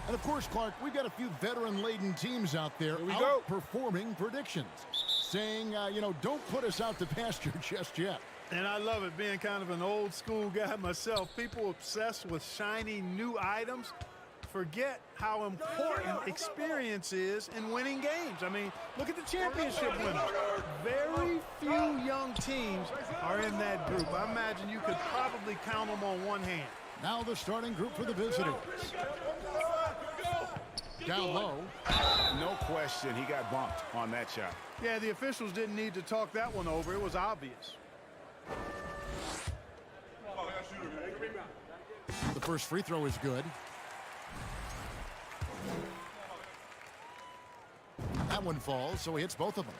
And, of course, Clark, we've got a few veteran-laden teams out there outperforming predictions, saying, don't put us out to pasture just yet. And I love it, being kind of an old-school guy myself. People obsessed with shiny new items forget how important experience is in winning games. I mean, look at the championship winners. Very few young teams are in that group. I imagine you could probably count them on one hand. Now the starting group for the visitors. Down low. No question he got bumped on that shot. Yeah, the officials didn't need to talk that one over. It was obvious. The first free throw is good. That one falls, so he hits both of them.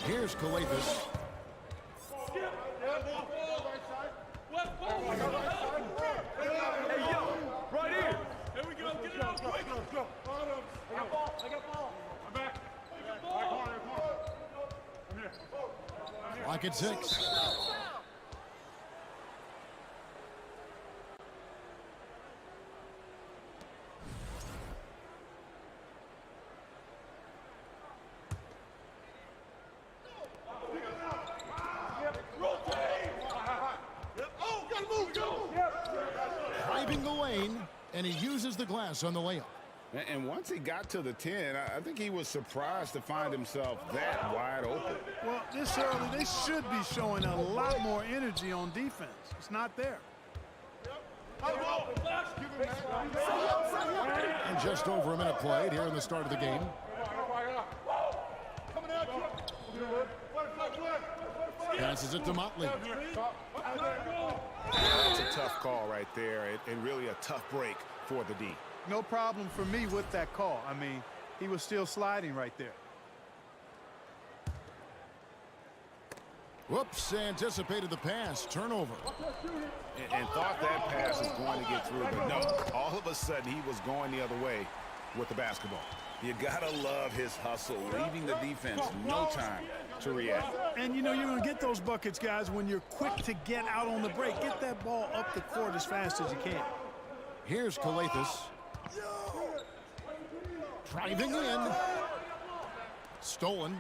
Here's Calathes. Hey, yo, right here. Here we go. Get it out quick. Go. I got ball. I'm back. I'm here. Clock at 6. Driving the lane, and he uses the glass on the layup. And once he got to the 10, I think he was surprised to find himself that wide open. Well, this early, they should be showing a lot more energy on defense. It's not there. And just over a minute played here in the start of the game. Passes it to Motley. That's a tough call right there, and really a tough break for the D. No problem for me with that call. I mean, he was still sliding right there. Whoops, anticipated the pass. Turnover. And thought that pass was going to get through, but no. All of a sudden, he was going the other way with the basketball. You gotta love his hustle, leaving the defense no time to react. And you're going to get those buckets, guys, when you're quick to get out on the break. Get that ball up the court as fast as you can. Here's Calathes. Driving in. Stolen.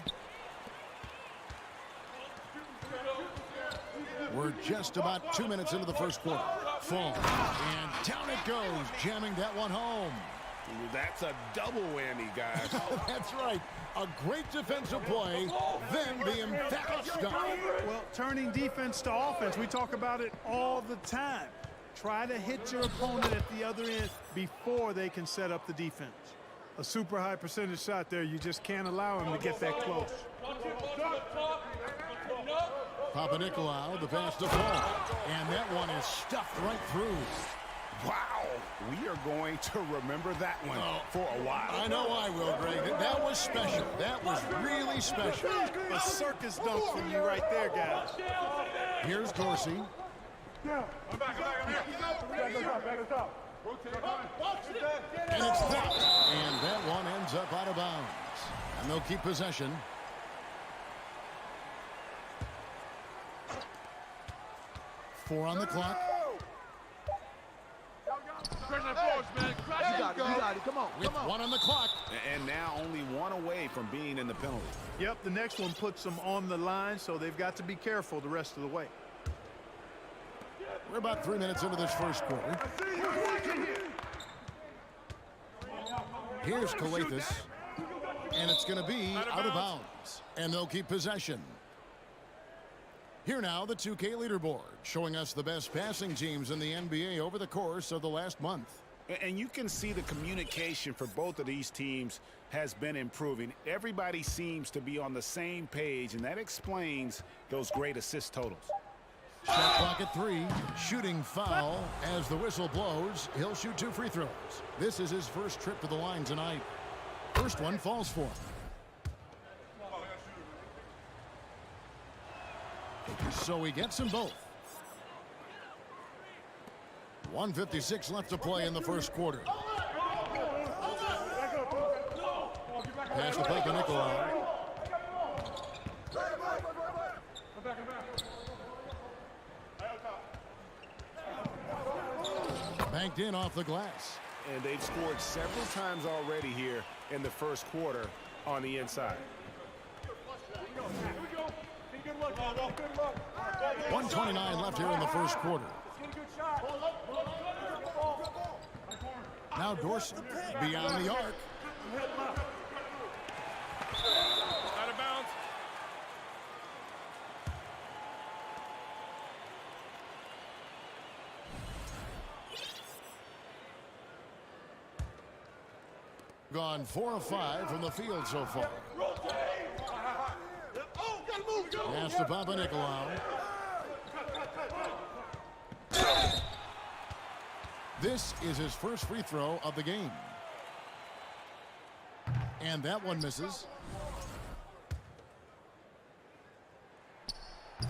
We're just about 2 minutes into the first quarter. Full. And down it goes, jamming that one home. That's a double whammy, guys. That's right. A great defensive play, then the emphatic stop. Well, turning defense to offense, we talk about it all the time. Try to hit your opponent at the other end before they can set up the defense. A super high percentage shot there, you just can't allow him to get that close. Papanikolaou, the pass to Paul. And that one is stuffed right through. Wow, we are going to remember that one for a while. I know I will, Greg. That was special. That was really special. A circus dunk from you right there, guys. Here's Dorsey. I'm back. And it's that. And that one ends up out of bounds. And they'll keep possession. Four on the clock. You got it. Come on. With one on the clock. And now only one away from being in the penalty. Yep, the next one puts them on the line, so they've got to be careful the rest of the way. We're about 3 minutes into this first quarter. Here's Calathes. And it's going to be out of bounds. And they'll keep possession. Here now, the 2K leaderboard, showing us the best passing teams in the NBA over the course of the last month. And you can see the communication for both of these teams has been improving. Everybody seems to be on the same page, and that explains those great assist totals. Shot clock at 3. Shooting foul as the whistle blows. He'll shoot 2 free throws. This is his first trip to the line tonight. First one falls for him. So he gets them both. 1:56 left to play in the first quarter. Pass to Papanikolaou. Banked in off the glass. And they've scored several times already here in the first quarter on the inside. 1:29 left here in the first quarter. Now Dorsey beyond the arc. Out of bounds. Gone 4 of 5 from the field so far. Pass to Papanikolaou. This is his first free throw of the game. And that one misses.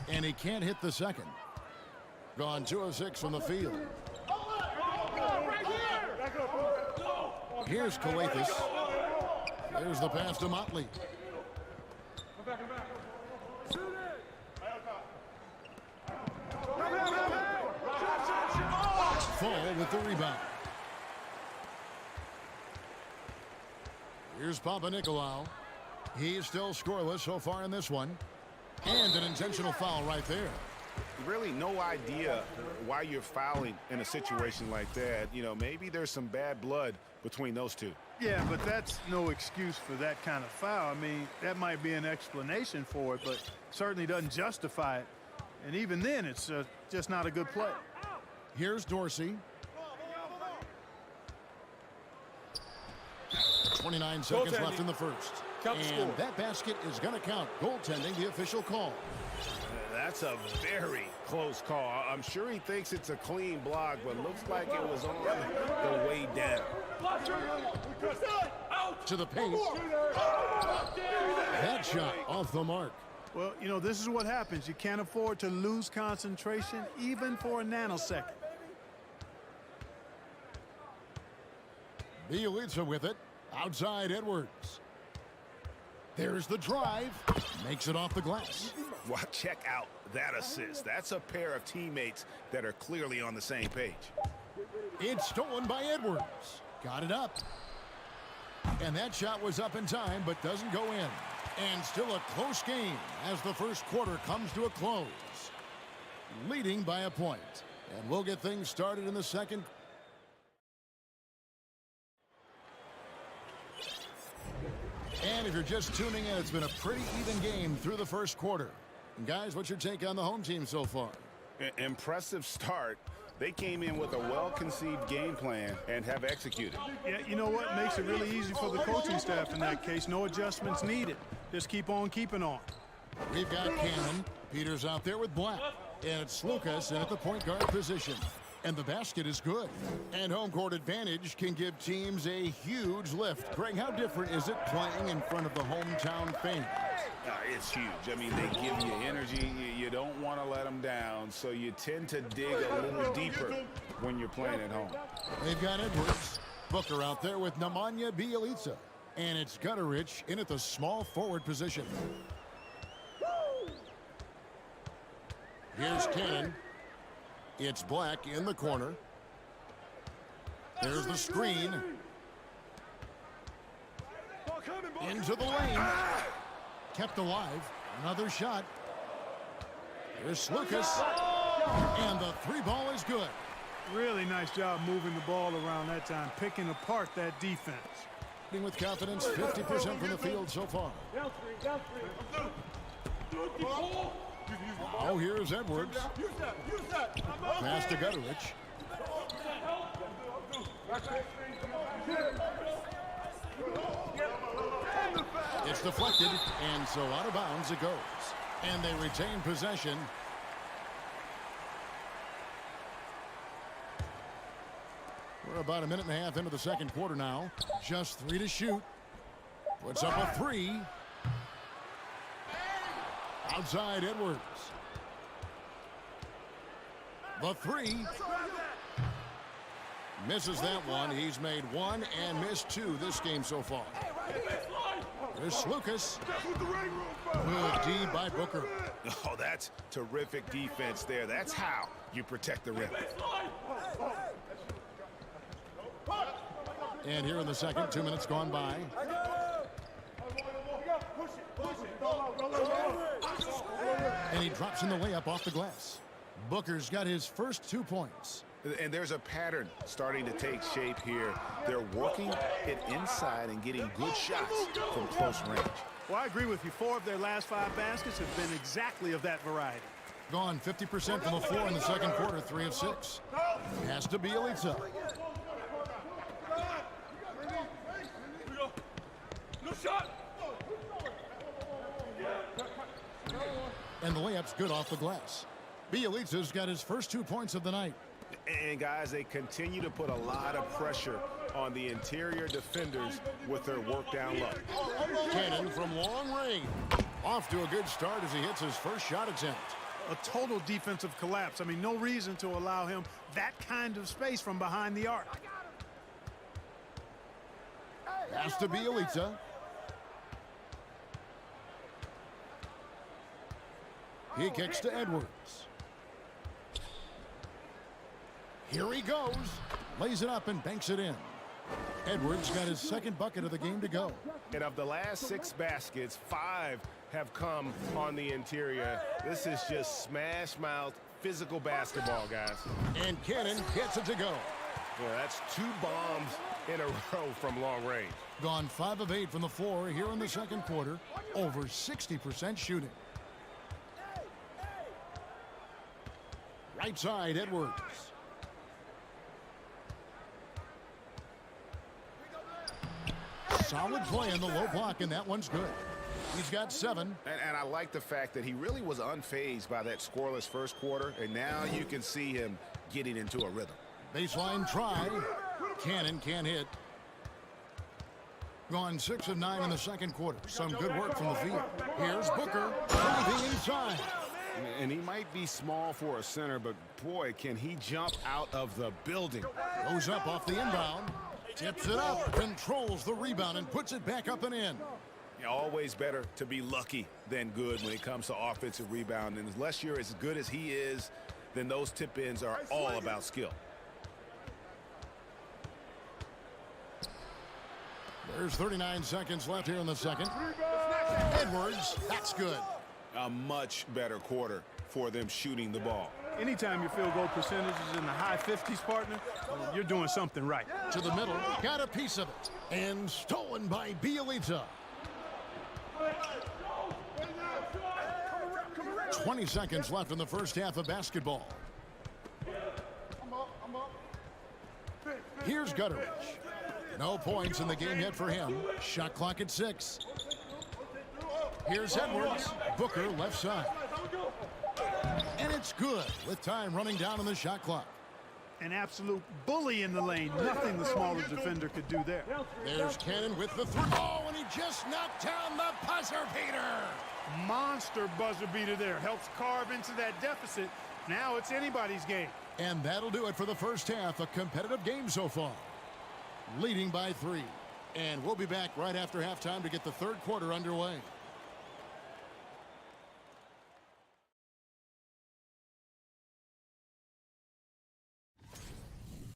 And he can't hit the second. Gone 2 of 6 from the field. Here's Kalathis. There's the pass to Motley. Fall with the rebound. Here's Papanikolaou. He's still scoreless so far in this one. And an intentional foul right there. Really no idea why you're fouling in a situation like that. You know, maybe there's some bad blood between those two. Yeah, but that's no excuse for that kind of foul. I mean, that might be an explanation for it, but certainly doesn't justify it. And even then, it's just not a good play. Here's Dorsey. 29 seconds left in the first. And that basket is going to count. Goaltending, the official call. That's a very close call. I'm sure he thinks it's a clean block, but looks like it was on the way down. To the paint. That shot off the mark. Well, you know, this is what happens. You can't afford to lose concentration even for a nanosecond. Bielitsa with it. Outside Edwards. There's the drive. Makes it off the glass. Well, check out that assist. That's a pair of teammates that are clearly on the same page. It's stolen by Edwards. Got it up. And that shot was up in time, but doesn't go in. And still a close game as the first quarter comes to a close. Leading by a point. And we'll get things started in the second. And if you're just tuning in, it's been a pretty even game through the first quarter. And guys, what's your take on the home team so far? Impressive start. They came in with a well-conceived game plan and have executed. Yeah, you know what? Makes it really easy for the coaching staff in that case. No adjustments needed. Just keep on keeping on. We've got Cannon. Peters out there with Black. And it's Lucas in at the point guard position. And the basket is good. And home court advantage can give teams a huge lift. Greg, how different is it playing in front of the hometown fans? It's huge. I mean, they give you energy. You don't want to let them down, so you tend to dig a little deeper when you're playing at home. They've got Edwards. Booker out there with Nemanja Bjelica. And it's Gutterich in at the small forward position. Here's Cannon. It's Black in the corner. There's the screen. Into the lane. Kept alive. Another shot. Here's Lucas. And the three ball is good. Really nice job moving the ball around that time, picking apart that defense. With confidence, 50% from the field so far. Now here's Edwards. Pass to Gutterich. It's deflected, and so out of bounds it goes. And they retain possession. We're about a minute and a half into the second quarter now. Just 3 to shoot. Puts up a 3. Outside Edwards. The 3. Misses that one. He's made 1 and missed 2 this game so far. There's Lucas. Good D by Booker. Oh, that's terrific defense there. That's how you protect the rim. And here in the second, 2 minutes gone by. And he drops in the layup off the glass. Booker's got his first 2 points. And there's a pattern starting to take shape here. They're working it inside and getting good shots from close range. Well, I agree with you. 4 of their last 5 baskets have been exactly of that variety. Gone 50% from the floor in the second quarter, 3 of 6. Has to be Elitsa. No shot. And the layup's good off the glass. Bielitsa's got his first 2 points of the night. And guys, they continue to put a lot of pressure on the interior defenders with their work down low. Cannon from long range. Off to a good start as he hits his first shot attempt. A total defensive collapse. I mean, no reason to allow him that kind of space from behind the arc. Has to be Elitsa. He kicks to Edwards. Here he goes. Lays it up and banks it in. Edwards got his second bucket of the game to go. And of the last 6 baskets, 5 have come on the interior. This is just smash-mouth physical basketball, guys. And Cannon gets it to go. Yeah, that's 2 bombs in a row from long range. Gone 5 of 8 from the floor here in the second quarter. Over 60% shooting. Right side, Edwards. Solid play in the low block, and that one's good. He's got 7. And I like the fact that he really was unfazed by that scoreless first quarter, and now you can see him getting into a rhythm. Baseline try. Cannon can't hit. Gone 6 of 9 in the second quarter. Some good work from the field. Here's Booker driving inside. And he might be small for a center, but boy, can he jump out of the building. Goes up off the inbound. Tips it up, controls the rebound, and puts it back up and in. Yeah, always better to be lucky than good when it comes to offensive rebound. And unless you're as good as he is, then those tip-ins are all about skill. There's 39 seconds left here in the second. Edwards, that's good. A much better quarter for them shooting the ball. Anytime your field goal percentage is in the high 50s, partner, you're doing something right. To the middle, got a piece of it. And stolen by Bielitsa. 20 seconds left in the first half of basketball. Here's Gutteridge. No points in the game yet for him. Shot clock at 6. Here's Edwards. Booker left side. And it's good with time running down on the shot clock. An absolute bully in the lane. Nothing the smaller defender could do there. There's Cannon with the three. Oh, and he just knocked down the buzzer beater. Monster buzzer beater there. Helps carve into that deficit. Now it's anybody's game. And that'll do it for the first half. A competitive game so far. Leading by 3. And we'll be back right after halftime to get the third quarter underway.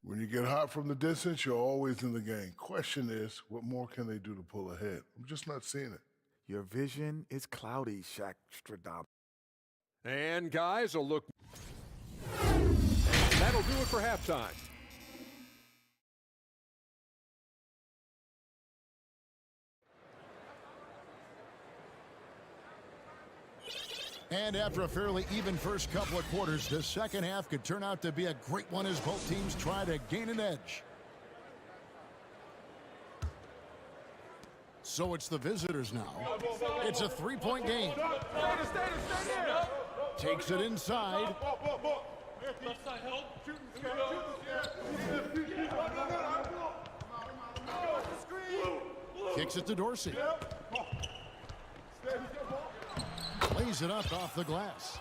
When you get hot from the distance, you're always in the game. Question is, what more can they do to pull ahead? I'm just not seeing it. Your vision is cloudy, Shaq Stradom. And guys, a look. And that'll do it for halftime. And after a fairly even first couple of quarters, the second half could turn out to be a great one as both teams try to gain an edge. So it's the visitors now. It's a 3-point game. Takes it inside. Kicks it to Dorsey. Lays it up off the glass.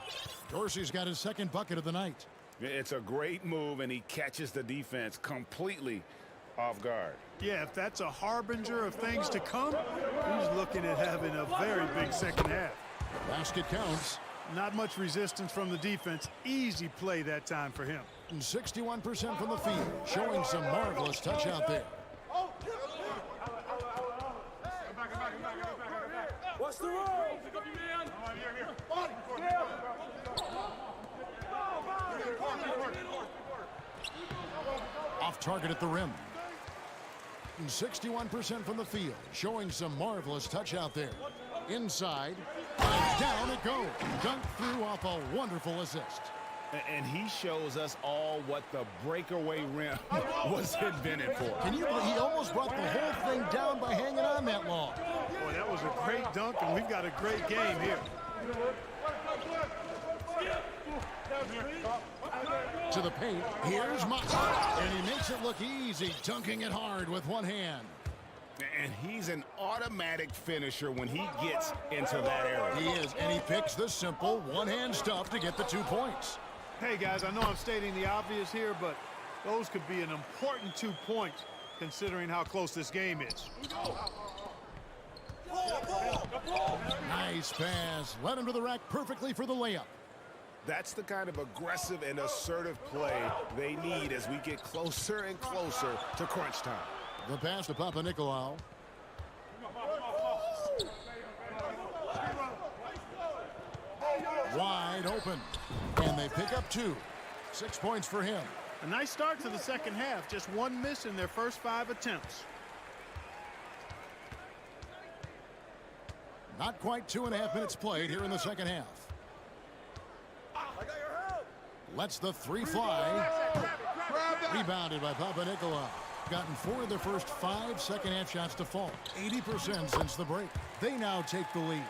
Dorsey's got his second bucket of the night. It's a great move, and he catches the defense completely off guard. Yeah, if that's a harbinger of things to come, he's looking at having a very big second half. Basket counts. Not much resistance from the defense. Easy play that time for him. 61% from the field, showing some marvelous touch out there. What's the roll? Off target at the rim. 61% from the field, showing some marvelous touch out there. Inside, and down it goes. Dunked through off a wonderful assist. And he shows us all what the breakaway rim was invented for. Can you believe he almost brought the whole thing down by hanging on that long? Boy, that was a great dunk, and we've got a great game here. To the paint, here's Motley, and he makes it look easy, dunking it hard with one hand. And he's an automatic finisher when he gets into that area. He is, and he picks the simple one-hand stuff to get the 2 points. Hey, guys, I know I'm stating the obvious here, but those could be an important 2 points considering how close this game is. Nice pass. Led him to the rack perfectly for the layup. That's the kind of aggressive and assertive play they need as we get closer and closer to crunch time. The pass to Papanikolaou. Wide open. And they pick up 2. 6 points for him. A nice start to the second half. Just one miss in their first 5 attempts. Not quite 2.5 minutes played here in the second half. Lets the 3 fly. Rebounded by Papanikolaou. Gotten 4 of their first 5 second-half shots to fall. 80% since the break. They now take the lead.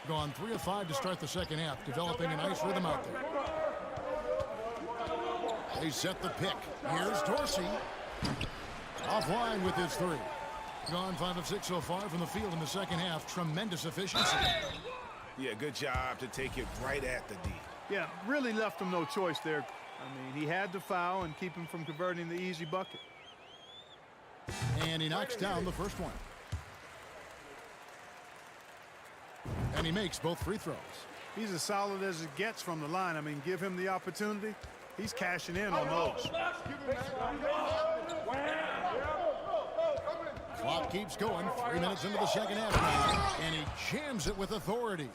Gone 3 of 5 to start the second half, developing a nice rhythm out there. They set the pick. Here's Dorsey. Offline with his 3. Gone 5 of 6 so far from the field in the second half. Tremendous efficiency. Yeah, good job to take it right at the D. Yeah, really left him no choice there. I mean, he had to foul and keep him from converting the easy bucket. And he knocks down the first one. And he makes both free throws. He's as solid as it gets from the line. I mean, give him the opportunity. He's cashing in on those. Clock keeps going. 3 minutes into the second half now. And he jams it with authority.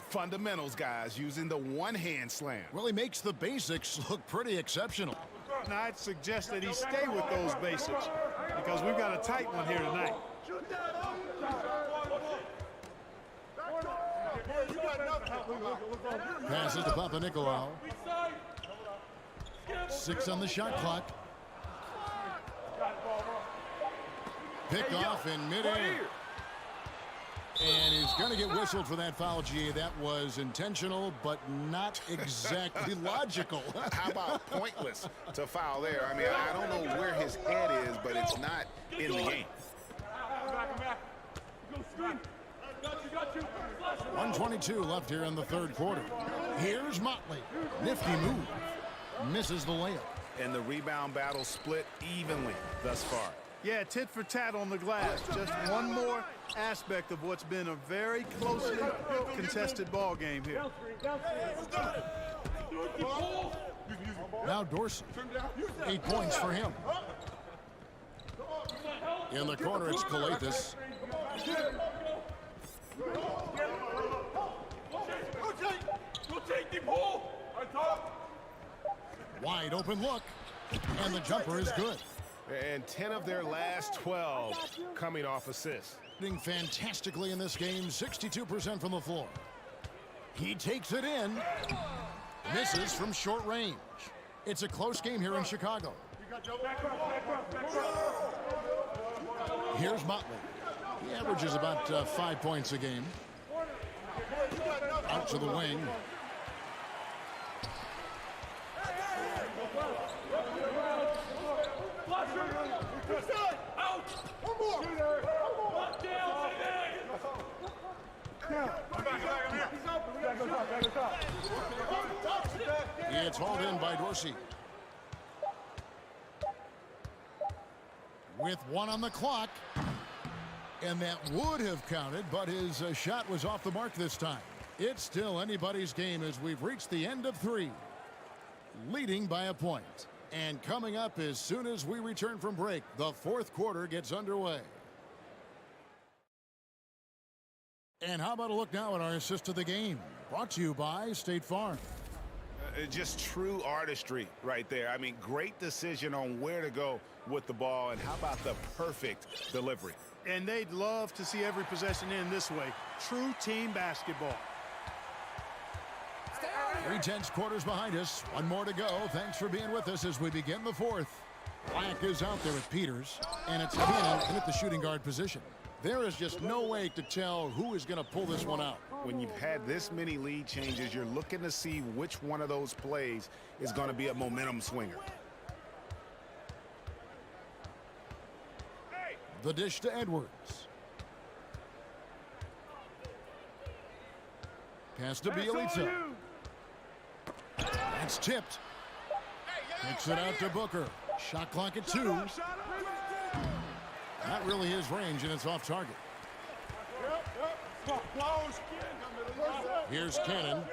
Fundamentals, guys, using the one-hand slam. Well, he makes the basics look pretty exceptional. Now, I'd suggest that he stay with those basics because we've got a tight one here tonight. Passes to Papanikolaou. 6 on the shot clock. Pick off in midair. And he's going to get whistled for that foul, G. That was intentional, but not exactly logical. How about pointless to foul there? I mean, I don't know where his head is, but it's not in the game. 1:22 left here in the third quarter. Here's Motley. Nifty move. Misses the layup. And the rebound battle split evenly thus far. Yeah, tit for tat on the glass. Just one more aspect of what's been a very closely contested ball game here. Now Dorsey. 8 points for him. In the corner, it's Kalathis. Wide open look. And the jumper is good. And 10 of their last 12 coming off assists. Doing fantastically in this game, 62% from the floor. He takes it in. Misses from short range. It's a close game here in Chicago. Here's Motley. He averages about 5 points a game. Out to the wing. It's hauled in by Dorsey. With 1 on the clock. And that would have counted, but his shot was off the mark this time. It's still anybody's game as we've reached the end of 3. Leading by a point. And coming up as soon as we return from break, the 4th quarter gets underway. And how about a look now at our assist of the game? Brought to you by State Farm. Just true artistry right there. I mean, great decision on where to go with the ball, and how about the perfect delivery? And they'd love to see every possession end this way. True team basketball. 3 tenths quarters behind us. 1 more to go. Thanks for being with us as we begin the 4th. Black is out there with Peters, and it's Cannon in at the shooting guard position. There is just no way to tell who is going to pull this one out. When you've had this many lead changes, you're looking to see which one of those plays is going to be a momentum swinger. The dish to Edwards. Pass to Bielitsa. That's tipped. Kicks it out to Booker. Shot clock at 2. Not really his range, and it's off target. Here's Cannon.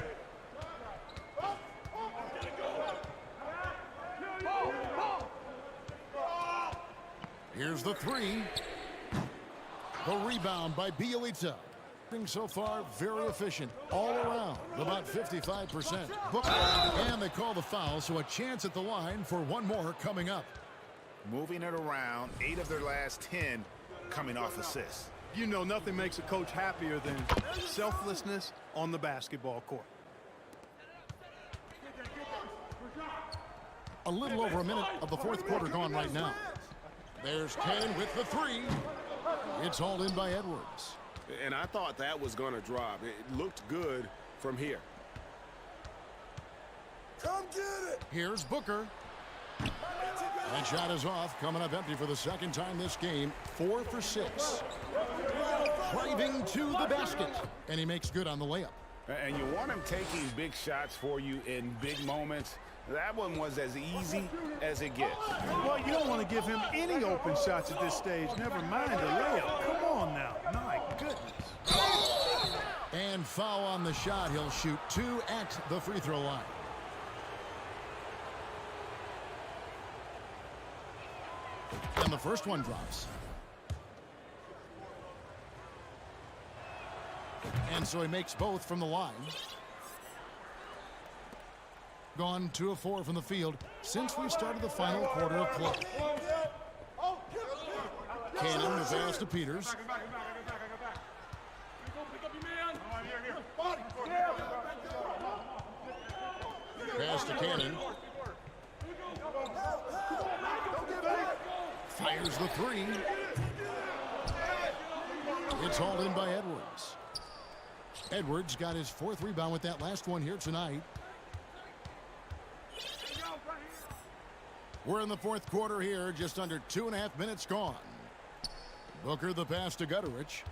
Here's the 3. The rebound by Bielitsa. So far, very efficient all around, about 55%. And they call the foul, so a chance at the line for 1 more coming up. Moving it around, 8 of their last 10 coming off assists. You know, nothing makes a coach happier than selflessness on the basketball court. A little over a minute of the 4th quarter gone right now. There's Cannon with the 3. It's hauled in by Edwards. And I thought that was going to drop. It looked good from here. Come get it. Here's Booker. That shot is off, coming up empty for the 2nd time this game. 4 for 6. Driving to the basket, and he makes good on the layup. And you want him taking big shots for you in big moments. That one was as easy as it gets. Well, you don't want to give him any open shots at this stage. Never mind a layup. Come on now. My goodness. And foul on the shot. He'll shoot 2 at the free throw line. And the first one drops. And so he makes both from the line. Gone 2 of 4 from the field since we started the final quarter of play. Cannon, the pass to Peters. Pass to Cannon. Fires the 3. It's hauled in by Edwards. Edwards got his 4th rebound with that last one here tonight. We're in the 4th quarter here, just under 2.5 minutes gone. Booker the pass to Gutterich.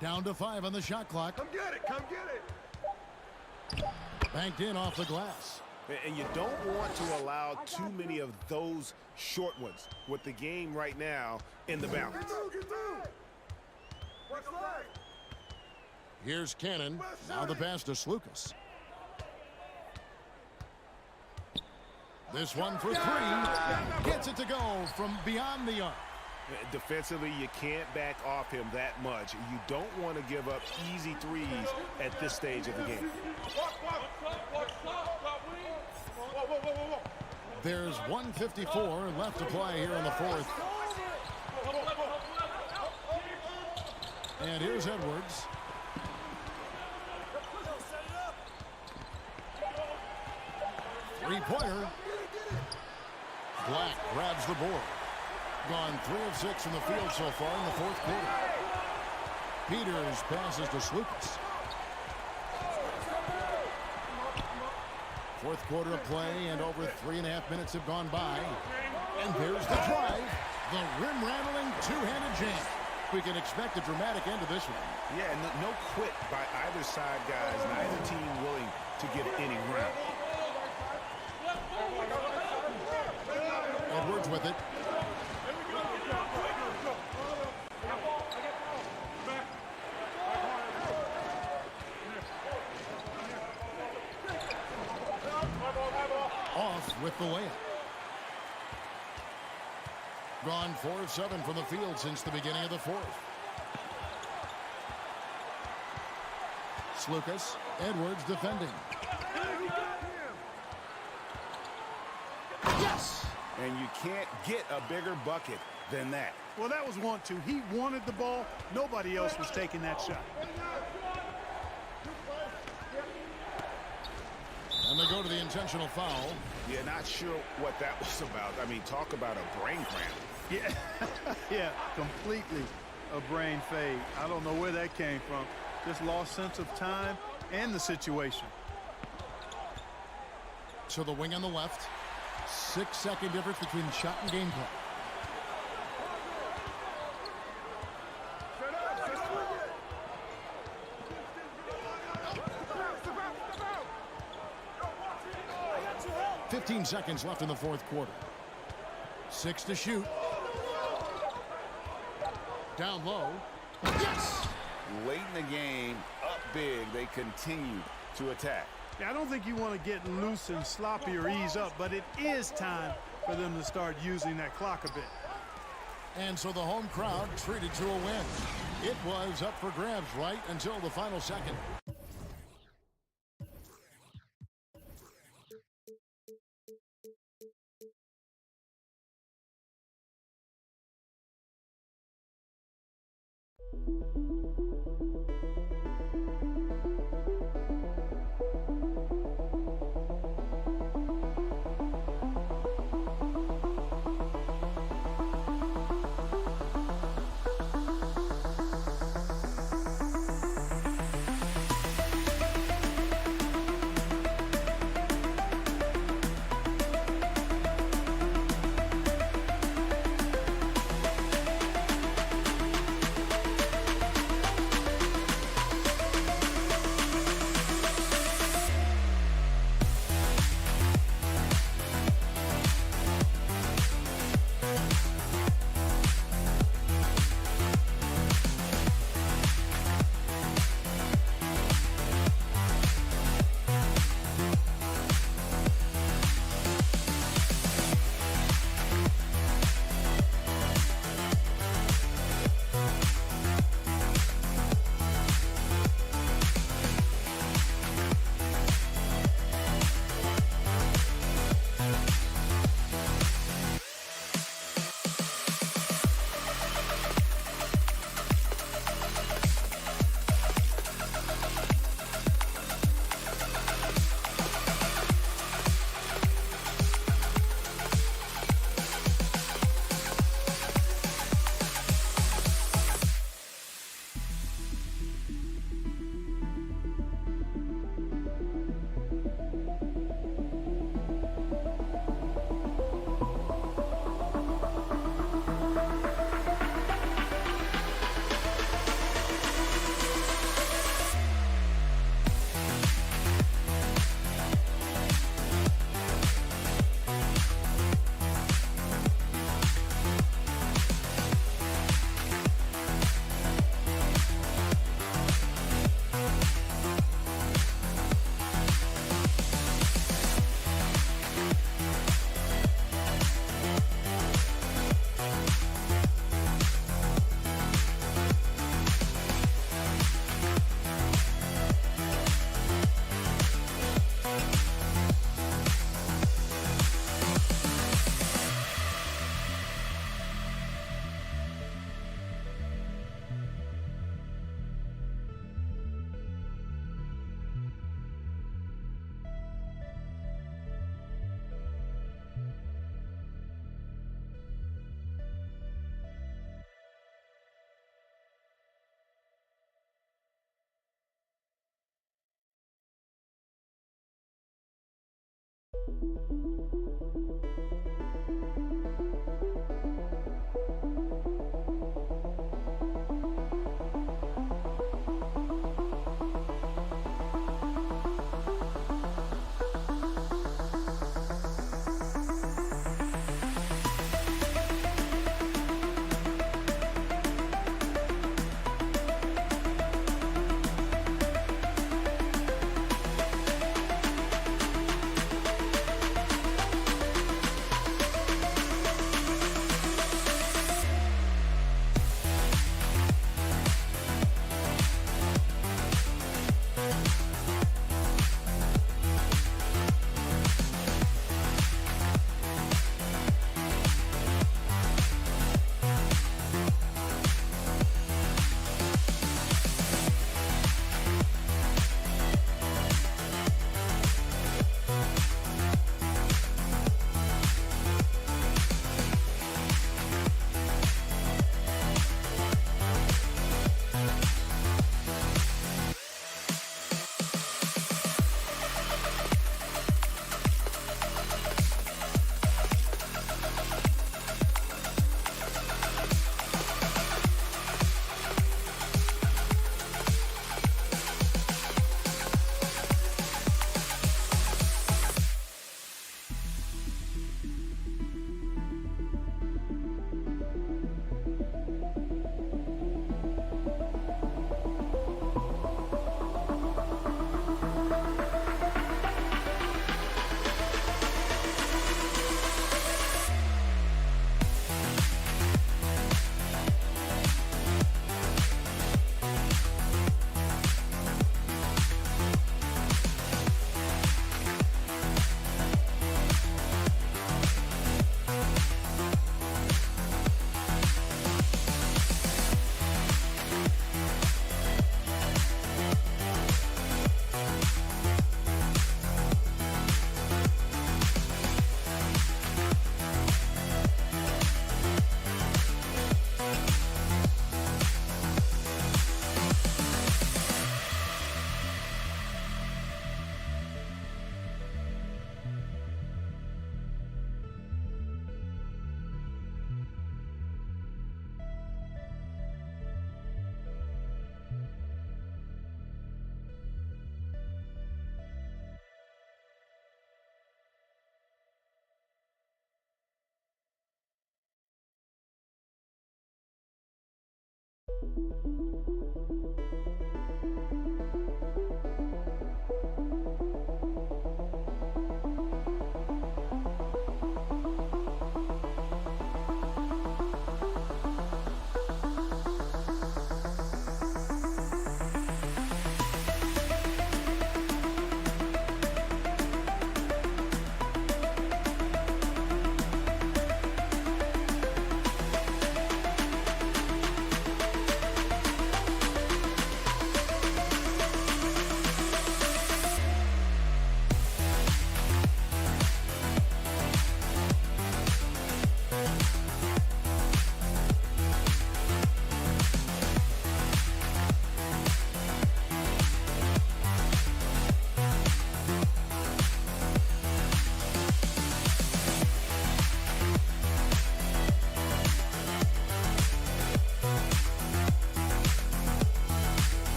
Down to 5 on the shot clock. Come get it, come get it. Banked in off the glass. And you don't want to allow too many of those short ones with the game right now in the balance. Here's Cannon. Now the pass to Slukas. This one for 3. Gets it to go from beyond the arc. Defensively, you can't back off him that much. You don't want to give up easy threes at this stage of the game. There's 1:54 left to play here in the 4th. And here's Edwards. Three-pointer. Black grabs the board. Gone 3 of 6 from the field so far in the 4th quarter. Peters passes to Slukas. 4th quarter of play, and over 3.5 minutes have gone by. And there's the drive. The rim-rattling 2-handed jam. We can expect a dramatic end to this one. Yeah, no quit by either side, guys. Neither team willing to give any ground. Edwards with it. off with the layup. Gone 4 of 7 from the field since the beginning of the fourth. Slukas, Edwards defending. Yes! And you can't get a bigger bucket than that. Well, that was 1-2. He wanted the ball. Nobody else was taking that shot. And they go to the intentional foul. Yeah, not sure what that was about. I mean, talk about a brain cramp. Yeah, yeah, completely a brain fade. I don't know where that came from. Just lost sense of time and the situation. So the wing on the left. 6-second difference between shot and gameplay. Step 15 seconds left in the fourth quarter. 6 to shoot. Down low. Yes! Late in the game, up big, they continue to attack. Yeah, I don't think you want to get loose and sloppy or ease up, but it is time for them to start using that clock a bit. And so the home crowd treated to a win. It was up for grabs right until the final second.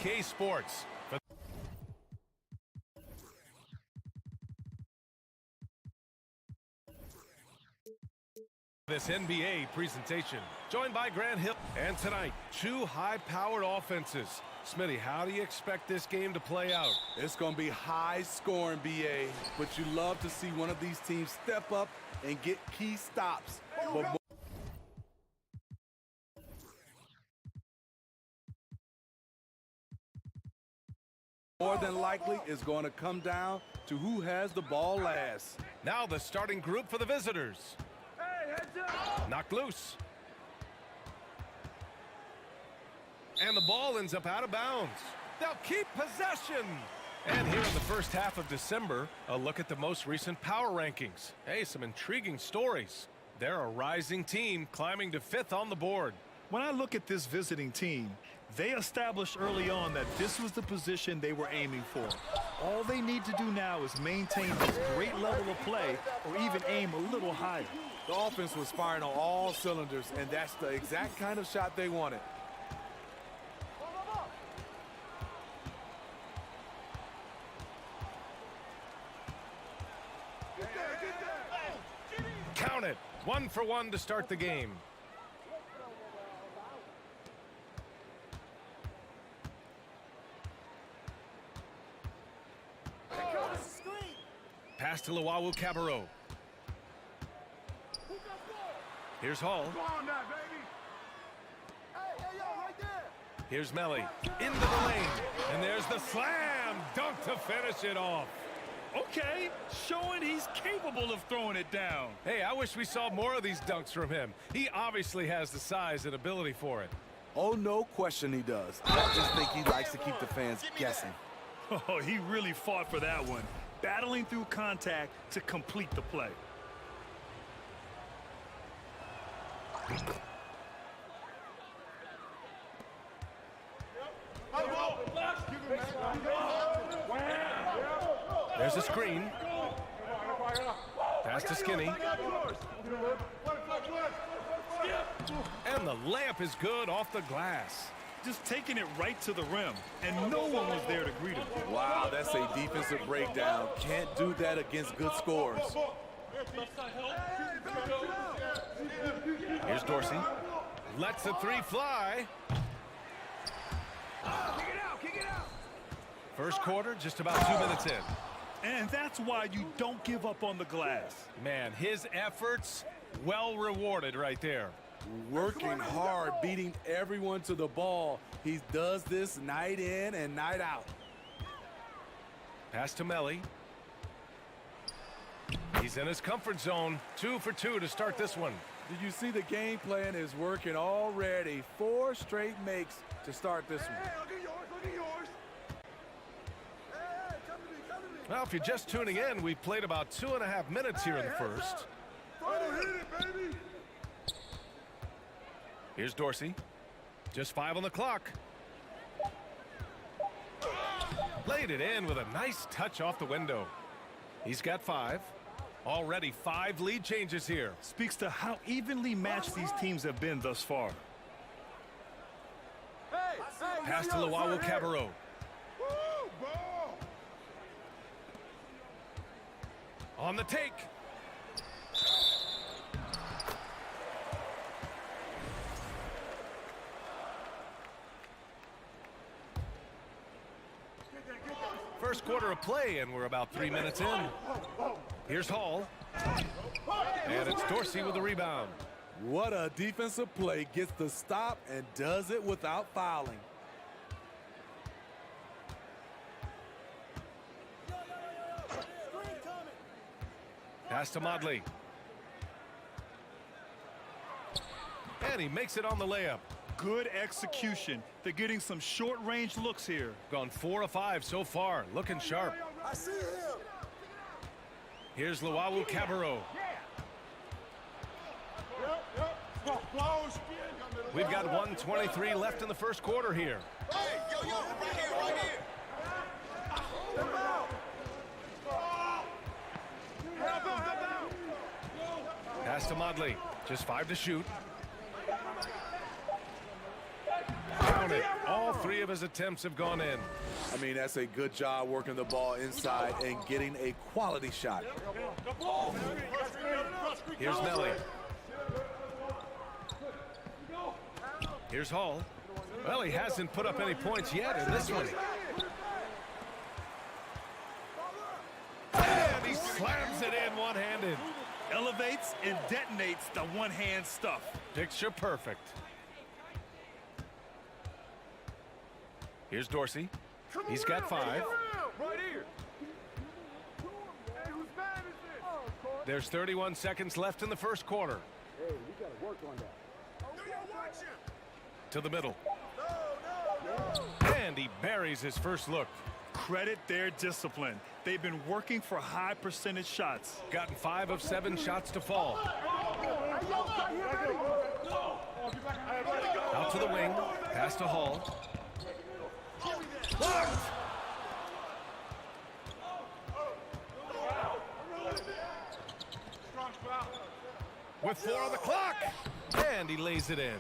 2K Sports. This NBA presentation, joined by Grant Hill. And tonight, two high-powered offenses. Smitty, how do you expect this game to play out? It's going to be high-scoring, BA, but you love to see one of these teams step up and get key stops. But more than likely, it's going to come down to who has the ball last. Now the starting group for the visitors. Knocked loose. And the ball ends up out of bounds. They'll keep possession. And here in the first half of December, a look at the most recent power rankings. Hey, some intriguing stories. They're a rising team climbing to 5th on the board. When I look at this visiting team, they established early on that this was the position they were aiming for. All they need to do now is maintain this great level of play or even aim a little higher. The offense was firing on all cylinders, and that's the exact kind of shot they wanted. 1 for 1 to start the game. Pass to Luau Cabarro. Here's Hall. Here's Melly. Into the lane. And there's the slam dunk to finish it off. Okay, showing he's capable of throwing it down. Hey, I wish we saw more of these dunks from him. He obviously has the size and ability for it. Oh, no question he does. I just think he likes to keep the fans guessing. Oh, he really fought for that one, battling through contact to complete the play. There's a screen. Pass to Skinny. And the layup is good off the glass. Just taking it right to the rim, and no one was there to greet him. Wow, that's a defensive breakdown. Can't do that against good scores. Here's Dorsey. Lets the three fly. First quarter, just about 2 minutes in. And that's why you don't give up on the glass. Man, his efforts well rewarded right there. Working hard, beating everyone to the ball. He does this night in and night out. Pass to Melly. He's in his comfort zone. 2 for 2 to start this one. Did you see the game plan is working already? 4 straight makes to start this one. Well, if you're just tuning in, we played about 2.5 minutes here in the first. Here's Dorsey. Just 5 on the clock. Laid it in with a nice touch off the window. He's got 5. Already 5 lead changes here. Speaks to how evenly matched these teams have been thus far. Pass to Luau Cabarro. On the take. First quarter of play, and we're about 3 minutes in. Here's Hall. And it's Dorsey with the rebound. What a defensive play. Gets the stop and does it without fouling. Pass to Modley. And he makes it on the layup. Good execution. They're getting some short-range looks here. Gone 4 of 5 so far. Looking sharp. I see him. Here's Luau Cabarro. We've got 1:23 left in the first quarter here. Hey, yo, right here, right here. Pass to Modley. Just 5 to shoot. Count it. All 3 of his attempts have gone in. I mean, that's a good job working the ball inside and getting a quality shot. Here's Melly. Here's Hall. Well, he hasn't put up any points yet in this one. And he slams it in one-handed. Elevates and detonates the one-hand stuff. Picture perfect. Here's Dorsey. He's got 5. Right here. Hey, whose man is this? There's 31 seconds left in the first quarter. Hey, we gotta work on that. To the middle. And he buries his first look. Credit their discipline. They've been working for high percentage shots. Gotten 5 of 7 shots to fall. Out to the wing. Pass to Hall. Blocked. With 4 on the clock. And he lays it in.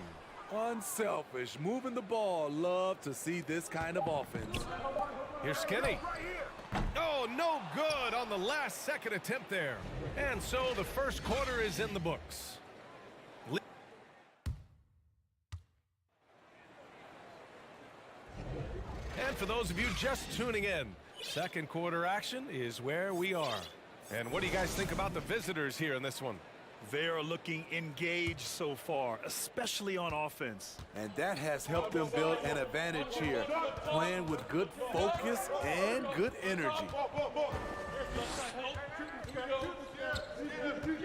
Unselfish, moving the ball. Love to see this kind of offense. Here's Skinny. Oh, no good on the last second attempt there. And so the first quarter is in the books. And for those of you just tuning in, second quarter action is where we are. And what do you guys think about the visitors here in this one? They are looking engaged so far, especially on offense. And that has helped them build an advantage here, playing with good focus and good energy.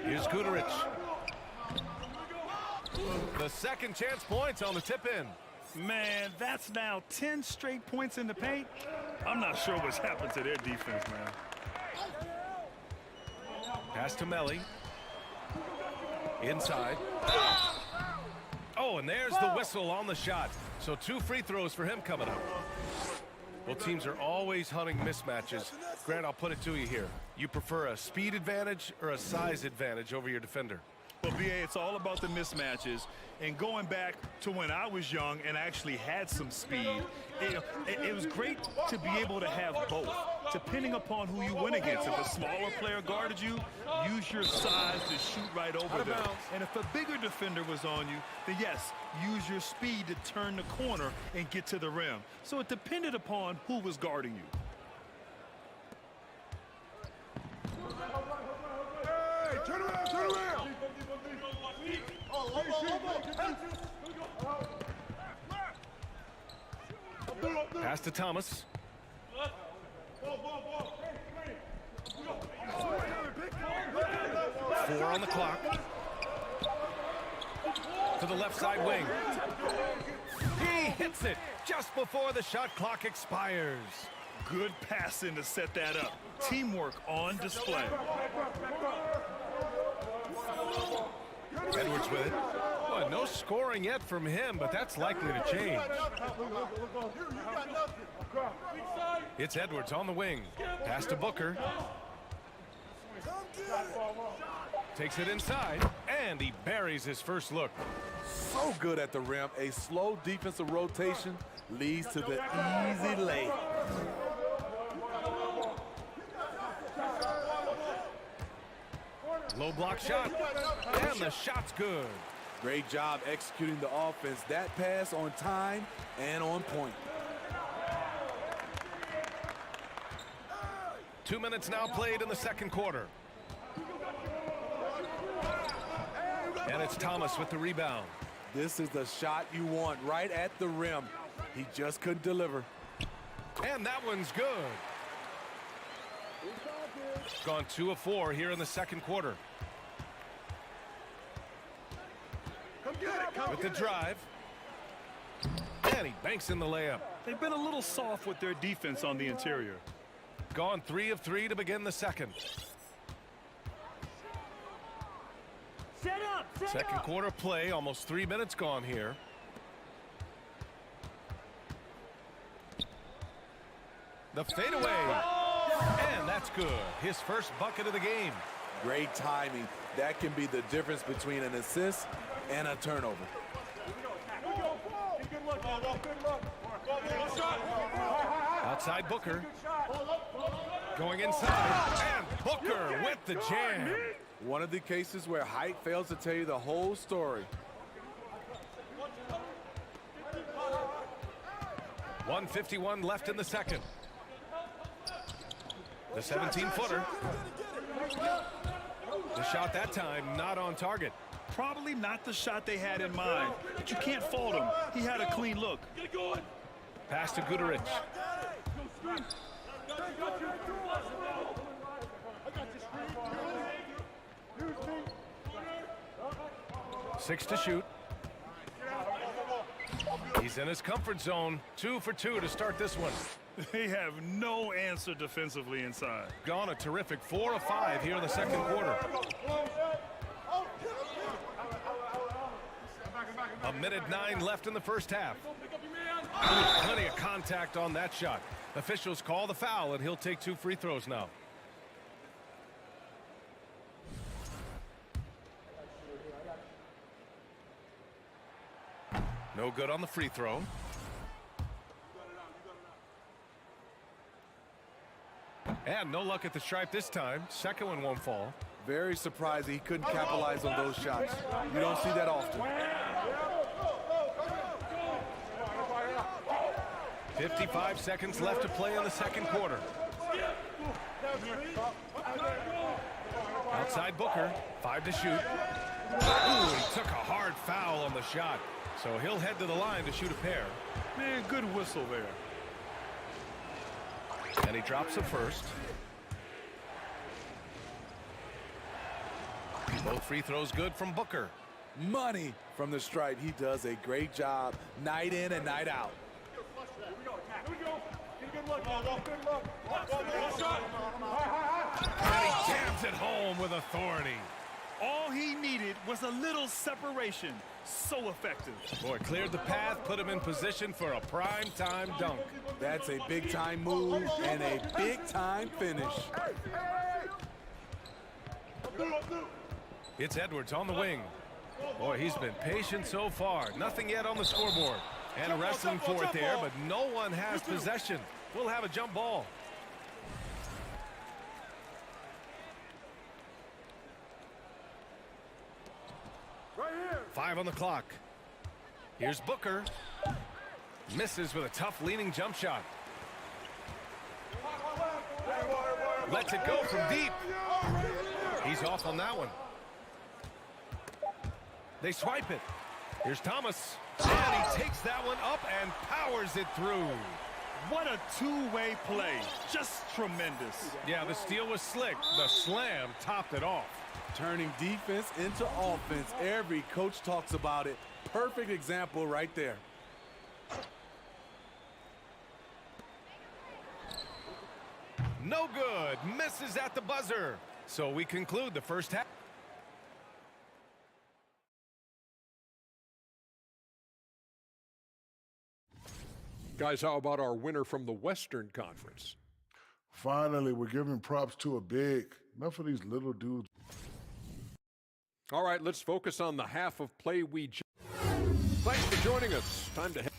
Here's Guterich. The second chance points on the tip in. Man, that's now 10 straight points in the paint. I'm not sure what's happened to their defense, man. Pass to Melli. Inside. Oh, and there's the whistle on the shot. So 2 free throws for him coming up. Well, teams are always hunting mismatches. Grant, I'll put it to you here. You prefer a speed advantage or a size advantage over your defender? Well, BA, it's all about the mismatches. And going back to when I was young and actually had some speed, it was great to be able to have both, depending upon who you went against. If a smaller player guarded you, use your size to shoot right over them. And if a bigger defender was on you, then yes, use your speed to turn the corner and get to the rim. So it depended upon who was guarding you. Hey, turn around, turn around! Pass to Thomas. 4 on the clock. To the left side wing. He hits it just before the shot clock expires. Good passing to set that up. Teamwork on display. Edwards with it. Well, no scoring yet from him, but that's likely to change. It's Edwards on the wing. Pass to Booker. Takes it inside, and he buries his first look. So good at the rim. A slow defensive rotation leads to the easy lay. Low block shot, and the shot's good. Great job executing the offense. That pass on time and on point. 2 minutes now played in the second quarter. And it's Thomas with the rebound. This is the shot you want, right at the rim. He just couldn't deliver. And that one's good. Gone 2 of 4 here in the second quarter. With the drive. And he banks in the layup. They've been a little soft with their defense on the interior. Gone 3 of 3 to begin the second. Second quarter play, almost 3 minutes gone here. The fadeaway. And that's good. His first bucket of the game. Great timing. That can be the difference between an assist and a turnover. Outside Booker. Going inside. And Booker with the jam. One of the cases where height fails to tell you the whole story. 1:51 left in the second. The 17-footer. The shot that time not on target. Probably not the shot they had in mind, but you can't fault him. He had a clean look. Pass to Guterich. 6 to shoot. He's in his comfort zone. 2 for 2 to start this one. They have no answer defensively inside. Gone a terrific 4 of 5 here in the second quarter. A minute 9 left in the first half. Plenty of contact on that shot. Officials call the foul, and he'll take 2 free throws now. No good on the free throw. And no luck at the stripe this time. Second one won't fall. Very surprised he couldn't capitalize on those shots. You don't see that often. 55 seconds left to play in the second quarter. Outside Booker, 5 to shoot. Ooh, he took a hard foul on the shot. So he'll head to the line to shoot a pair. Man, good whistle there. And he drops the first. Both free throws good from Booker. Money from the stripe. He does a great job night in and night out. And he jams it home with authority. All he needed was a little separation. So effective. Boy, cleared the path, put him in position for a prime-time dunk. That's a big-time move and a big-time finish. It's Edwards on the wing. Boy, he's been patient so far. Nothing yet on the scoreboard. And wrestling for it there, but no one has possession. We'll have a jump ball. Right here. 5 on the clock. Here's Booker. Misses with a tough leaning jump shot. Lets it go from deep. He's off on that one. They swipe it. Here's Thomas. And he takes that one up and powers it through. What a two-way play. Just tremendous. Yeah, the steal was slick. The slam topped it off. Turning defense into offense. Every coach talks about it. Perfect example right there. No good. Misses at the buzzer. So we conclude the first half. Guys, how about our winner from the Western Conference? Finally, we're giving props to a big. Enough of these little dudes. All right, let's focus on the half of play we just. Thanks for joining us. Time to head.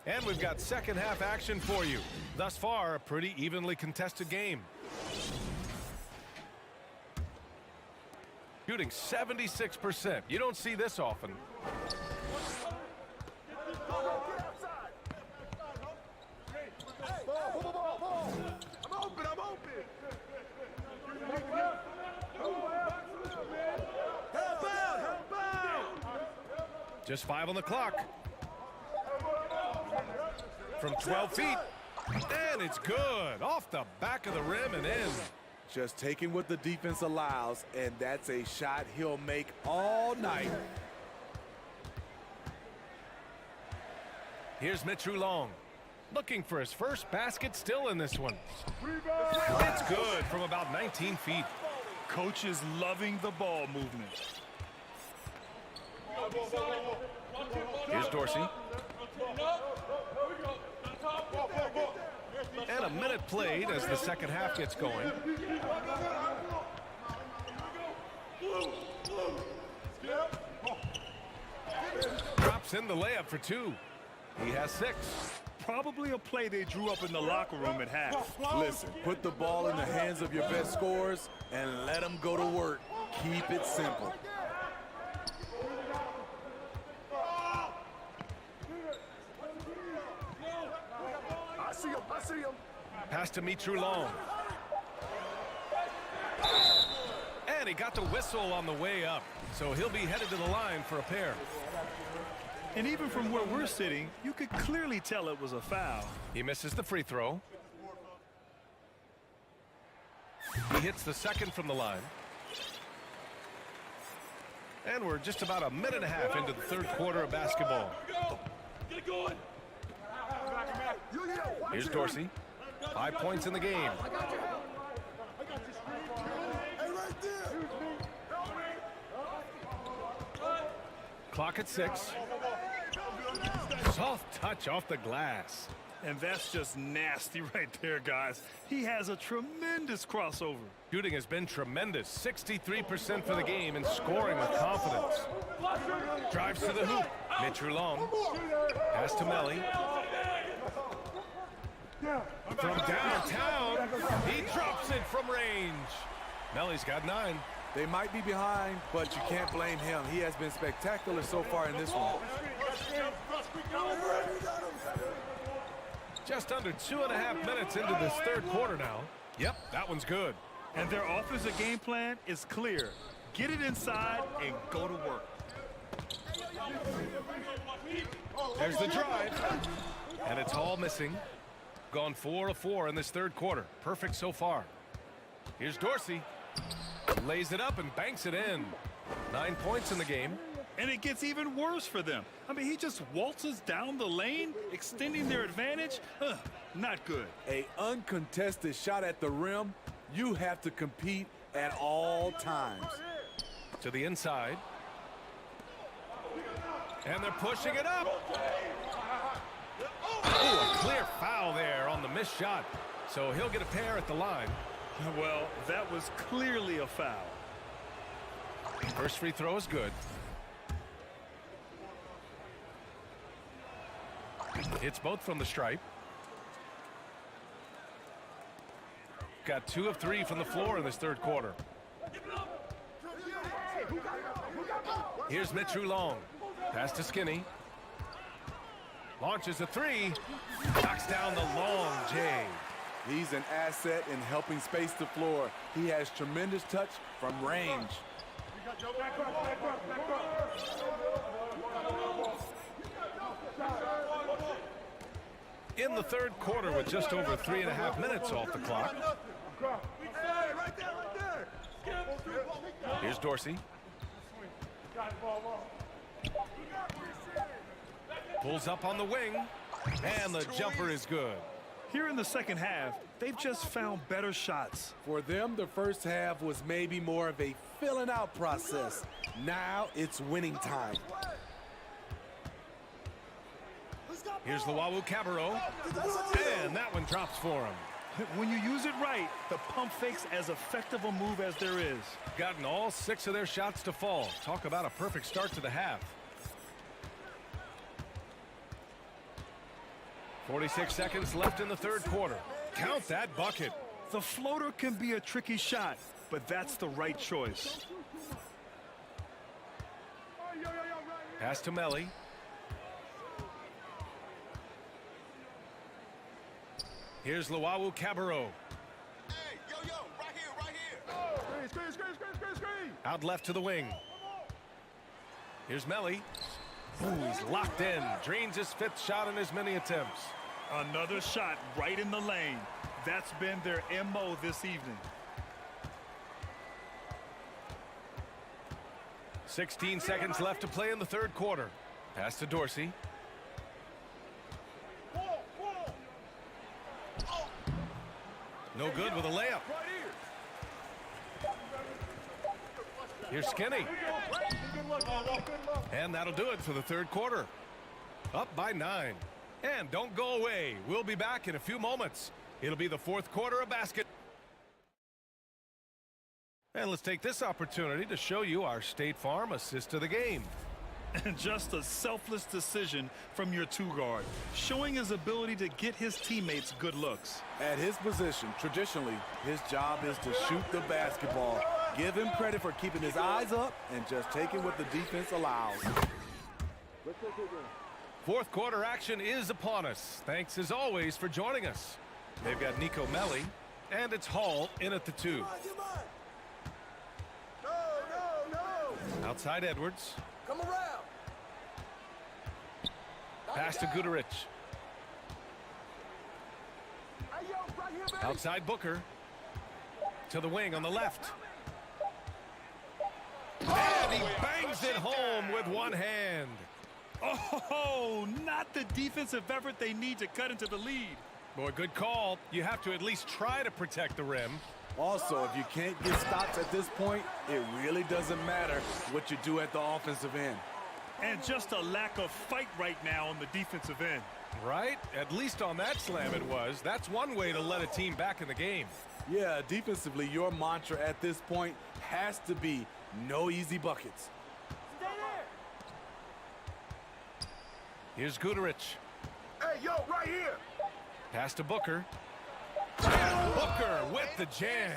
And we've got second half action for you. Thus far, a pretty evenly contested game. Shooting 76%. You don't see this often. Just 5 on the clock. From 12 feet. And it's good. Off the back of the rim and in. Just taking what the defense allows, and that's a shot he'll make all night. Here's Mitch Long. Looking for his first basket still in this one. It's good from about 19 feet. Coach is loving the ball movement. Here's Dorsey. And a minute played as the second half gets going. Drops in the layup for 2. He has 6. Probably a play they drew up in the locker room at half. Listen, put the ball in the hands of your best scorers and let them go to work. Keep it simple. I see him. Pass to Mitru Long. And he got the whistle on the way up. So he'll be headed to the line for a pair. And even from where we're sitting, you could clearly tell it was a foul. He misses the free throw. He hits the second from the line. And we're just about a minute and a half into the third quarter of basketball. Get it going. Here's Dorsey. 5 points in the game. Clock at 6. Soft touch off the glass. And that's just nasty right there, guys. He has a tremendous crossover. Shooting has been tremendous. 63% for the game and scoring with confidence. Drives to the hoop. Mitroulon. Pass to Melli. From downtown, he drops it from range. Melli's got 9. They might be behind, but you can't blame him. He has been spectacular so far in this one. Just under 2.5 minutes into this third quarter now. Yep, that one's good. And their offensive game plan is clear. Get it inside and go to work. There's the drive. And it's all missing. Gone 4 of 4 in this third quarter. Perfect so far. Here's Dorsey. Lays it up and banks it in. 9 points in the game. And it gets even worse for them. I mean, he just waltzes down the lane, extending their advantage. Not good. A uncontested shot at the rim. You have to compete at all times. To the inside. And they're pushing it up. Oh, a clear foul there on the missed shot. So he'll get a pair at the line. Well, that was clearly a foul. First free throw is good. Hits both from the stripe. Got 2 of 3 from the floor in this third quarter. Here's Mitroulon. Pass to Skinny. Launches a 3. Knocks down the long J. He's an asset in helping space the floor. He has tremendous touch from range. In the third quarter with just over 3.5 minutes off the clock. Here's Dorsey. Pulls up on the wing. And the jumper is good. Here in the second half, they've just found better shots. For them, the first half was maybe more of a filling out process. Now it's winning time. Here's Luau Cabarro. And that one drops for him. When you use it right, the pump fake's as effective a move as there is. Gotten all 6 of their shots to fall. Talk about a perfect start to the half. 46 seconds left in the third quarter. Count that bucket. The floater can be a tricky shot, but that's the right choice. Pass to Melli. Here's Luau Cabarro. Hey, right here. Screen. Out left to the wing. Here's Melli. Ooh, he's locked in. Drains his 5th shot in as many attempts. Another shot right in the lane. That's been their MO this evening. 16 seconds left to play in the third quarter. Pass to Dorsey. No good with a layup. Here's Skinny. And that'll do it for the third quarter. Up by 9. And don't go away. We'll be back in a few moments. It'll be the fourth quarter of basketball. And let's take this opportunity to show you our State Farm assist to the game. And just a selfless decision from your 2-guard, showing his ability to get his teammates good looks. At his position, traditionally, his job is to shoot the basketball. Give him credit for keeping his eyes up and just taking what the defense allows. Fourth quarter action is upon us. Thanks as always for joining us. They've got Nico Melli, and it's Hall in at the 2. No. Outside Edwards. Come around. Pass to Guduric. Outside Booker. To the wing on the left. And he bangs it home with one hand. Oh, not the defensive effort they need to cut into the lead. Boy, good call. You have to at least try to protect the rim. Also, if you can't get stops at this point, it really doesn't matter what you do at the offensive end. And just a lack of fight right now on the defensive end. Right? At least on that slam it was. That's one way to let a team back in the game. Yeah, defensively, your mantra at this point has to be no easy buckets. Stay there. Here's Guduric. Hey, yo, right here. Pass to Booker. And Booker with the jam.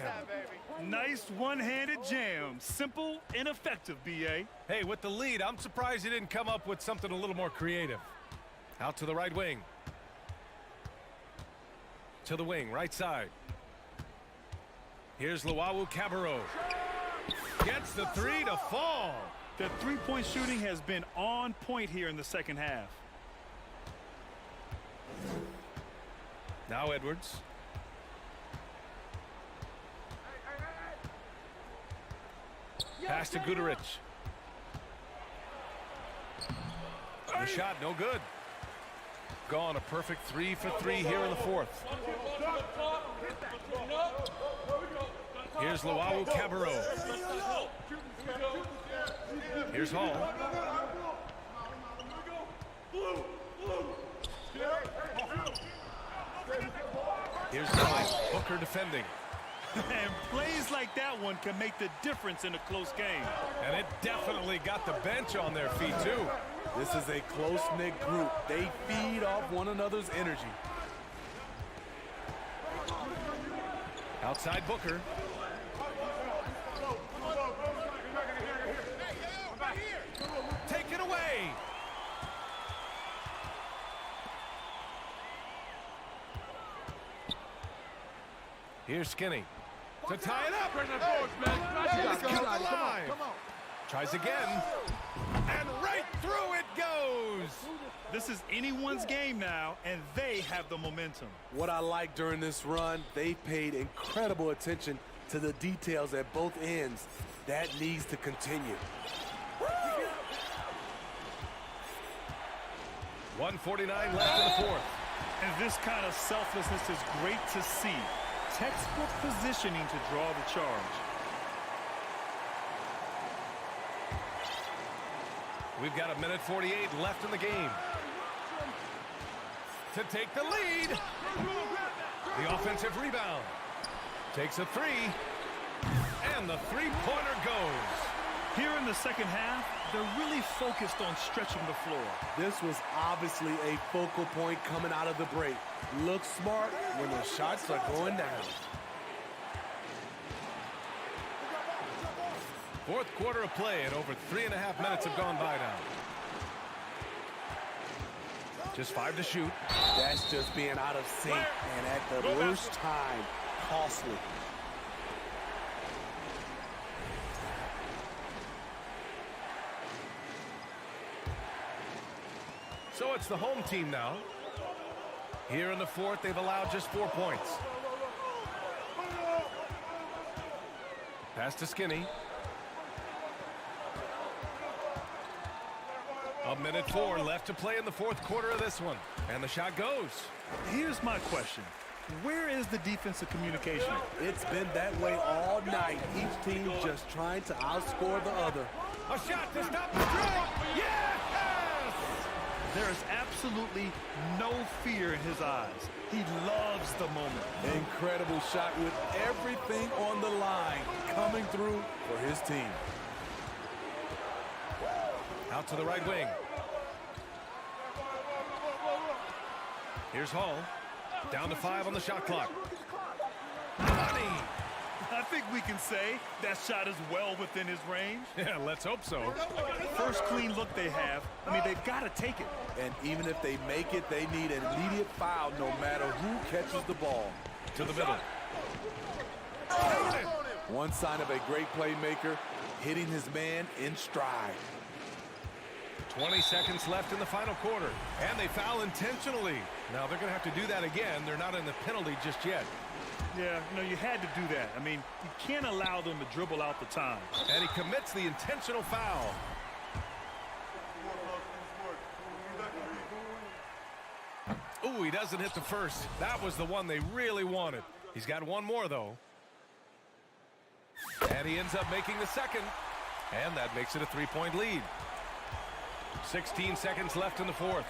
Nice one-handed jam. Simple and effective, B.A. Hey, with the lead, I'm surprised he didn't come up with something a little more creative. Out to the right wing. To the wing, right side. Here's Luau Cabarro. Gets the three to fall. The three-point shooting has been on point here in the second half. Now Edwards. Pass to Guduric. The shot, no good. Gone a perfect 3 for 3 here in the fourth. Here's Luau Cabarro. Here's Hall. Here's Kelly. Booker defending. And plays like that one can make the difference in a close game. And it definitely got the bench on their feet, too. This is a close-knit group. They feed off one another's energy. Outside Booker. Take it away. Here's Skinny. To tie it up. He's got the line. Tries again. And right through it goes. This is anyone's game now, and they have the momentum. What I like during this run, they paid incredible attention to the details at both ends. That needs to continue. 1:49 left in the fourth. And this kind of selflessness is great to see. Textbook positioning to draw the charge. We've got 1:48 left in the game. To take the lead. The offensive rebound. Takes a three. And the three-pointer goes. Here in the second half, they're really focused on stretching the floor. This was obviously a focal point coming out of the break. Look smart when the shots are going down. Fourth quarter of play, and over 3.5 minutes have gone by now. Just 5 to shoot. That's just being out of sync, and at the worst time, costly. So it's the home team now. Here in the fourth, they've allowed just 4 points. Pass to Skinny. 1:04 left to play in the fourth quarter of this one. And the shot goes. Here's my question. Where is the defensive communication? It's been that way all night. Each team just trying to outscore the other. A shot to stop the dribble. Yes! There is absolutely no fear in his eyes. He loves the moment. Incredible shot with everything on the line coming through for his team. Out to the right wing. Here's Hall. Down to 5 on the shot clock. Money! I think we can say that shot is well within his range. Yeah, let's hope so. First clean look they have. I mean, they've got to take it. And even if they make it, they need an immediate foul no matter who catches the ball. To the middle. One sign of a great playmaker, hitting his man in stride. 20 seconds left in the final quarter. And they foul intentionally. Now they're going to have to do that again. They're not in the penalty just yet. Yeah, you had to do that. I mean, you can't allow them to dribble out the time. And he commits the intentional foul. Ooh, he doesn't hit the first. That was the one they really wanted. He's got one more, though. And he ends up making the second. And that makes it a 3-point lead. 16 seconds left in the fourth.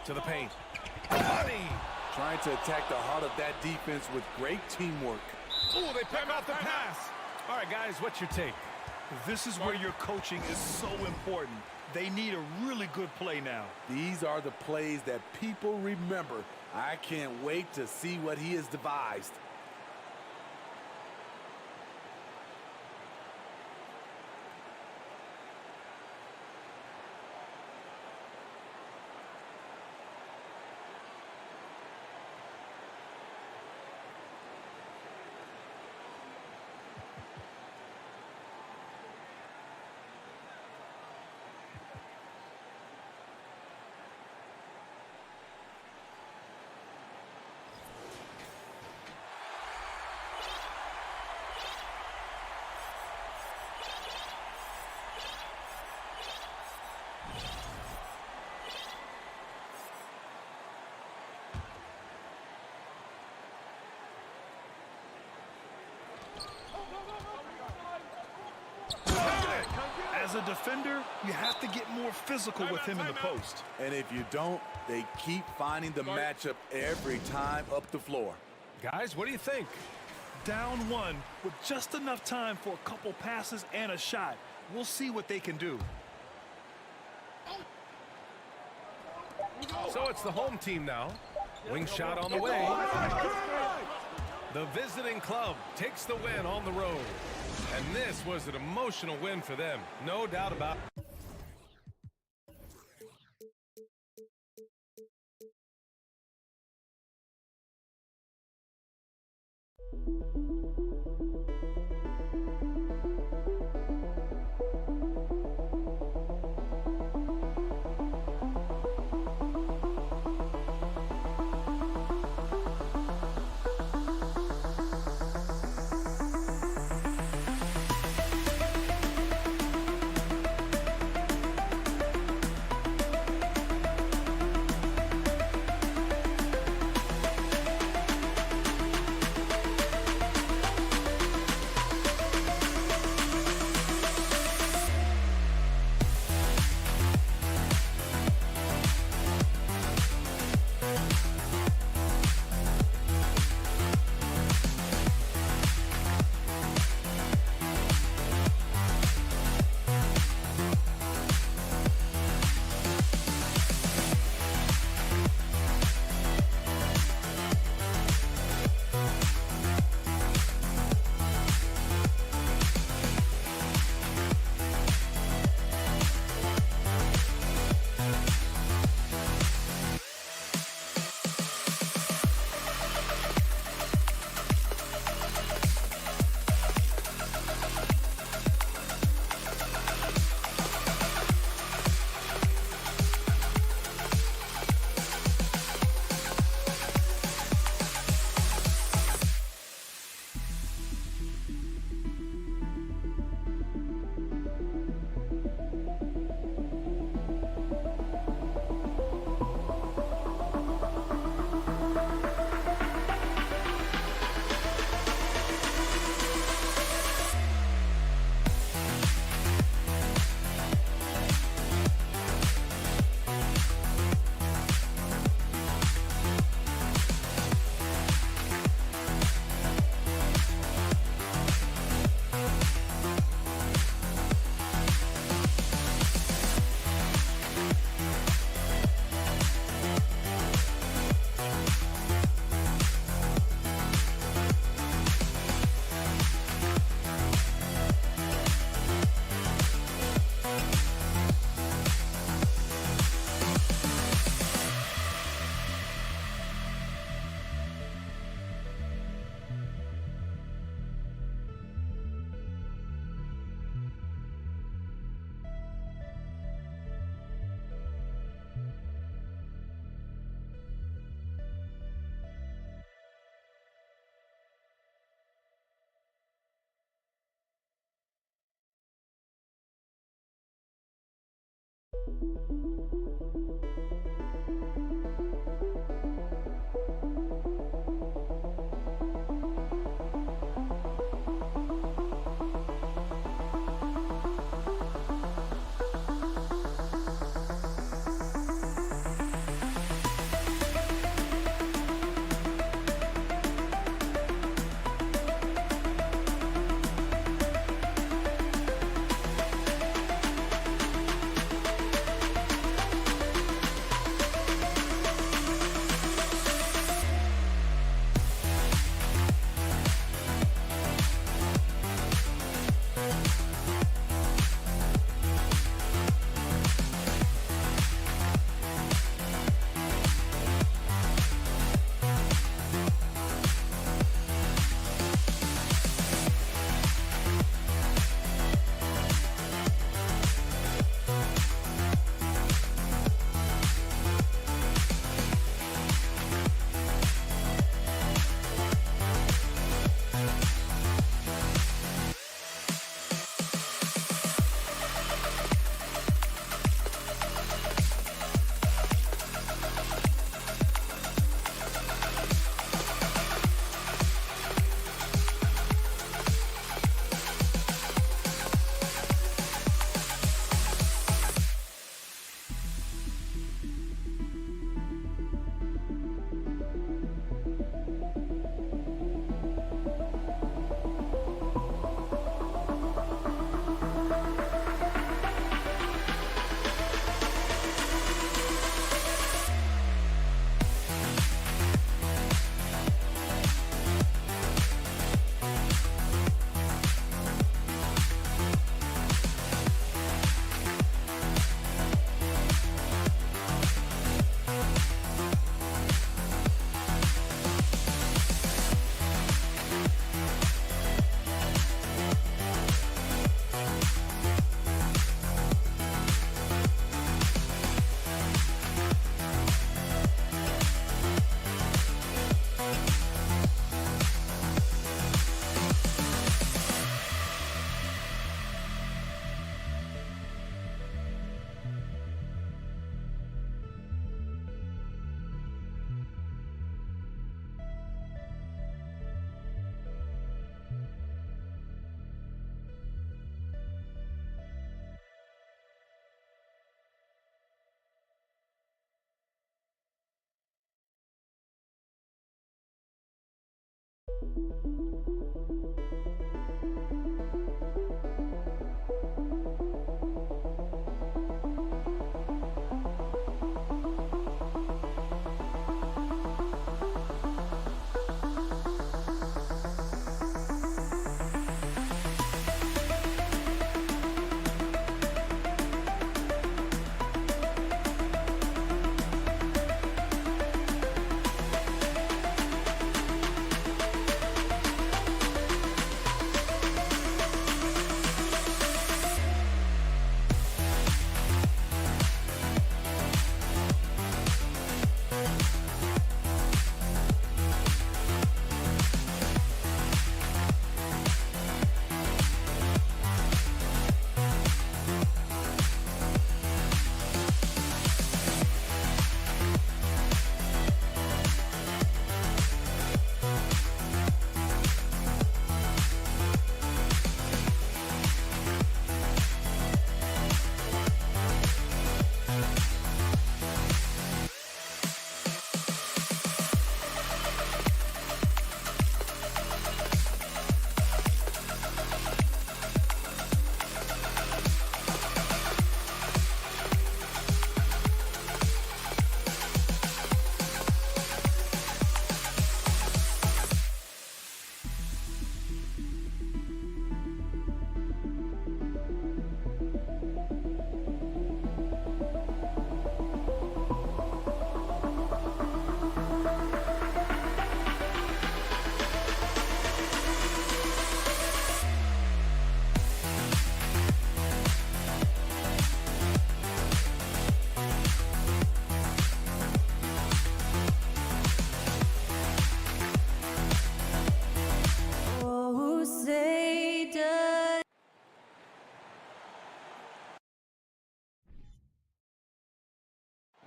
To the paint. Money. Trying to attack the heart of that defense with great teamwork. Ooh, they pick off the pass. All right, guys, what's your take? This is where your coaching is so important. They need a really good play now. These are the plays that people remember. I can't wait to see what he has devised. As a defender, you have to get more physical with him in the post. And if you don't, they keep finding the matchup every time up the floor. Guys, what do you think? Down one with just enough time for a couple passes and a shot. We'll see what they can do. So it's the home team now. Wing shot on the way. The visiting club takes the win on the road. And this was an emotional win for them, no doubt about it.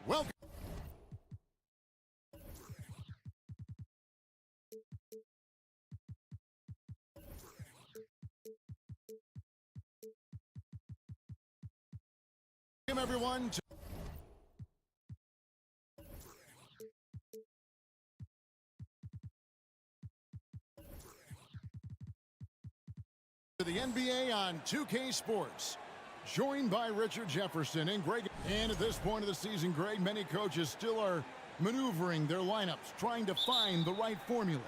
Welcome. Welcome everyone to the NBA on 2K Sports. Joined by Richard Jefferson and Greg. And at this point of the season, Greg, many coaches still are maneuvering their lineups, trying to find the right formula.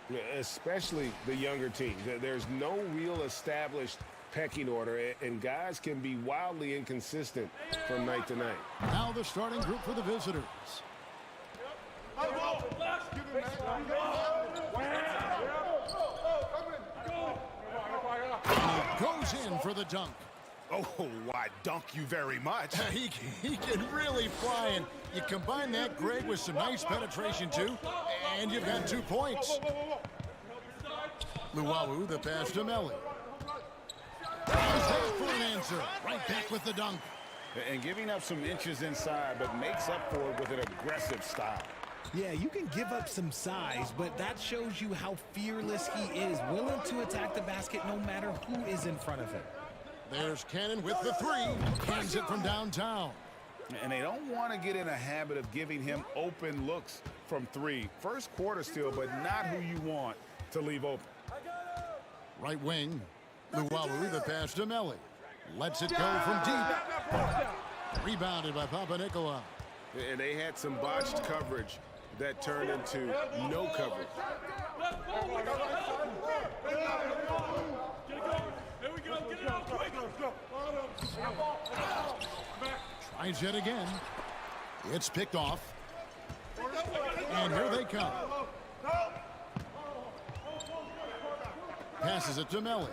Yeah, especially the younger teams. There's no real established pecking order, and guys can be wildly inconsistent from night to night. Now the starting group for the visitors. And he goes in for the dunk. Oh, why, dunk you very much. He can really fly, and you combine that, Greg, with some nice penetration, too, and you've got 2 points. Luwawu, the pass to Melly. Tries that for an answer. Right back with the dunk. And giving up some inches inside, but makes up for it with an aggressive style. Yeah, you can give up some size, but that shows you how fearless he is, willing to attack the basket no matter who is in front of him. There's Cannon with the 3. Hands it from downtown. And they don't want to get in a habit of giving him open looks from 3. First quarter still, but not who you want to leave open. Right wing. Luwawu, the pass to Melly. Lets it go from deep. Rebounded by Papanikolaou. And they had some botched coverage that turned into no coverage. Tries yet again. It's picked off. And here they come. Passes it to Melly.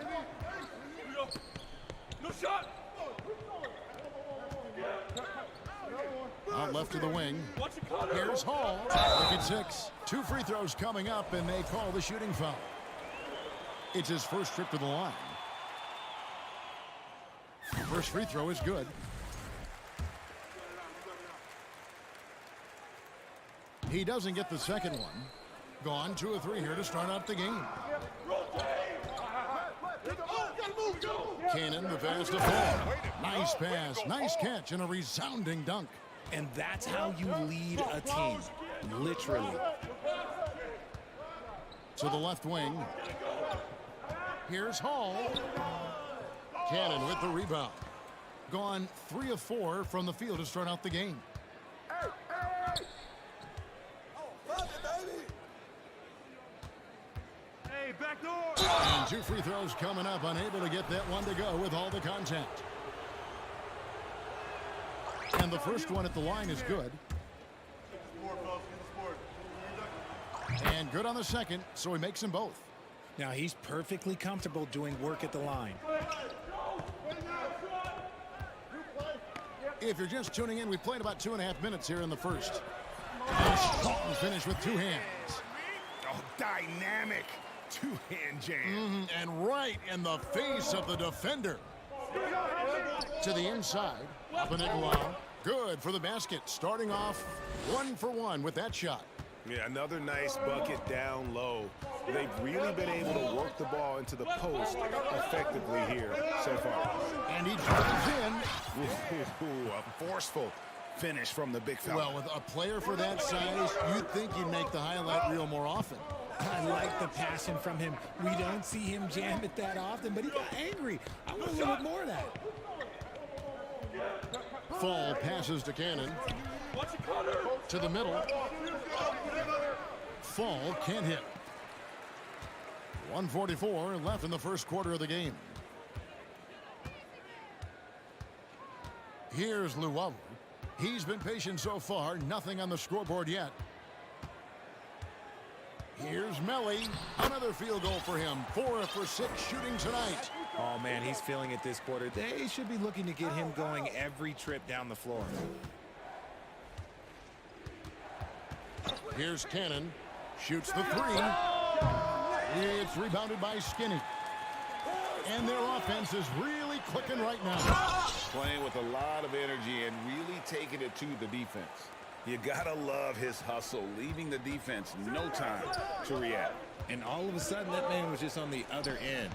No shot. Out left to the wing. Here's Hall. Look at 6. 2 free throws coming up, and they call the shooting foul. It's his first trip to the line. First free throw is good. He doesn't get the second one. Gone 2 of 3 here to start out the game. Cannon, the pass to Paul. Nice pass, nice catch, and a resounding dunk. And that's how you lead a team, literally. to the left wing. Here's Hall. Cannon with the rebound. Gone 3 of 4 from the field to start out the game. Hey, back door. And 2 free throws coming up, unable to get that one to go with all the contact. And the first one at the line is good. And good on the second, so he makes them both. Now he's perfectly comfortable doing work at the line. If you're just tuning in, we played about 2.5 minutes here in the first. And Sparrow finished with 2 hands. Oh, dynamic 2-hand jam. And right in the face of the defender. To the inside. Nicolau. Good for the basket. Starting off 1 for 1 with that shot. Yeah, another nice bucket down low. They've really been able to work the ball into the post effectively here so far. And he drives in. Ooh, a forceful finish from the big fella. Well, with a player for that size, you'd think he'd make the highlight reel more often. I like the passion from him. We don't see him jam it that often, but he got angry. I want a little bit more of that. Fall passes to Cannon. To the middle. Fall can't hit. 1:44 left in the first quarter of the game. Here's Luwawu. He's been patient so far. Nothing on the scoreboard yet. Here's Melly. Another field goal for him. 4 for 6 shooting tonight. Oh, man, he's feeling it this quarter. They should be looking to get him going every trip down the floor. Here's Cannon. Shoots the 3. It's rebounded by Skinny. And their offense is really clicking right now. Playing with a lot of energy and really taking it to the defense. You gotta love his hustle, leaving the defense no time to react. And all of a sudden, that man was just on the other end.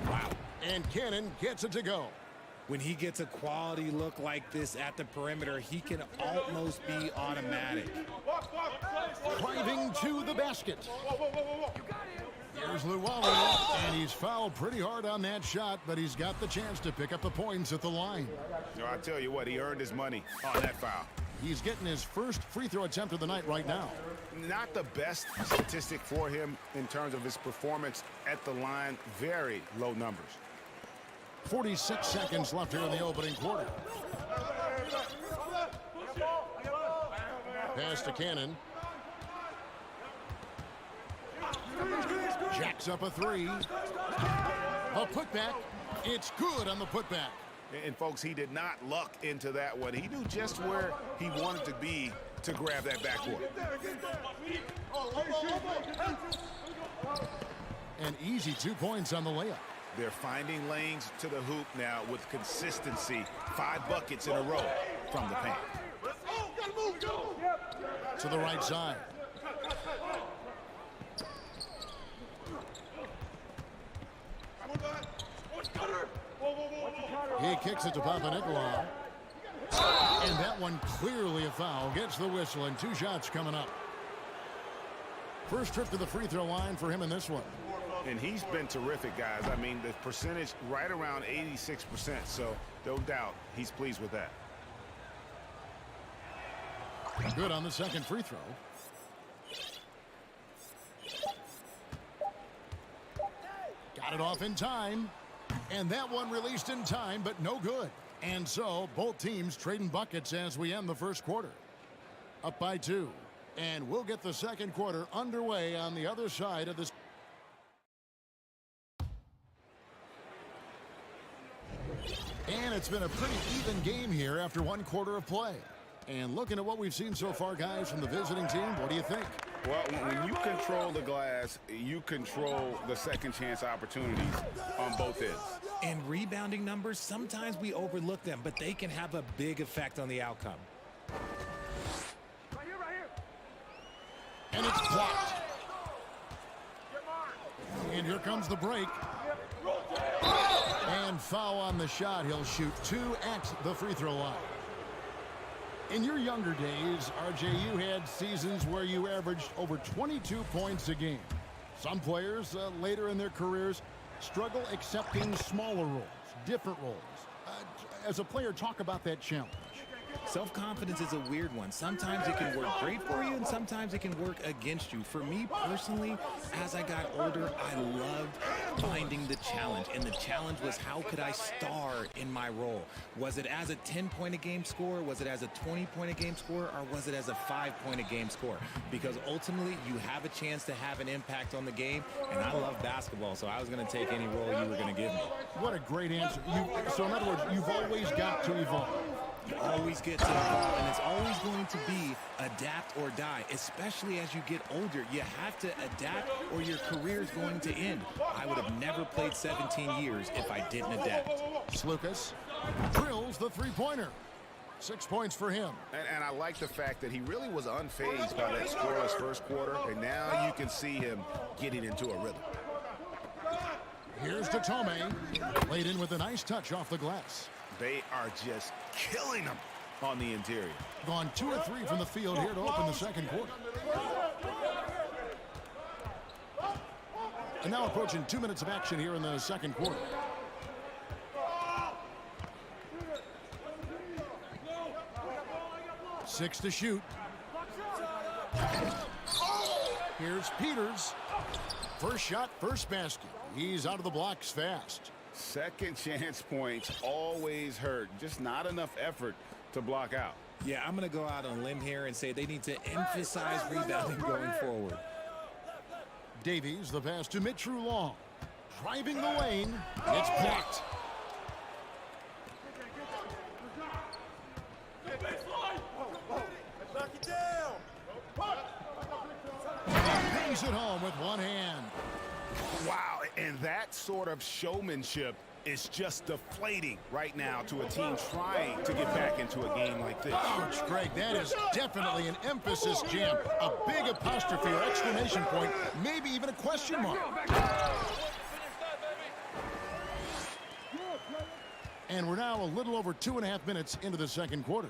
Wow. And Cannon gets it to go. When he gets a quality look like this at the perimeter, he can almost be automatic. Driving to the basket. Here's Luwawu, and he's fouled pretty hard on that shot, but he's got the chance to pick up the points at the line. No, I tell you what, he earned his money on that foul. He's getting his first free throw attempt of the night right now. Not the best statistic for him in terms of his performance at the line. Very low numbers. 46 seconds left here in the opening quarter. Pass to Cannon. Jacks up a 3. A putback. It's good on the putback. And folks, he did not luck into that one. He knew just where he wanted to be to grab that backboard. An easy 2 points on the layup. They're finding lanes to the hoop now with consistency. 5 buckets in a row from the paint. To the right side. He kicks it to Nicolau. And that one clearly a foul. Gets the whistle and 2 shots coming up. First trip to the free throw line for him in this one. And he's been terrific, guys. I mean, the percentage right around 86%, so no doubt he's pleased with that. Good on the second free throw. Got it off in time. And that one released in time, but no good. And so both teams trading buckets as we end the first quarter. Up by 2. And we'll get the second quarter underway on the other side of this. And it's been a pretty even game here after 1 quarter of play. And looking at what we've seen so far, guys, from the visiting team, what do you think? Well, when you control the glass, you control the second chance opportunities on both ends. And rebounding numbers, sometimes we overlook them, but they can have a big effect on the outcome. Right here. And it's blocked. And here comes the break. And foul on the shot. He'll shoot 2 at the free throw line. In your younger days, RJ, you had seasons where you averaged over 22 points a game. Some players later in their careers struggle accepting smaller roles, different roles. As a player, talk about that challenge. Self-confidence is a weird one. Sometimes it can work great for you, and sometimes it can work against you. For me personally, as I got older, I loved finding the challenge. And the challenge was, how could I star in my role? Was it as a 10-point-a-game scorer? Was it as a 20-point-a-game scorer? Or was it as a 5-point-a-game scorer? Because ultimately, you have a chance to have an impact on the game. And I love basketball, so I was going to take any role you were going to give me. What a great answer. So in other words, you've always got to evolve. You always get to evolve, and it's always going to be adapt or die, especially as you get older. You have to adapt or your career is going to end. I would have never played 17 years if I didn't adapt. Slukas drills the three-pointer. 6 points for him. And I like the fact that he really was unfazed by that scoreless first quarter, and now you can see him getting into a rhythm. Here's to Tome. Laid in with a nice touch off the glass. They are just killing them on the interior. Gone 2 or 3 from the field here to open the second quarter. And now approaching 2 minutes of action here in the second quarter. Six to shoot. Here's Peters. First shot, first basket. He's out of the blocks fast. Second chance points always hurt. Just not enough effort to block out. Yeah, I'm going to go out on a limb here and say they need to emphasize rebounding going forward. Davies, the pass to Mitru Long. Driving the lane. It's blocked. Brings it home with one hand. Wow, and that sort of showmanship is just deflating right now to a team trying to get back into a game like this. Ouch, Greg, that is definitely an emphasis jam. A big apostrophe or exclamation point, maybe even a question mark. And we're now a little over 2.5 minutes into the second quarter.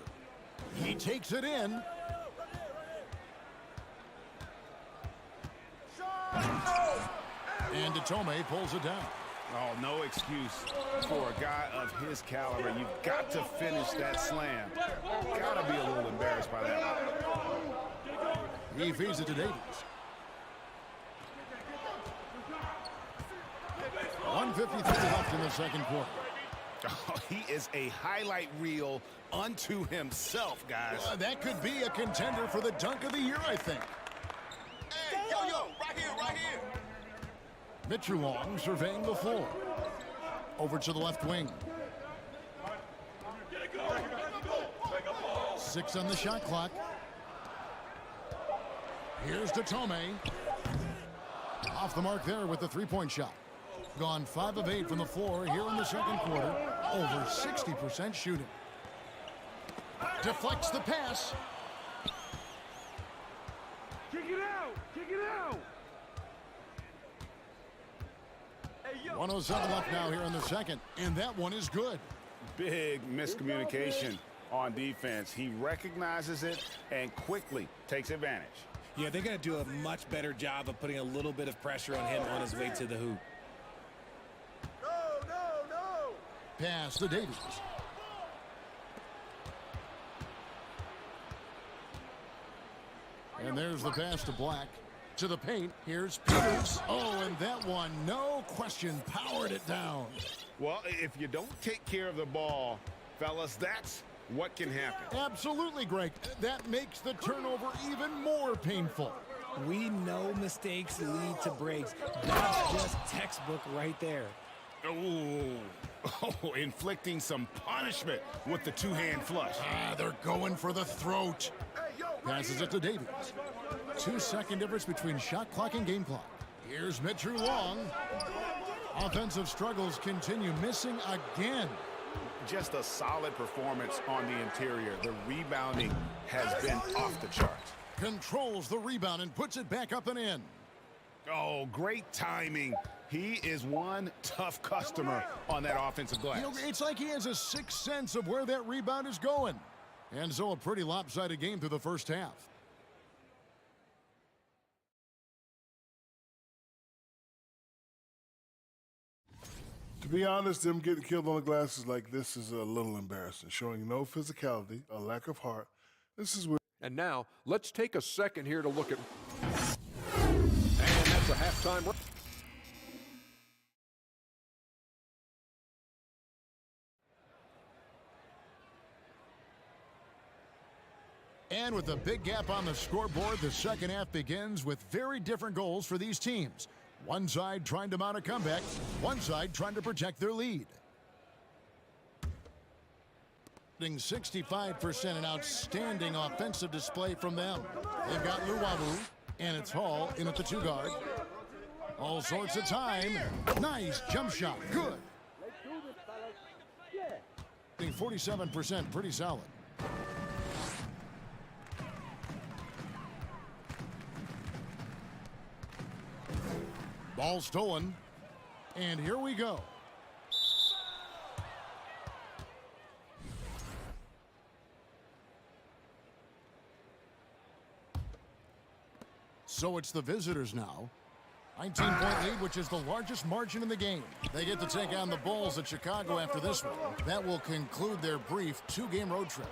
He takes it in. And Tome pulls it down. Oh, no excuse for a guy of his caliber. You've got to finish that slam. Got to be a little embarrassed by that. He feeds it to Davies. 1:53 left in the second quarter. Oh, he is a highlight reel unto himself, guys. That could be a contender for the dunk of the year, I think. Hey, yo, right here, right here. Mitru Long surveying the floor. Over to the left wing. 6 on the shot clock. Here's to Tome. Off the mark there with the three-point shot. Gone 5 of 8 from the floor here in the second quarter. Over 60% shooting. Deflects the pass. Kick it out! Kick it out! 107 left now here in the second, and that one is good. Big miscommunication on defense. He recognizes it and quickly takes advantage. Yeah, they're going to do a much better job of putting a little bit of pressure on him on his way to the hoop. No! Pass to Davies. And there's the pass to Black. To the paint, here's Peters. Oh, and that one, no question, powered it down. Well, if you don't take care of the ball, fellas, that's what can happen. Absolutely, Greg. That makes the turnover even more painful. We know mistakes lead to breaks. That's just textbook right there. Oh, inflicting some punishment with the two-hand flush. They're going for the throat. Passes it to Davies. 2-second difference between shot clock and game clock. Here's Mitru Long. Offensive struggles continue, missing again. Just a solid performance on the interior. The rebounding has been off the charts. Controls the rebound and puts it back up and in. Oh, great timing. He is one tough customer on that offensive glass. You know, it's like he has a sixth sense of where that rebound is going. And so a pretty lopsided game through the first half. To be honest, them getting killed on the glass is like this is a little embarrassing, showing no physicality, a lack of heart. This is where. And now, let's take a second here to look at... And that's a halftime... And with a big gap on the scoreboard, the second half begins with very different goals for these teams. One side trying to mount a comeback, one side trying to protect their lead. 65%, an outstanding offensive display from them. They've got Luwawu, and it's Hall in at the 2-guard. All sorts of time. Nice jump shot. Good. 47%, pretty solid. Ball stolen. And here we go. So it's the visitors now. 19-point lead, which is the largest margin in the game. They get to take on the Bulls at Chicago after this one. That will conclude their brief 2-game road trip.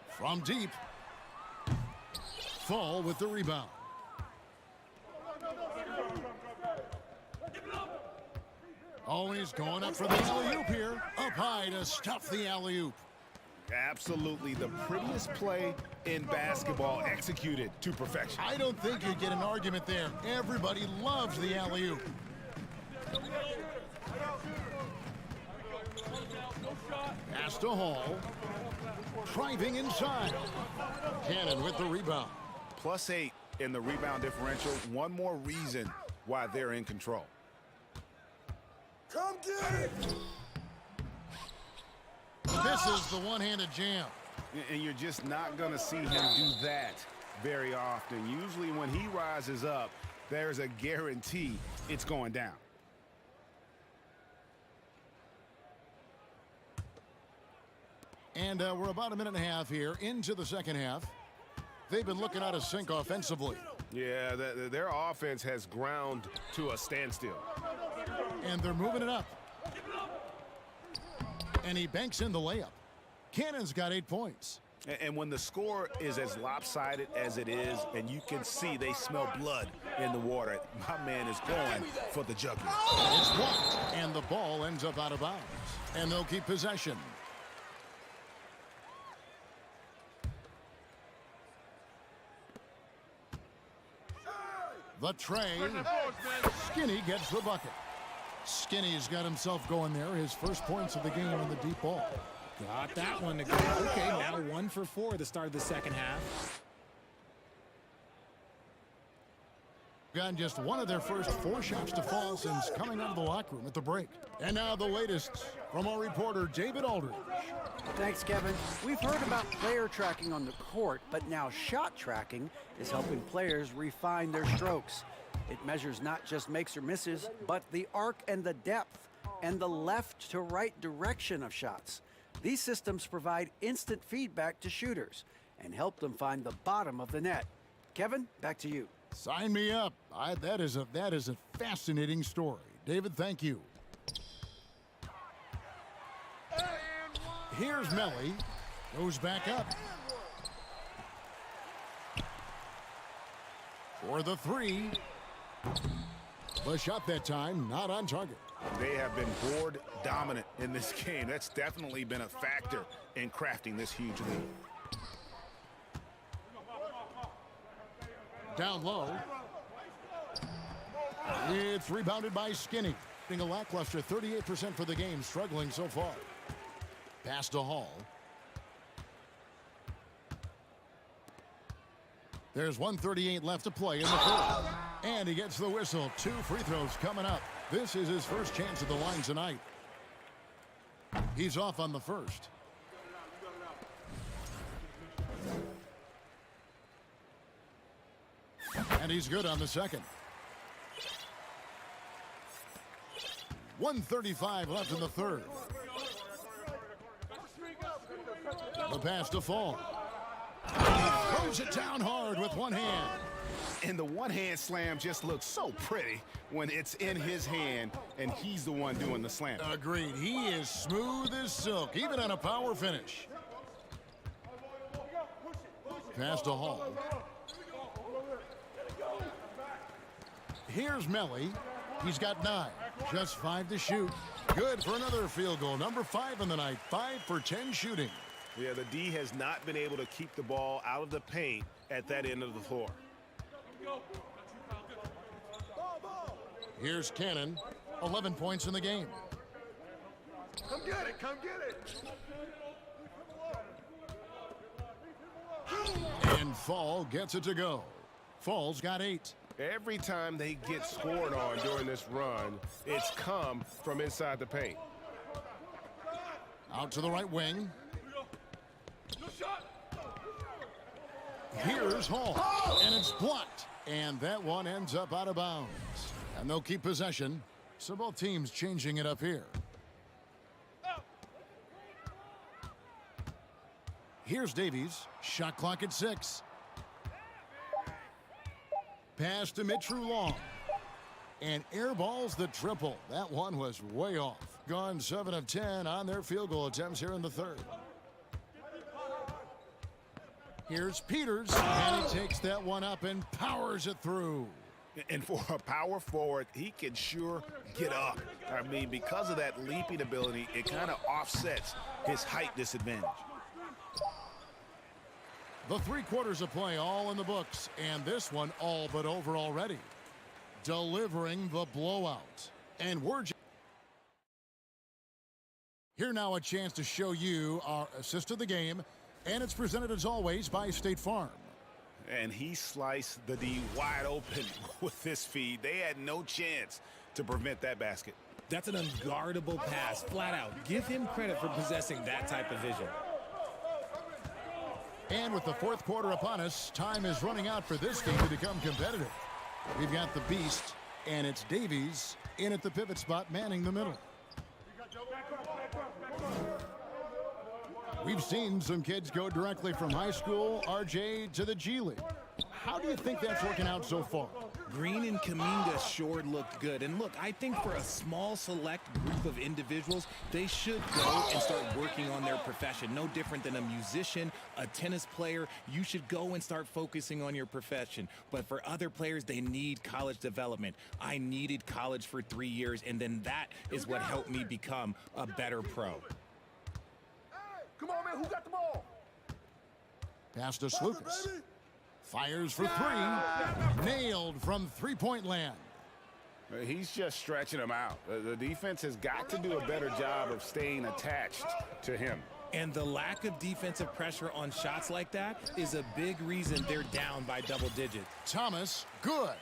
From deep. Fall with the rebound. Always going up for the alley-oop here. Up high to stuff the alley-oop. Absolutely the prettiest play in basketball, executed to perfection. I don't think you'd get an argument there. Everybody loves the alley-oop. Pass to Hall. Driving inside. Cannon with the rebound. +8 in the rebound differential. One more reason why they're in control. Come get it! This is the one-handed jam. And you're just not going to see him do that very often. Usually when he rises up, there's a guarantee it's going down. And we're about a minute and a half here into the second half. They've been looking out of sync offensively. Yeah, their offense has ground to a standstill. And they're moving it up. And he banks in the layup. Cannon's got 8 points. And when the score is as lopsided as it is, and you can see they smell blood in the water, my man is going for the jugular. It's blocked, and the ball ends up out of bounds. And they'll keep possession. The tray. Skinny gets the bucket. Skinny's got himself going there. His first points of the game in the deep ball. Got that one to go. Okay, now 1 for 4 at the start of the second half. Gotten just one of their first 4 shots to fall since coming out of the locker room at the break. And now the latest from our reporter, David Aldridge. Thanks, Kevin. We've heard about player tracking on the court, but now shot tracking is helping players refine their strokes. It measures not just makes or misses, but the arc and the depth and the left to right direction of shots. These systems provide instant feedback to shooters and help them find the bottom of the net. Kevin, back to you. Sign me up. That is a fascinating story. David, thank you. Here's Melly. Goes back up. For the 3. The shot that time, not on target. They have been board dominant in this game. That's definitely been a factor in crafting this huge lead. Down low. It's rebounded by Skinny. Being a lackluster 38% for the game, struggling so far. Pass to Hall. There's 1:38 left to play in the third. And he gets the whistle. 2 free throws coming up. This is his first chance at the line tonight. He's off on the first. And he's good on the second. 1:35 left in the third. The pass to Fall. Throws it down hard with one hand. And the one-hand slam just looks so pretty when it's in his hand and he's the one doing the slam. Agreed. He is smooth as silk, even on a power finish. Pass to Hall. Here's Melly. He's got 9. Just 5 to shoot. Good for another field goal. Number 5 in the night. 5 for 10 shooting. Yeah, the D has not been able to keep the ball out of the paint at that end of the floor. Here's Cannon. 11 points in the game. Come get it, come get it. And Fall gets it to go. Fall's got 8. Every time they get scored on during this run, it's come from inside the paint. Out to the right wing. Here's Hall. And it's blocked. And that one ends up out of bounds. And they'll keep possession. So both teams changing it up here. Here's Davies. Shot clock at 6. Pass to Mitru Long. And airballs the triple. That one was way off. Gone 7 of 10 on their field goal attempts here in the third. Here's Peters. And he takes that one up and powers it through. And for a power forward, he can sure get up. I mean, because of that leaping ability, it kind of offsets his height disadvantage. The 3 quarters of play all in the books, and this one all but over already. Delivering the blowout. And we're here now, a chance to show you our assist of the game, and it's presented as always by State Farm. And he sliced the D wide open with this feed. They had no chance to prevent that basket. That's an unguardable pass, flat out. Give him credit for possessing that type of vision. And with the 4th quarter upon us, time is running out for this team to become competitive. We've got the beast, and it's Davies in at the pivot spot, manning the middle. We've seen some kids go directly from high school, RJ, to the G League. How do you think that's working out so far? Green and Kaminga sure looked good. And look, I think for a small select group of individuals, they should go and start working on their profession. No different than a musician, a tennis player. You should go and start focusing on your profession. But for other players, they need college development. I needed college for 3 years, and then that is what helped me become a better pro. Come on, man, who got the ball? Pass to Slukas. Fires for 3. Nailed from three-point land. He's just stretching them out. The defense has got to do a better job of staying attached to him. And the lack of defensive pressure on shots like that is a big reason they're down by double digits. Thomas, good.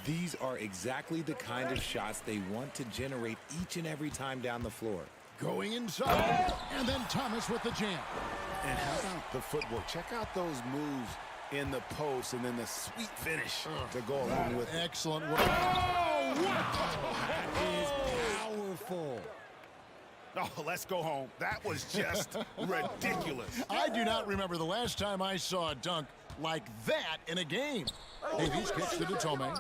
These are exactly the kind of shots they want to generate each and every time down the floor. Going inside, and then Thomas with the jam. And how about the footwork? Check out those moves in the post and then the sweet finish to go along with it. Excellent work. Oh, that is powerful. Oh, let's go home. That was just ridiculous. I do not remember the last time I saw a dunk like that in a game. Davies kicks to Tome.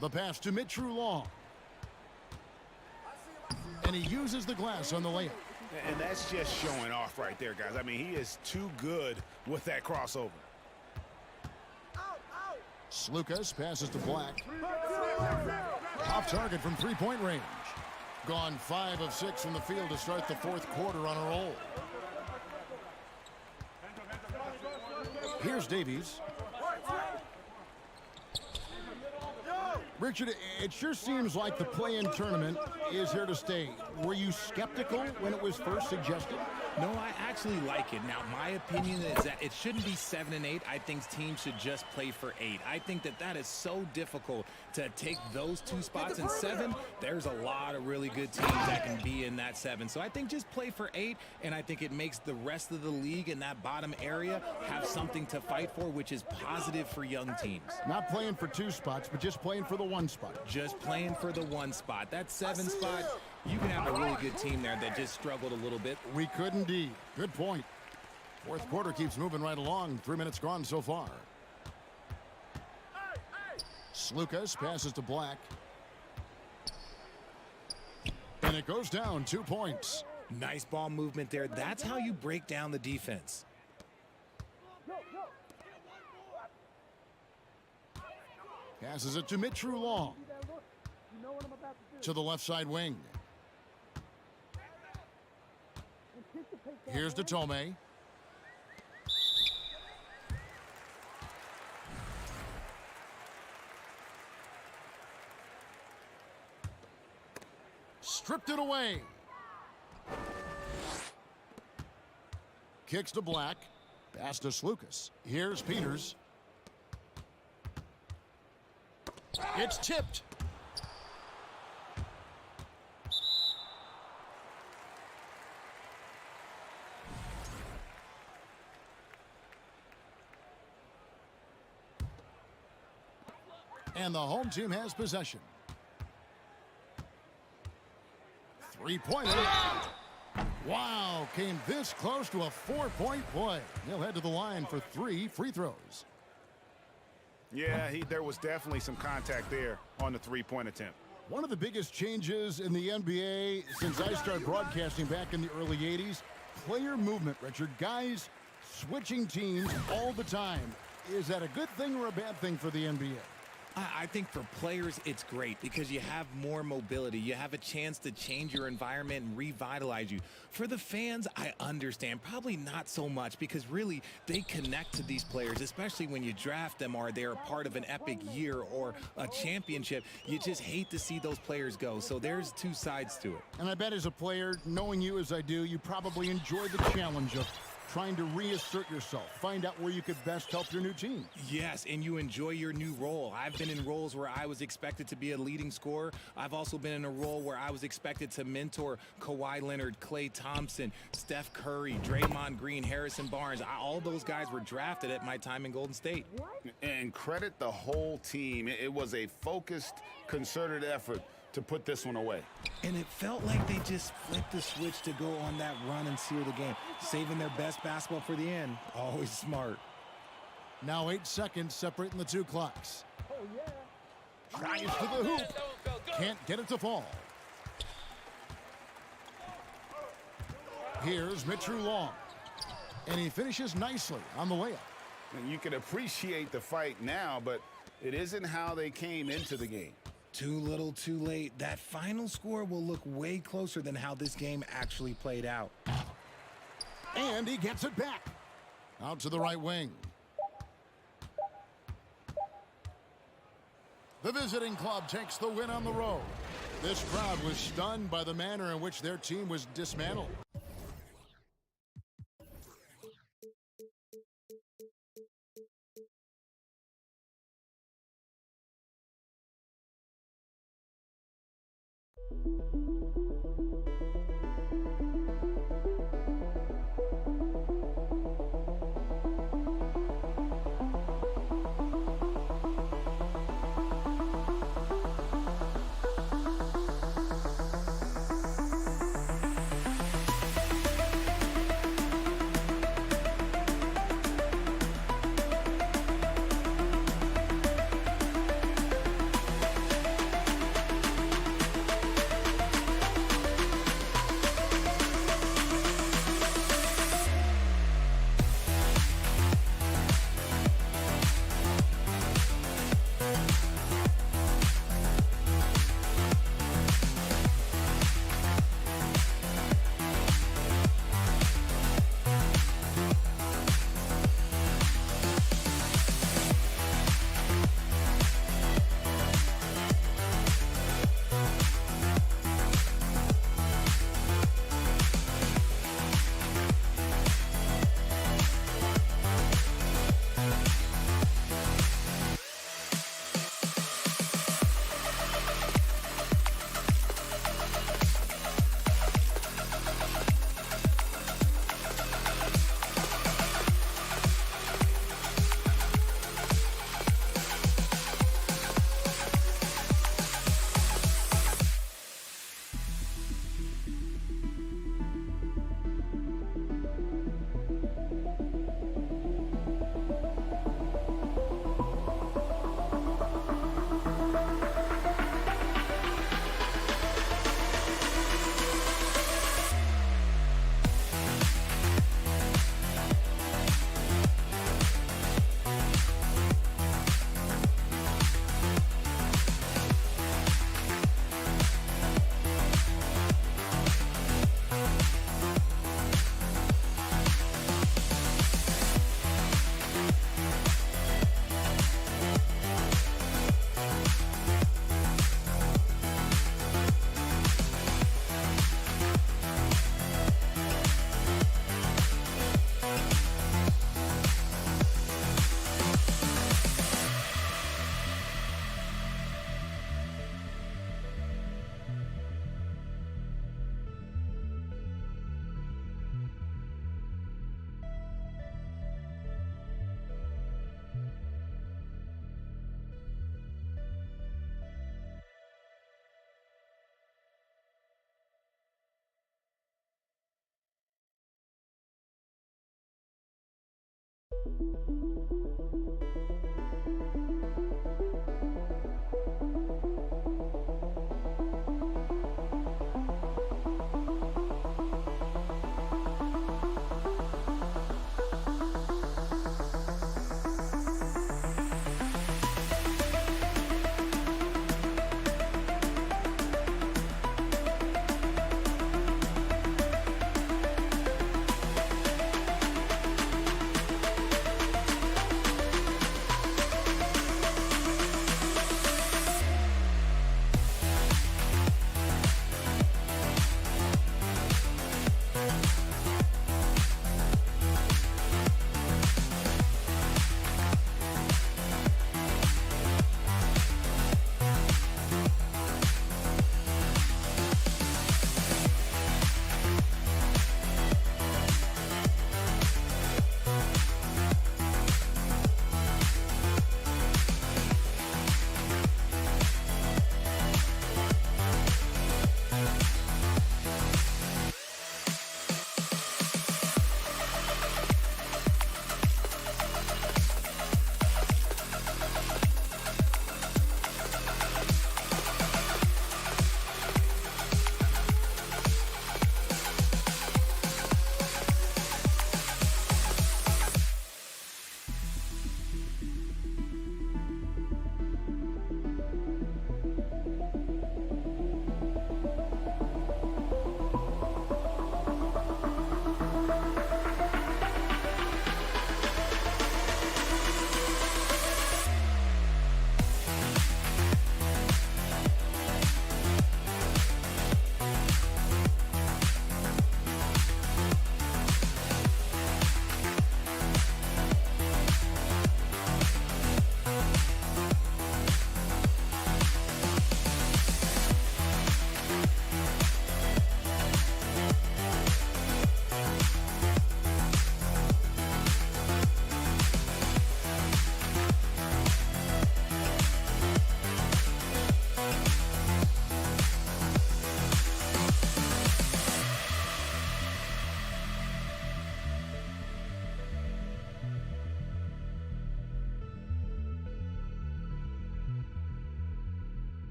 The pass to Mitru Long. And he uses the glass on the layup. And that's just showing off right there, guys. I mean, he is too good with that crossover. Slukas passes to Black. Off target from three-point range. Gone 5 of 6 from the field to start the 4th quarter on a roll. Here's Davies. Richard, it sure seems like the play-in tournament is here to stay. Were you skeptical when it was first suggested? No, I actually like it. Now, my opinion is that it shouldn't be 7 and 8. I think teams should just play for 8. I think that is so difficult to take those 2 spots in 7. There's a lot of really good teams that can be in that 7. So I think just play for 8, and I think it makes the rest of the league in that bottom area have something to fight for, which is positive for young teams. Not playing for 2 spots, but just playing for the 1 spot. Just playing for the 1 spot. That 7 spot, you can have a really good team there that just struggled a little bit. We could indeed. Good point. Fourth quarter keeps moving right along. 3 minutes gone so far. Slukas passes to Black. And it goes down 2 points. Nice ball movement there. That's how you break down the defense. Passes it to Mitru Long. To the left side wing. Here's to Tomei. Stripped it away. Kicks to Black. Pass to Slukas. Here's Peters. It's tipped. And the home team has possession. Three-pointer. Wow, came this close to a 4-point play. He'll head to the line for 3 free throws. Yeah, there was definitely some contact there on the three-point attempt. One of the biggest changes in the NBA since I started broadcasting back in the early 80s, player movement, Richard. Guys switching teams all the time. Is that a good thing or a bad thing for the NBA? I think for players, it's great because you have more mobility. You have a chance to change your environment and revitalize you. For the fans, I understand. Probably not so much because really they connect to these players, especially when you draft them or they're a part of an epic year or a championship. You just hate to see those players go. So there's two sides to it. And I bet as a player, knowing you as I do, you probably enjoy the challenge of trying to reassert yourself, find out where you could best help your new team. Yes, and you enjoy your new role. I've been in roles where I was expected to be a leading scorer. I've also been in a role where I was expected to mentor Kawhi Leonard, Klay Thompson, Steph Curry, Draymond Green, Harrison Barnes. All those guys were drafted at my time in Golden State. And credit the whole team. It was a focused, concerted effort to put this one away. And it felt like they just flipped the switch to go on that run and seal the game, saving their best basketball for the end. Always smart. Now 8 seconds separating the two clocks. Tries to the hoop. Can't get it to fall. Here's Mitru Long. And he finishes nicely on the layup. And you can appreciate the fight now, but it isn't how they came into the game. Too little, too late. That final score will look way closer than how this game actually played out. And he gets it back. Out to the right wing. The visiting club takes the win on the road. This crowd was stunned by the manner in which their team was dismantled.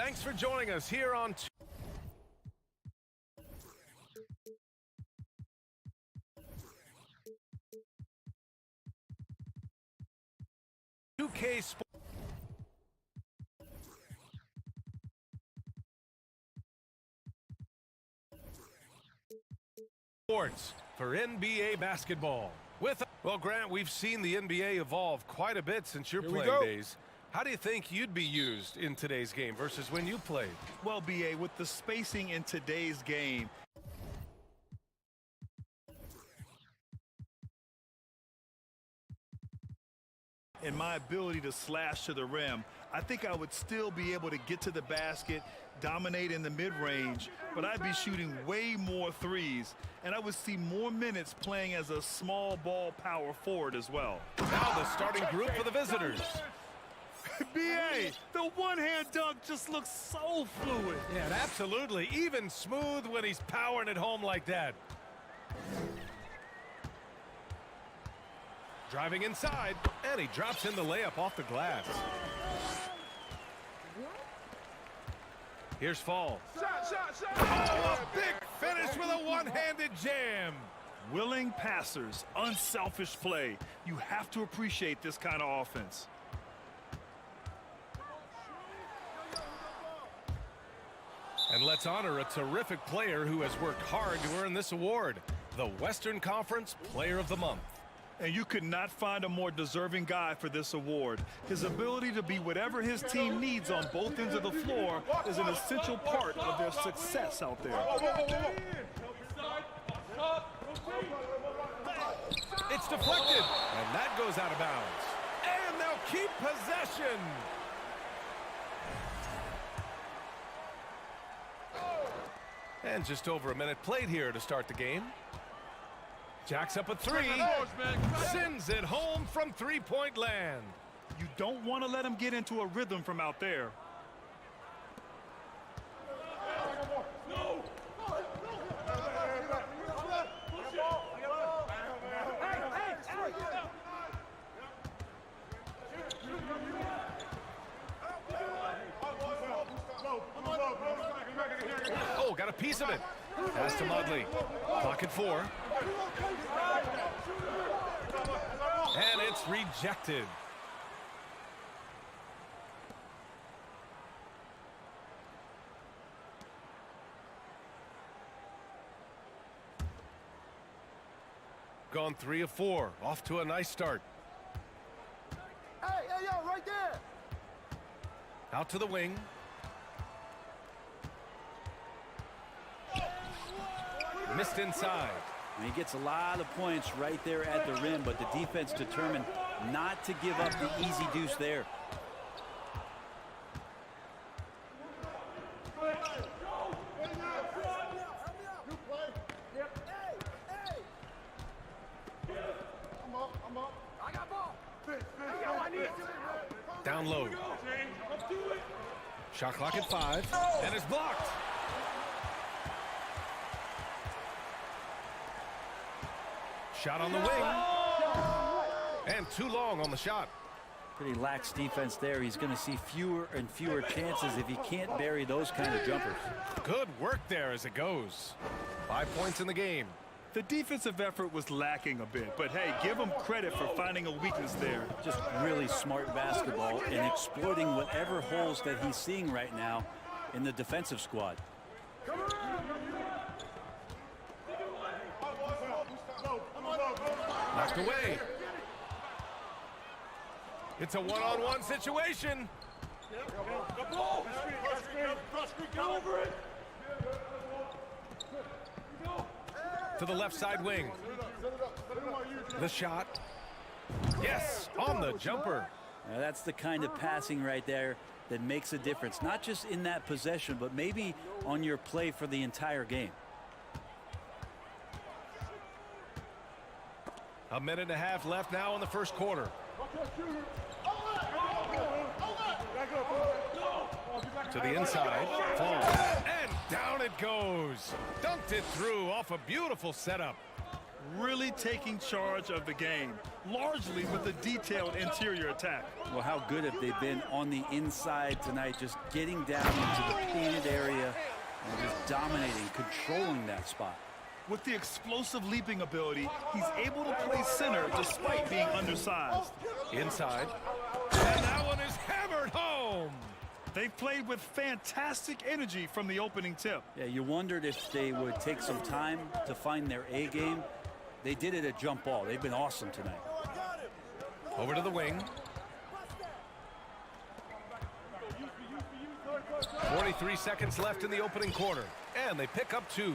Thanks for joining us here on 2K Sports for NBA basketball. Well, Grant, we've seen the NBA evolve quite a bit since your playing days. How do you think you'd be used in today's game versus when you played? Well, BA, with the spacing in today's game, and my ability to slash to the rim, I think I would still be able to get to the basket, dominate in the mid-range, but I'd be shooting way more threes, and I would see more minutes playing as a small ball power forward as well. Now the starting group for the visitors. BA, the one-hand dunk just looks so fluid. Yeah, absolutely. Even smooth when he's powering it home like that. Driving inside, and he drops in the layup off the glass. Here's Fall. Oh, a big finish with a one-handed jam. Willing passers, unselfish play. You have to appreciate this kind of offense. And let's honor a terrific player who has worked hard to earn this award, the Western Conference Player of the Month. And you could not find a more deserving guy for this award. His ability to be whatever his team needs on both ends of the floor is an essential part of their success out there. It's deflected, and that goes out of bounds. And they'll keep possession. And just over a minute played here to start the game. Jacks up a three, sends it home from three-point land. You don't want to let him get into a rhythm from out there. Oh, got a piece of it. Pass to Mudley. Clock at 4. And it's rejected. Gone 3 of 4. Off to a nice start. Hey, yo, right there. Out to the wing. Missed inside. He gets a lot of points right there at the rim, but the defense determined not to give up the easy deuce there. Down low. Shot clock at 5, and it's blocked. Shot on the wing, and too long on the shot. Pretty lax defense there. He's going to see fewer and fewer chances if he can't bury those kind of jumpers. Good work there as it goes. 5 points in the game. The defensive effort was lacking a bit, but hey, give them credit for finding a weakness there. Just really smart basketball and exploiting whatever holes that he's seeing right now in the defensive squad. Knocked away. It's a one-on-one situation. To the left side wing. The shot. Yes, on the jumper. Now that's the kind of passing right there that makes a difference, not just in that possession, but maybe on your play for the entire game. A minute and a half left now in the first quarter. To the inside. And down it goes. Dunked it through off a beautiful setup. Really taking charge of the game, largely with a detailed interior attack. Well, how good have they been on the inside tonight, just getting down into the painted area and just dominating, controlling that spot. With the explosive leaping ability, he's able to play center despite being undersized. Inside. And that one is hammered home. They've played with fantastic energy from the opening tip. Yeah, you wondered if they would take some time to find their A game. They did it at jump ball. They've been awesome tonight. Over to the wing. 43 seconds left in the opening quarter. And they pick up 2.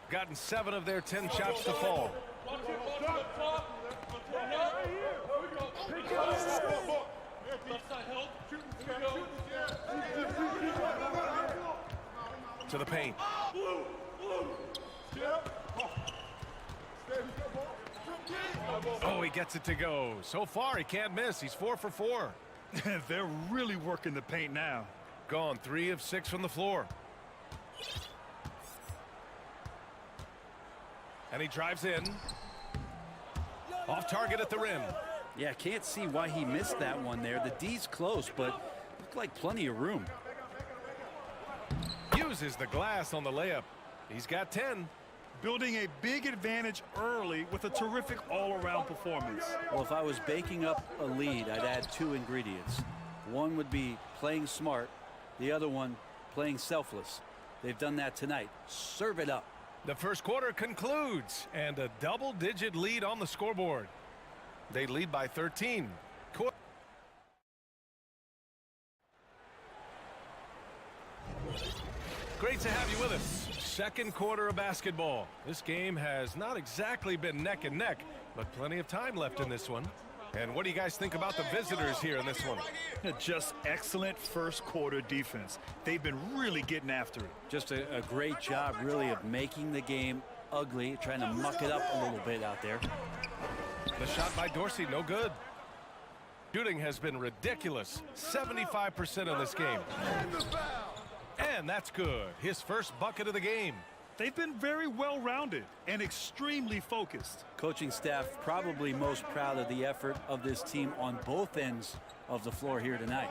Gotten 7 of their 10 shots to fall. To the paint. Oh, he gets it to go. So far, he can't miss. He's 4 for 4. They're really working the paint now. Gone 3 of 6 from the floor. And he drives in. Off target at the rim. Yeah, can't see why he missed that one there. The D's close, but looked like plenty of room. Uses the glass on the layup. He's got 10. Building a big advantage early with a terrific all-around performance. Well, if I was baking up a lead, I'd add 2 ingredients. One would be playing smart. The other one, playing selfless. They've done that tonight. Serve it up. The first quarter concludes, and a double-digit lead on the scoreboard. They lead by 13. Great to have you with us. Second quarter of basketball. This game has not exactly been neck and neck, but plenty of time left in this one. And what do you guys think about the visitors here in this one? Just excellent first quarter defense. They've been really getting after it. Just a great job, really, of making the game ugly, trying to muck it up a little bit out there. The shot by Dorsey, no good. Shooting has been ridiculous. 75% in this game. And that's good. His first bucket of the game. They've been very well-rounded and extremely focused. Coaching staff probably most proud of the effort of this team on both ends of the floor here tonight.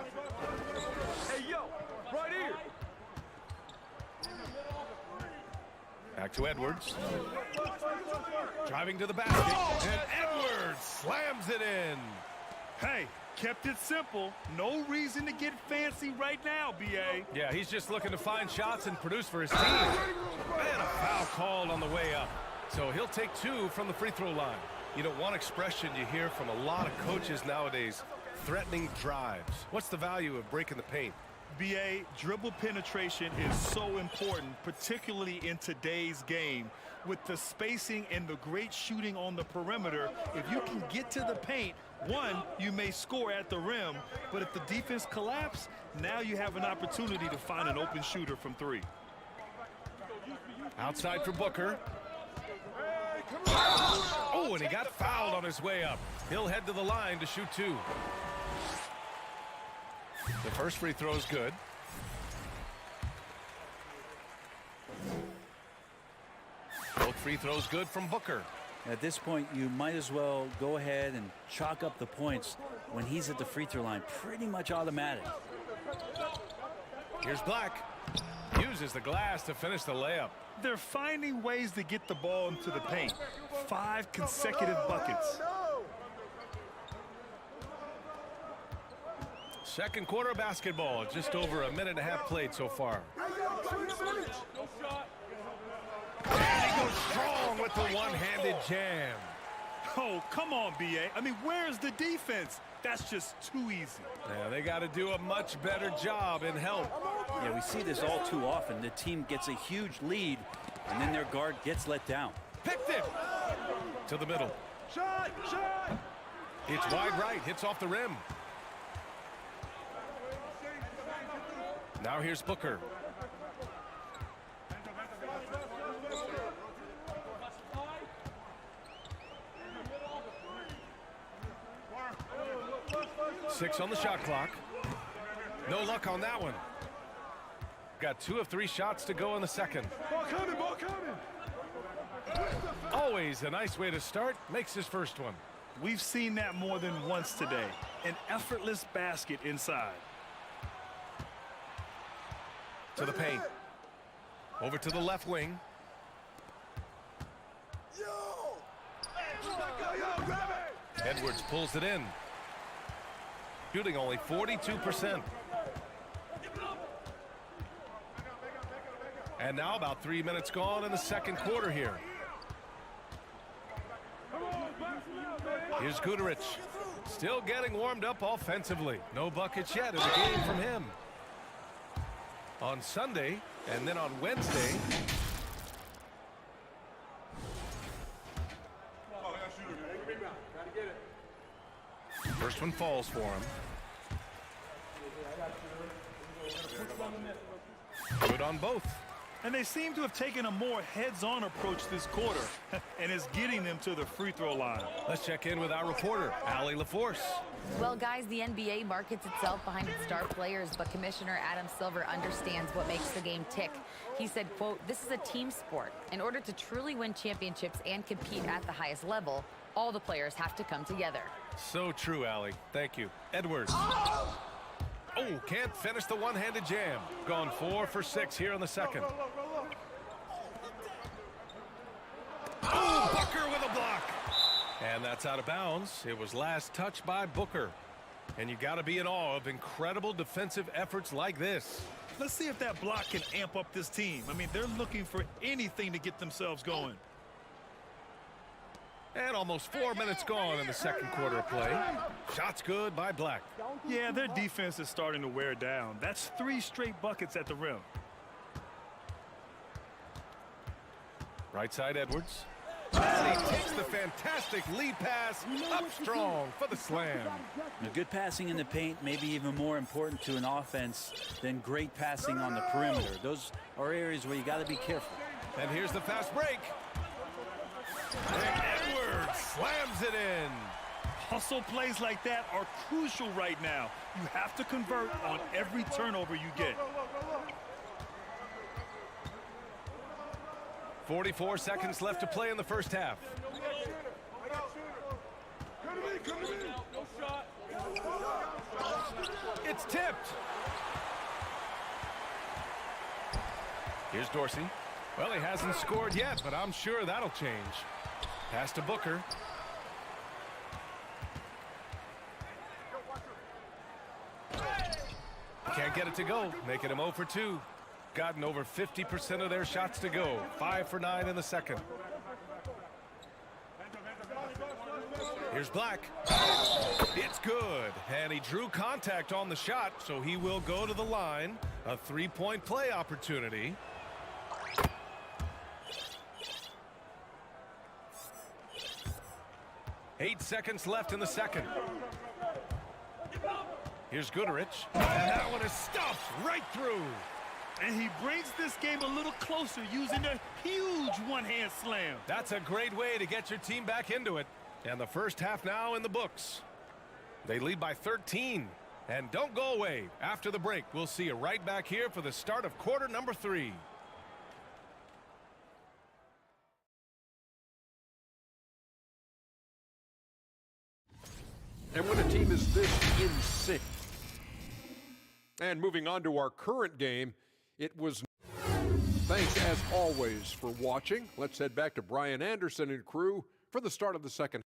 Hey, yo, right here. Back to Edwards. Driving to the basket. And Edwards slams it in. Hey, kept it simple. No reason to get fancy right now, B.A. Yeah, he's just looking to find shots and produce for his team. And a foul called on the way up. So he'll take 2 from the free throw line. You know, one expression you hear from a lot of coaches nowadays, threatening drives. What's the value of breaking the paint? B.A., dribble penetration is so important, particularly in today's game. With the spacing and the great shooting on the perimeter, if you can get to the paint, one, you may score at the rim, but if the defense collapses, now you have an opportunity to find an open shooter from 3. Outside for Booker. Oh, and he got fouled on his way up. He'll head to the line to shoot 2. The first free throw is good. Both free throws good from Booker. At this point, you might as well go ahead and chalk up the points when he's at the free throw line. Pretty much automatic. Here's Black. Uses the glass to finish the layup. They're finding ways to get the ball into the paint. 5 consecutive buckets. Second quarter of basketball. Just over a minute and a half played so far. And he goes strong with the one-handed jam. Oh, come on, B.A. I mean, where's the defense? That's just too easy. Yeah, they got to do a much better job in help. Yeah, we see this all too often. The team gets a huge lead, and then their guard gets let down. Picked it to the middle. Shot! Shot! It's wide right. Hits off the rim. Now here's Booker. Six on the shot clock. No luck on that one. Got 2 of 3 shots to go in the second. Ball coming! Ball coming! Always a nice way to start. Makes his first one. We've seen that more than once today. An effortless basket inside. To the paint. Over to the left wing. Edwards pulls it in. Shooting only 42%. And now about 3 minutes gone in the second quarter here. Here's Guterich. Still getting warmed up offensively. No buckets yet in the game from him. On Sunday and then on Wednesday. First one falls for him. Good on both. And they seem to have taken a more heads-on approach this quarter, and it's getting them to the free throw line. Let's check in with our reporter, Allie LaForce. Well, guys, the NBA markets itself behind its star players, but Commissioner Adam Silver understands what makes the game tick. He said, quote, "This is a team sport. In order to truly win championships and compete at the highest level, all the players have to come together." So true, Allie. Thank you. Edwards. Oh, can't finish the one-handed jam. Gone 4 for 6 here in the second. Oh, Booker with a block. And that's out of bounds. It was last touched by Booker. And you got to be in awe of incredible defensive efforts like this. Let's see if that block can amp up this team. I mean, they're looking for anything to get themselves going. And almost 4 minutes gone in the second quarter of play. Shots good by Black. Yeah, their defense is starting to wear down. That's 3 straight buckets at the rim. Right side Edwards. And he takes the fantastic lead pass up strong for the slam. Now, good passing in the paint may be even more important to an offense than great passing on the perimeter. Those are areas where you got to be careful. And here's the fast break. And Edwards slams it in. Hustle plays like that are crucial right now. You have to convert on every turnover you get. 44 seconds left to play in the first half. It's tipped. Here's Dorsey. Well, he hasn't scored yet, but I'm sure that'll change. Pass to Booker. Can't get it to go, making him 0 for 2. Gotten over 50% of their shots to go. 5 for 9 in the second. Here's Black. It's good. And he drew contact on the shot, so he will go to the line. A 3-point play opportunity. Eight seconds left in the second. Here's Guterich. And that one is stuffed right through. And he brings this game a little closer using a huge one-hand slam. That's a great way to get your team back into it. And the first half now in the books. They lead by 13. And don't go away. After the break, we'll see you right back here for the start of quarter number 3. And when a team is this in sync. And moving on to our current game, it was Thanks, as always, for watching. Let's head back to Brian Anderson and crew for the start of the second.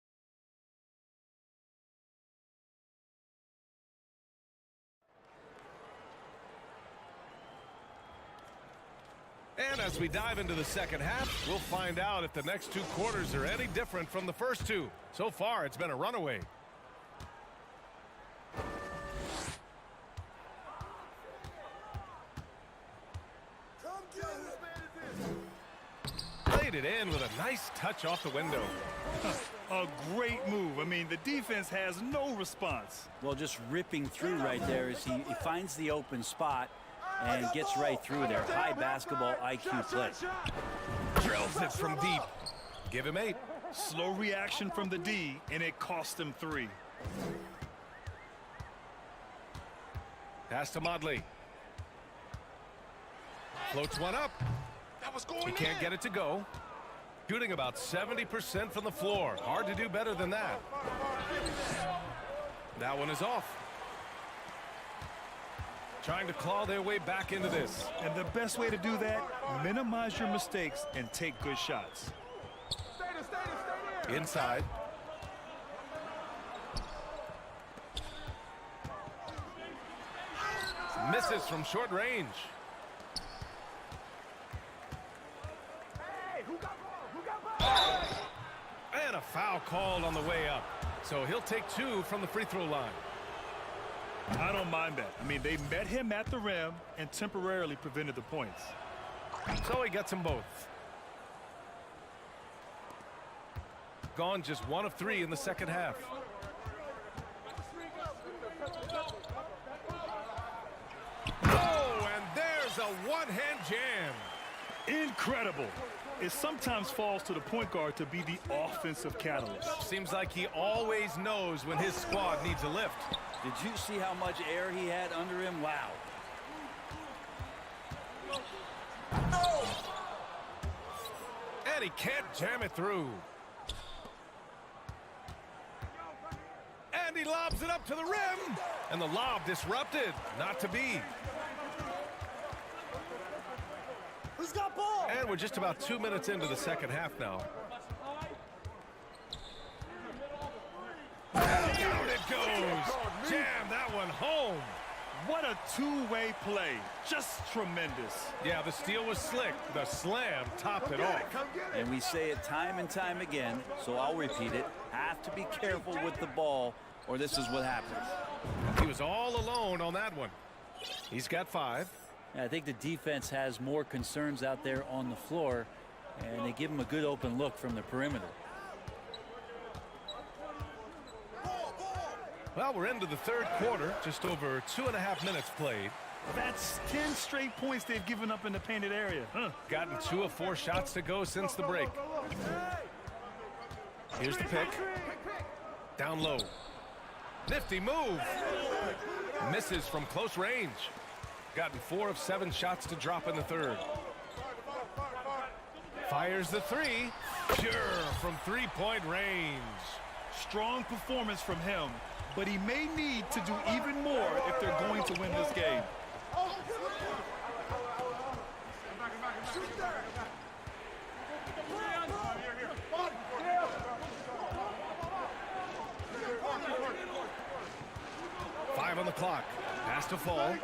And as we dive into the second half, we'll find out if the next 2 quarters are any different from the first 2. So far, it's been a runaway. Played it in with a nice touch off the window. A great move. I mean, the defense has no response. Well, just ripping through right there as he finds the open spot and gets right through there. High basketball IQ play. Drills it from deep. Give him 8. Slow reaction from the D, and it cost him 3. Pass to Modley. Floats one up. He can't get it to go. Shooting about 70% from the floor. Hard to do better than that. That one is off. Trying to claw their way back into this. And the best way to do that, minimize your mistakes and take good shots. Inside. Misses from short range. And a foul called on the way up. So he'll take 2 from the free throw line. I don't mind that. I mean, they met him at the rim and temporarily prevented the points. So he gets them both. Gone just 1 of 3 in the second half. Oh, and there's a one-hand jam. Incredible. It sometimes falls to the point guard to be the offensive catalyst. Seems like he always knows when his squad needs a lift. Did you see how much air he had under him? Wow. And he can't jam it through. And he lobs it up to the rim. And the lob disrupted. Not to be. Who's got ball? And we're just about 2 minutes into the second half now. And down it goes. Jam that one home. What a two-way play. Just tremendous. Yeah, the steal was slick. The slam topped it off. And we say it time and time again, so I'll repeat it. Have to be careful with the ball, or this is what happens. He was all alone on that one. He's got 5. I think the defense has more concerns out there on the floor, and they give him a good open look from the perimeter. Well, we're into the third quarter, just over 2.5 minutes played. That's 10 straight points they've given up in the painted area. Gotten 2 of 4 shots to go since the break. Here's the pick. Down low. Nifty move. Misses from close range. Gotten 4 of 7 shots to drop in the third. Fires the 3. Pure from three-point range. Strong performance from him, but he may need to do even more if they're going to win this game. Five on the clock. Pass to Fall.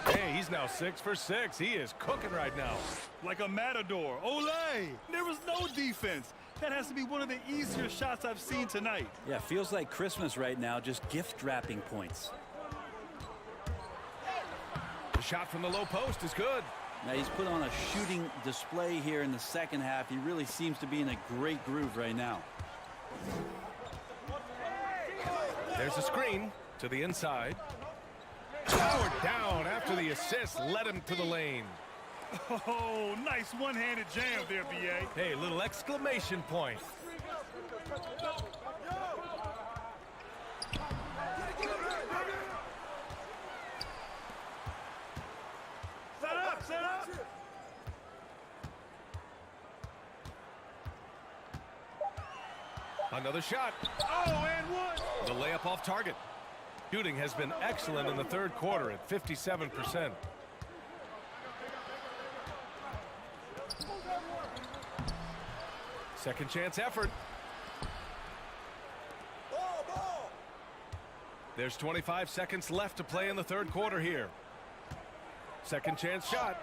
Hey, he's now 6 for 6. He is cooking right now. Like a matador. Olay! There was no defense. That has to be one of the easier shots I've seen tonight. Yeah, feels like Christmas right now, just gift wrapping points. The shot from the low post is good. Now he's put on a shooting display here in the second half. He really seems to be in a great groove right now. There's a screen to the inside. Powered down after the assist led him to the lane. Oh, nice one-handed jam there, B.A. Hey, little exclamation point. Set up, set up. Another shot. Oh, and one. The layup off target. Shooting has been excellent in the third quarter at 57%. Second chance effort. There's 25 seconds left to play in the third quarter here. Second chance shot.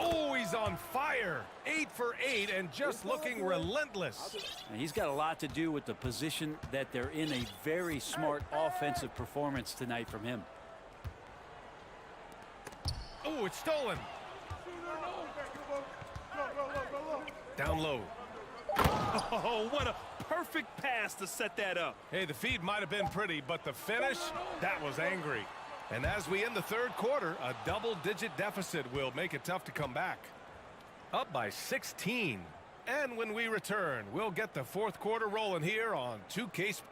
Oh, he's on fire. 8 for 8 and just looking relentless. And he's got a lot to do with the position that they're in. A very smart offensive performance tonight from him. Oh, it's stolen. Down low. Oh, what a perfect pass to set that up. Hey, the feed might have been pretty, but the finish, that was angry. And as we end the third quarter, a double-digit deficit will make it tough to come back. Up by 16. And when we return, we'll get the fourth quarter rolling here on 2K.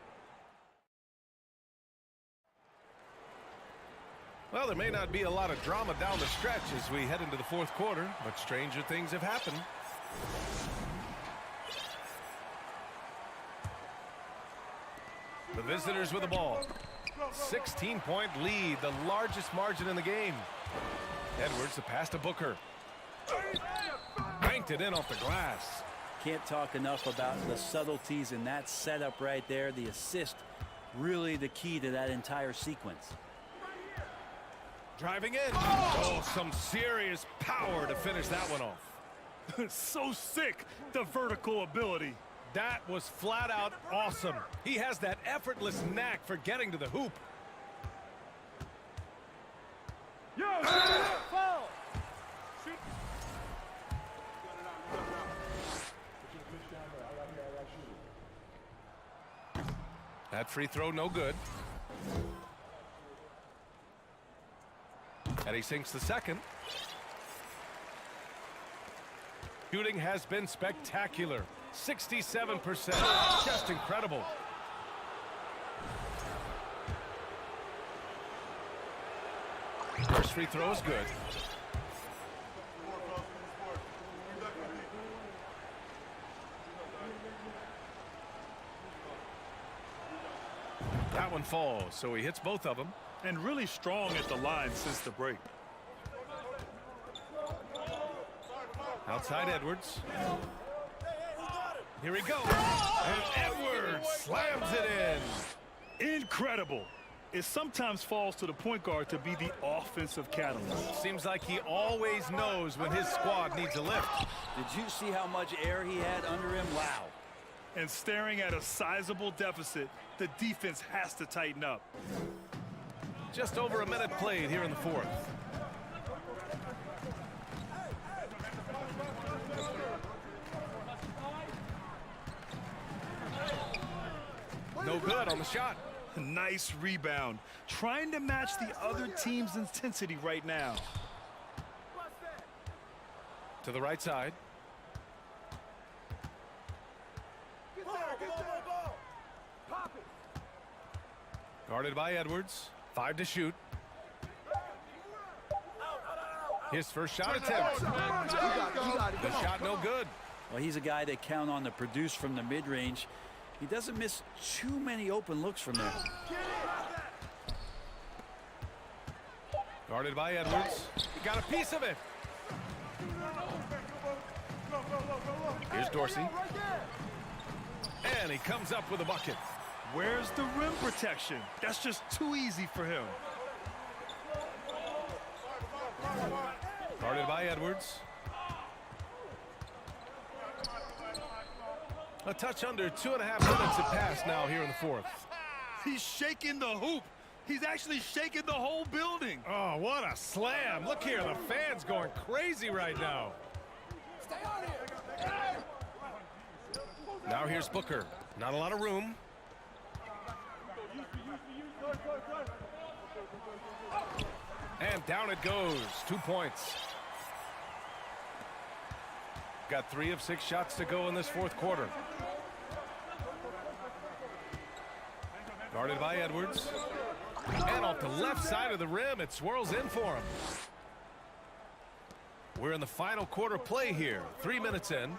Well, there may not be a lot of drama down the stretch as we head into the fourth quarter, but stranger things have happened. The visitors with the ball. 16-point lead, the largest margin in the game. Edwards, the pass to Booker. Banked it in off the glass. Can't talk enough about the subtleties in that setup right there. The assist, really the key to that entire sequence. Driving in. Oh, some serious power to finish that one off. So sick, the vertical ability. That was flat out awesome. He has that effortless knack for getting to the hoop. Yo, foul. That free throw no good. And he sinks the second. Shooting has been spectacular. 67%. Just incredible. First free throw is good. That one falls, so he hits both of them. And really strong at the line since the break. Outside Edwards. Here he goes. And Edwards slams it in. Incredible. It sometimes falls to the point guard to be the offensive catalyst. Seems like he always knows when his squad needs a lift. Did you see how much air he had under him? Wow. And staring at a sizable deficit, the defense has to tighten up. Just over a minute played here in the fourth. No good on the shot. Nice rebound. Trying to match the other team's intensity right now. To the right side. Guarded by Edwards. 5 to shoot. His first shot attempt. The shot no good. Well, he's a guy that count on to produce from the mid-range. He doesn't miss too many open looks from there. Guarded by Edwards. He got a piece of it. Here's Dorsey. And he comes up with a bucket. Where's the rim protection? That's just too easy for him. Guarded by Edwards. A touch under 2.5 minutes have passed now here in the fourth. He's shaking the hoop. He's actually shaking the whole building. Oh, what a slam. Look here, the fans going crazy right now. Now here's Booker. Not a lot of room. And down it goes. 2 points. Got 3 of 6 shots to go in this fourth quarter. Guarded by Edwards. And off the left side of the rim, it swirls in for him. We're in the final quarter play here. 3 minutes in.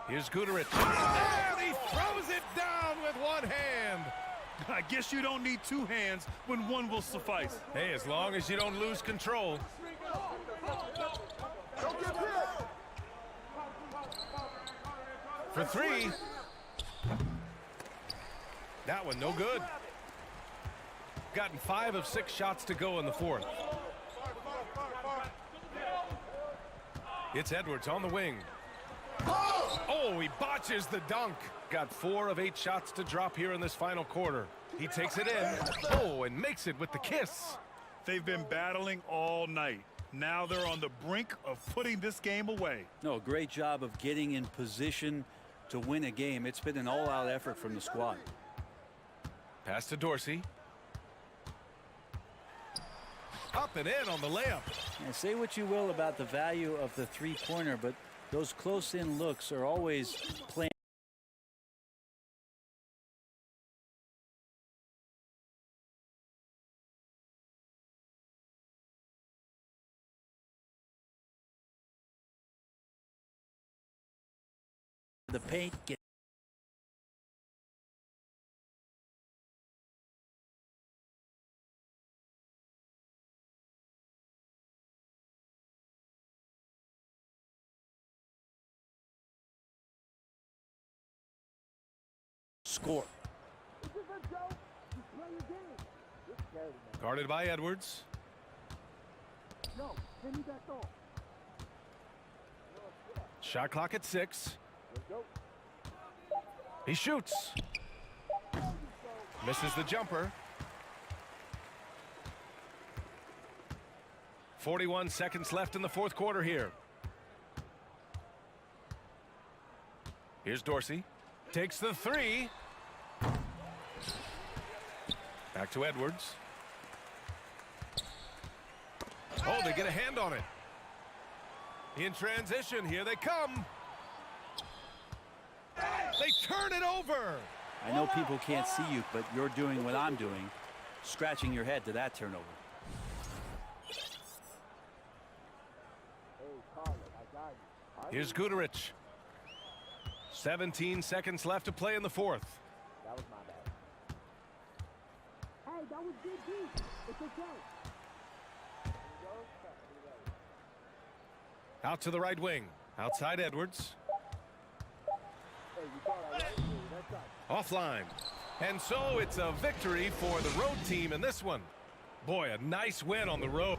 Here's Guterich. And he throws it down with one hand. I guess you don't need 2 hands when 1 will suffice. Hey, as long as you don't lose control. for three. That one no good. Gotten 5 of 6 shots to go in the fourth. It's Edwards on the wing. Oh, he botches the dunk. Got 4 of 8 shots to drop here in this final quarter. He takes it in. Oh, and makes it with the kiss. They've been battling all night. Now they're on the brink of putting this game away. No, great job of getting in position to win a game. It's been an all-out effort from the squad. Pass to Dorsey. Up and in on the layup. And say what you will about the value of the three-pointer, but those close-in looks are always playing. The paint gets score. Guarded by Edwards. Shot clock at 6. He shoots. Misses the jumper. 41 seconds left in the fourth quarter here. Here's Dorsey. Takes the 3. Back to Edwards. Oh, they get a hand on it. In transition, here they come. They turn it over. I know people can't see you, but you're doing what I'm doing, scratching your head to that turnover. Here's Guterich. 17 seconds left to play in the fourth. That was my bad. Hey, that was good deep. It's okay. Out to the right wing. Outside Edwards. Offline. And so it's a victory for the road team in this one. Boy, a nice win on the road.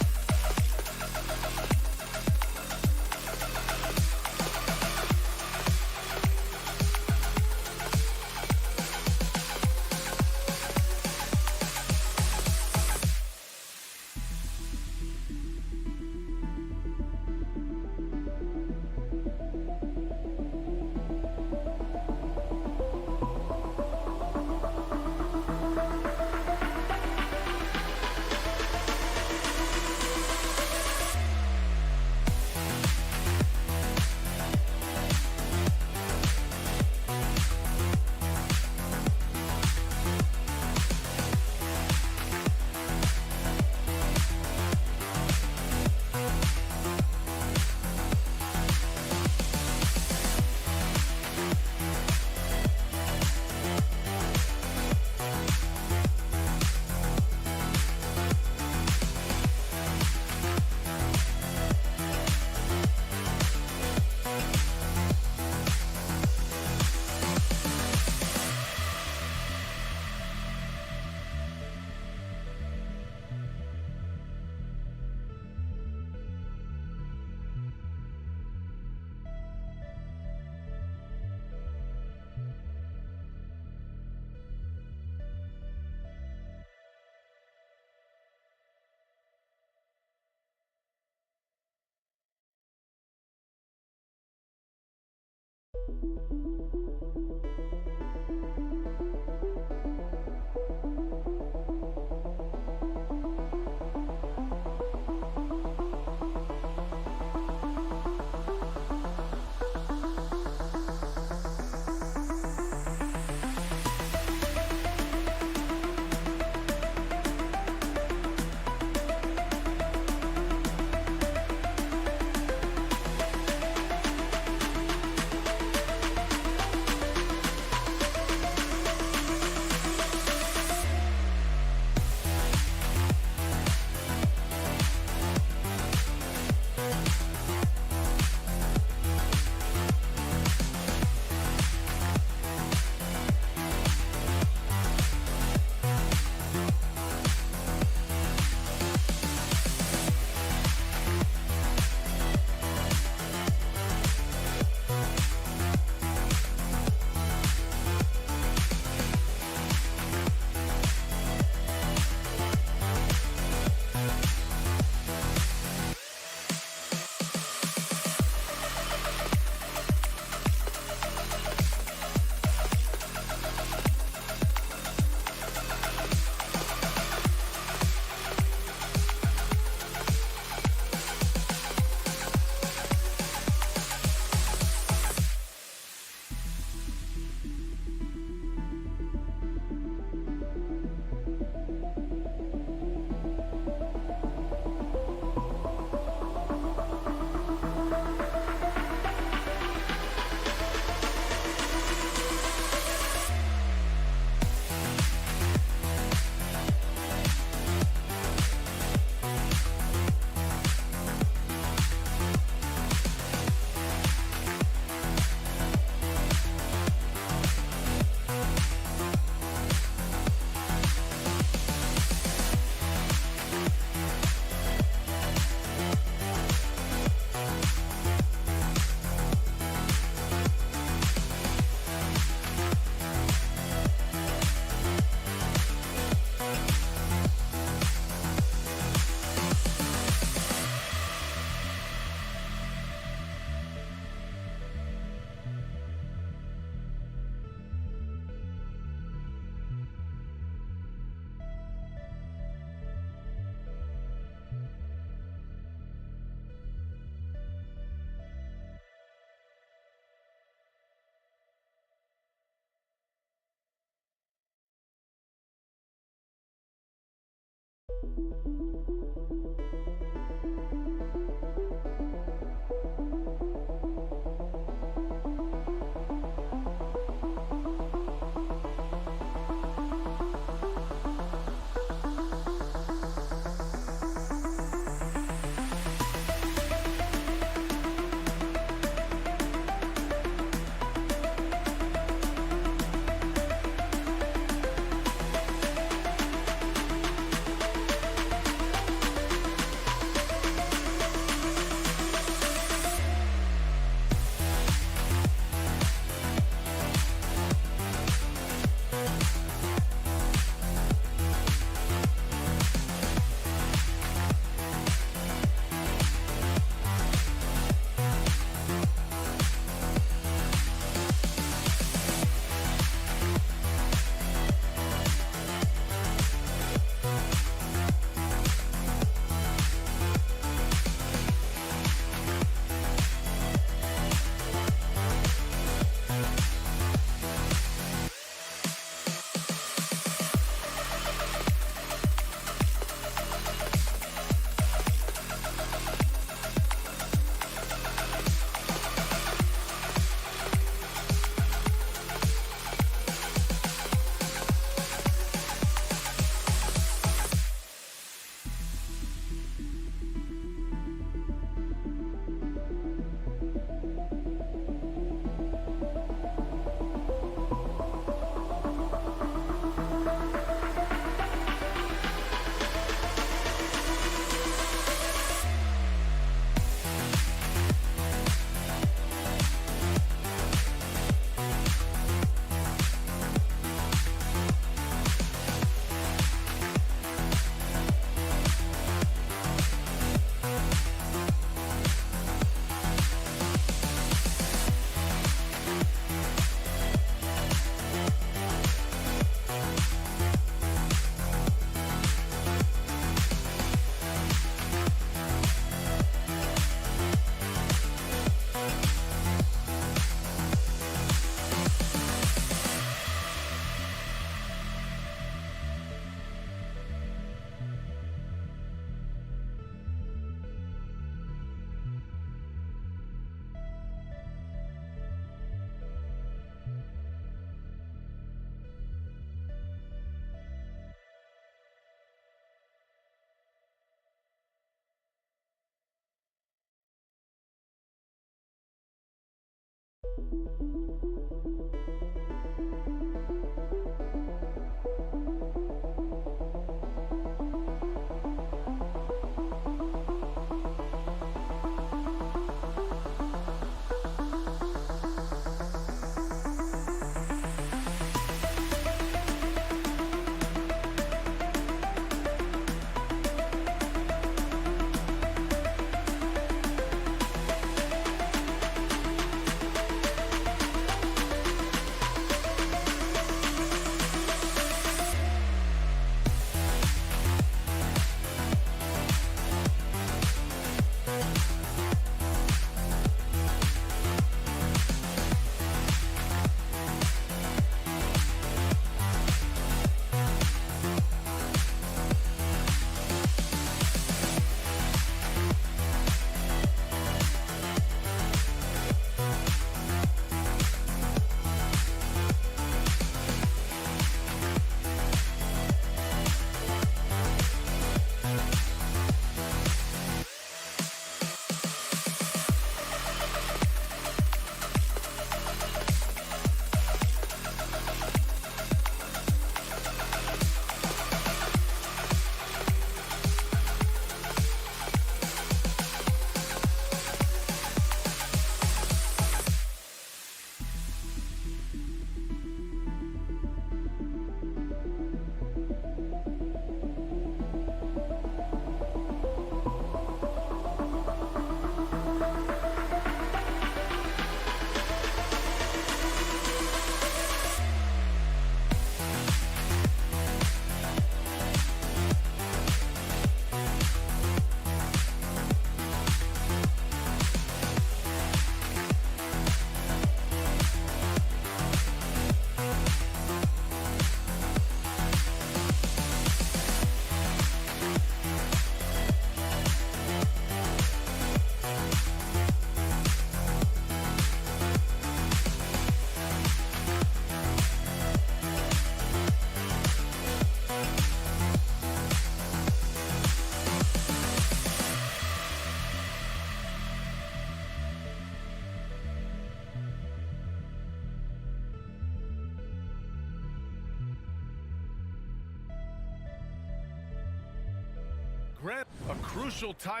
Grant, a crucial time.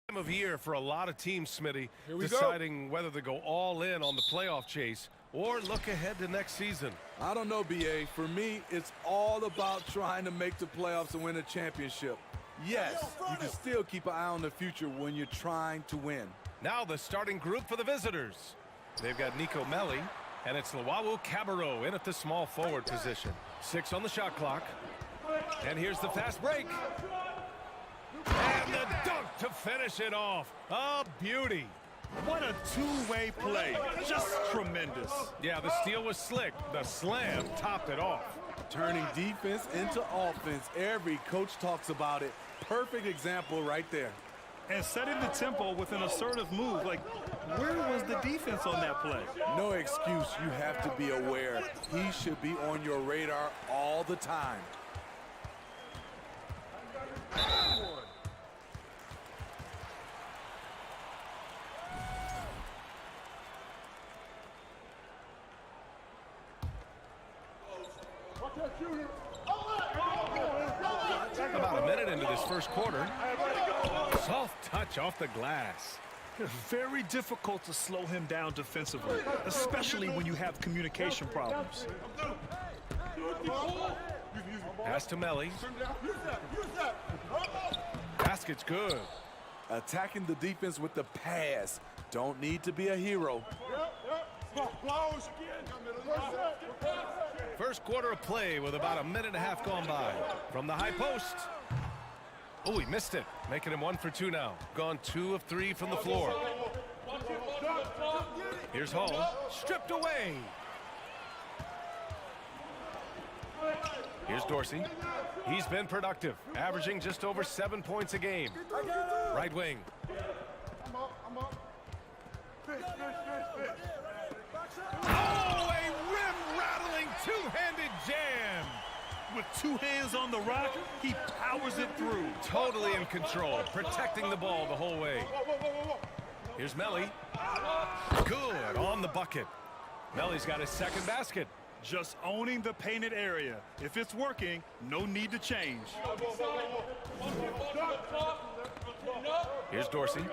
Time of year for a lot of teams, Smitty, deciding whether to go all in on the playoff chase or look ahead to next season. I don't know, BA. For me, it's all about trying to make the playoffs and win a championship. Yes, you can still keep an eye on the future when you're trying to win. Now the starting group for the visitors. They've got Nico Melli, and it's Luau Cabarro in at the small forward position. 6 on the shot clock. And here's the fast break. And the dunk to finish it off. A beauty. What a two-way play. Just tremendous. Yeah, the steal was slick. The slam topped it off. Turning defense into offense. Every coach talks about it. Perfect example right there. And setting the tempo with an assertive move. Like, where was the defense on that play? No excuse. You have to be aware. He should be on your radar all the time. About a minute into this first quarter. Soft touch off the glass. Very difficult to slow him down defensively, especially when you have communication problems. Pass to Melli. Basket's good. Attacking the defense with the pass. Don't need to be a hero. First quarter of play with about a minute and a half gone by. From the high post. Oh, he missed it. Making him 1 for 2 now. Gone 2 of 3 from the floor. Here's Hall. Stripped away. Here's Dorsey. He's been productive, averaging just over 7 points a game. Right wing. Oh, a rim-rattling 2 jammed. With 2 hands on the rock, he powers it through. Totally in control, protecting the ball the whole way. Here's Melly. Good on the bucket. Melly's got his second basket. Just owning the painted area. If it's working, no need to change. Here's Dorsey.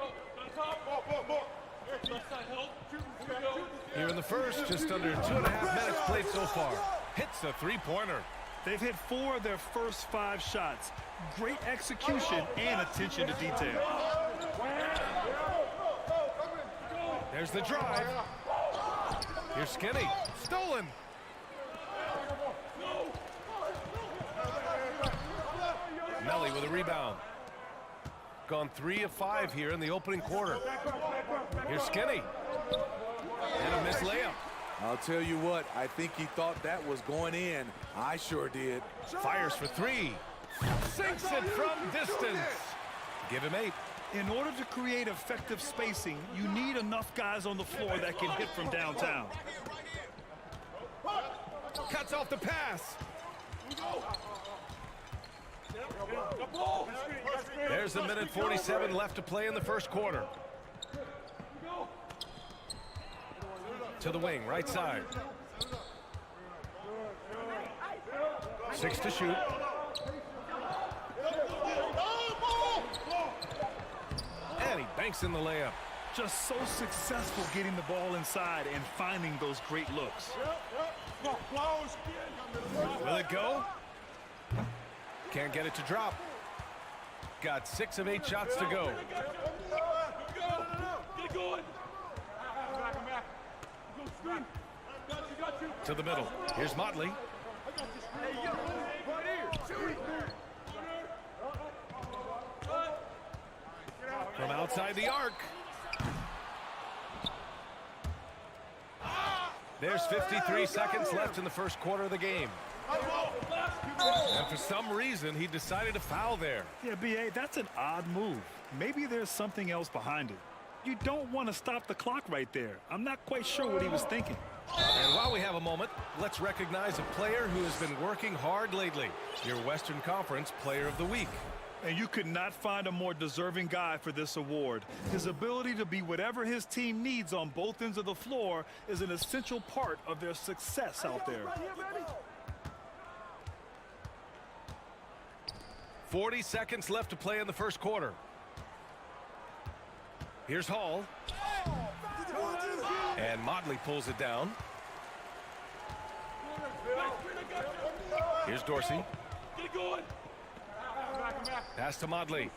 Here in the first, just under 2.5 minutes played so far. Hits a three-pointer. They've hit 4 of their first 5 shots. Great execution and attention to detail. There's the drive. Here's Skinny. Stolen. Melly with a rebound. Gone 3 of 5 here in the opening quarter. Here's Skinny. And a missed layup. I'll tell you what, I think he thought that was going in. I sure did. Fires for 3. Sinks it from distance. Give him 8. In order to create effective spacing, you need enough guys on the floor that can hit from downtown. Cuts off the pass. There's a minute 47 left to play in the first quarter. To the wing, right side. 6 to shoot. And he banks in the layup. Just so successful getting the ball inside and finding those great looks. Will it go? Can't get it to drop. Got 6 of 8 shots to go. To the middle. Here's Motley. From outside the arc. There's 53 seconds left in the first quarter of the game. And for some reason, he decided to foul there. Yeah, B.A., that's an odd move. Maybe there's something else behind it. You don't want to stop the clock right there. I'm not quite sure what he was thinking. And while we have a moment, let's recognize a player who has been working hard lately. Your Western Conference Player of the Week. And you could not find a more deserving guy for this award. His ability to be whatever his team needs on both ends of the floor is an essential part of their success out there. 40 seconds left to play in the first quarter. Here's Hall. And Motley pulls it down. Here's Dorsey. Pass to Motley.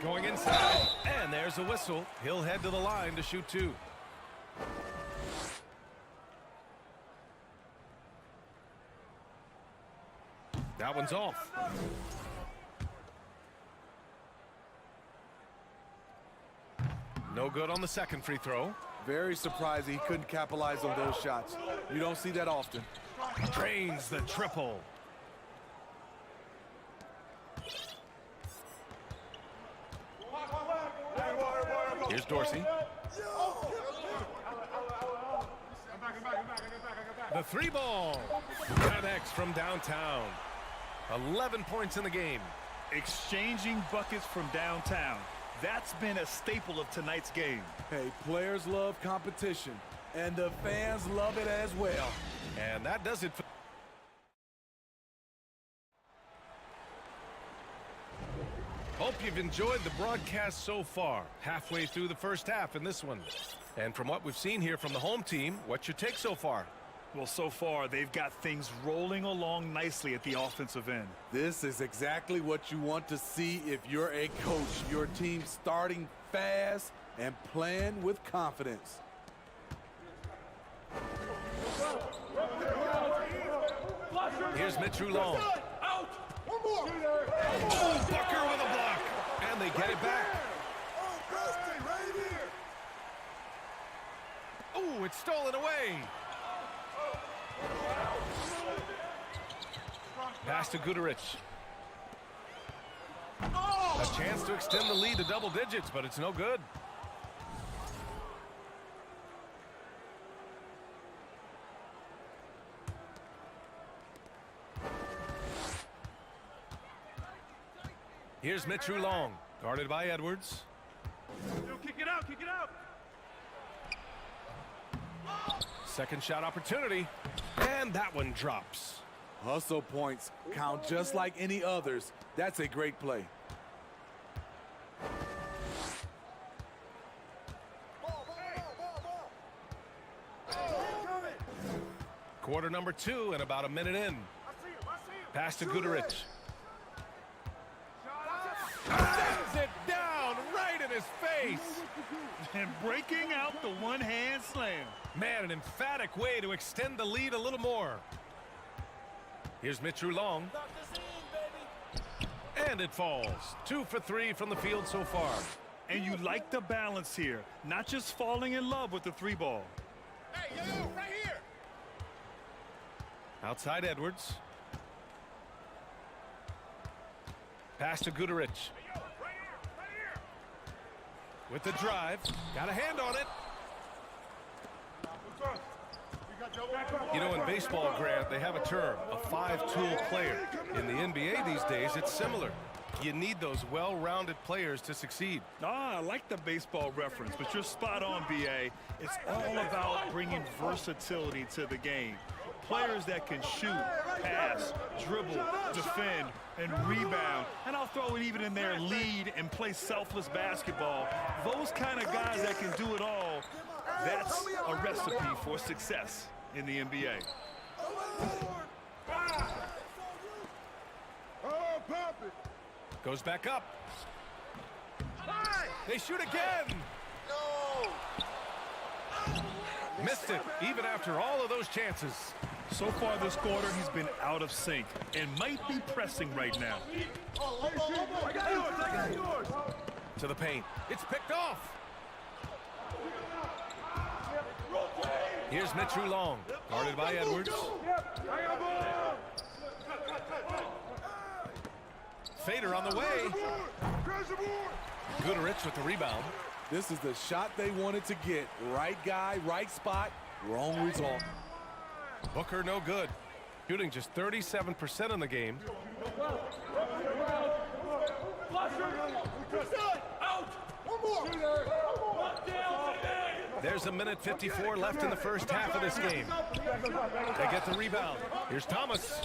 Going inside. And there's a whistle. He'll head to the line to shoot 2. That one's off. No good on the second free throw. Very surprised he couldn't capitalize on those shots. You don't see that often. Drains the triple. Here's Dorsey. The 3-ball. Connects from downtown. 11 points in the game. Exchanging buckets from downtown. That's been a staple of tonight's game. Hey, players love competition, and the fans love it as well. And that does it for... Hope you've enjoyed the broadcast so far. Halfway through the first half in this one. And from what we've seen here from the home team, what's your take so far? Well, so far, they've got things rolling along nicely at the offensive end. This is exactly what you want to see if you're a coach. Your team starting fast and playing with confidence. Here's Mitch Roulon. Oh, Bucker with a block. And they get it back. Oh, it's stolen away. Pass to Guterich. A chance to extend the lead to double digits, but it's no good. Here's Mitchell Long, guarded by Edwards. Yo, kick it out, kick it out. Second shot opportunity, and that one drops. Hustle points count just like any others. That's a great play. Quarter number 2 and about a minute in. Pass to Guduric. Sends it down right in his face. And breaking out the one-hand slam. Man, an emphatic way to extend the lead a little more. Here's Mitchell Long. And it falls. 2 for 3 from the field so far. And you like the balance here. Not just falling in love with the 3-ball. Hey, yo, right here. Outside Edwards. Pass to Guduric. With the drive. Got a hand on it. You know, in baseball, Grant, they have a term, a 5-tool player. In the NBA these days, it's similar. You need those well-rounded players to succeed. I like the baseball reference, but you're spot on, BA. It's all about bringing versatility to the game. Players that can shoot, pass, dribble, defend, and rebound. And I'll throw it even in there, lead and play selfless basketball. Those kind of guys that can do it all, that's a recipe for success in the NBA. Goes back up. They shoot again. Missed it, even after all of those chances. So far this quarter, he's been out of sync and might be pressing right now. I got yours. To the paint. It's picked off. Here's Mitchell Long, guarded by Edwards. Fader on the way. Guduric with the rebound. This is the shot they wanted to get. Right guy, right spot, wrong result. Booker no good. Shooting just 37% in the game. There's a minute 54 left in the first half of this game. They get the rebound. Here's Thomas.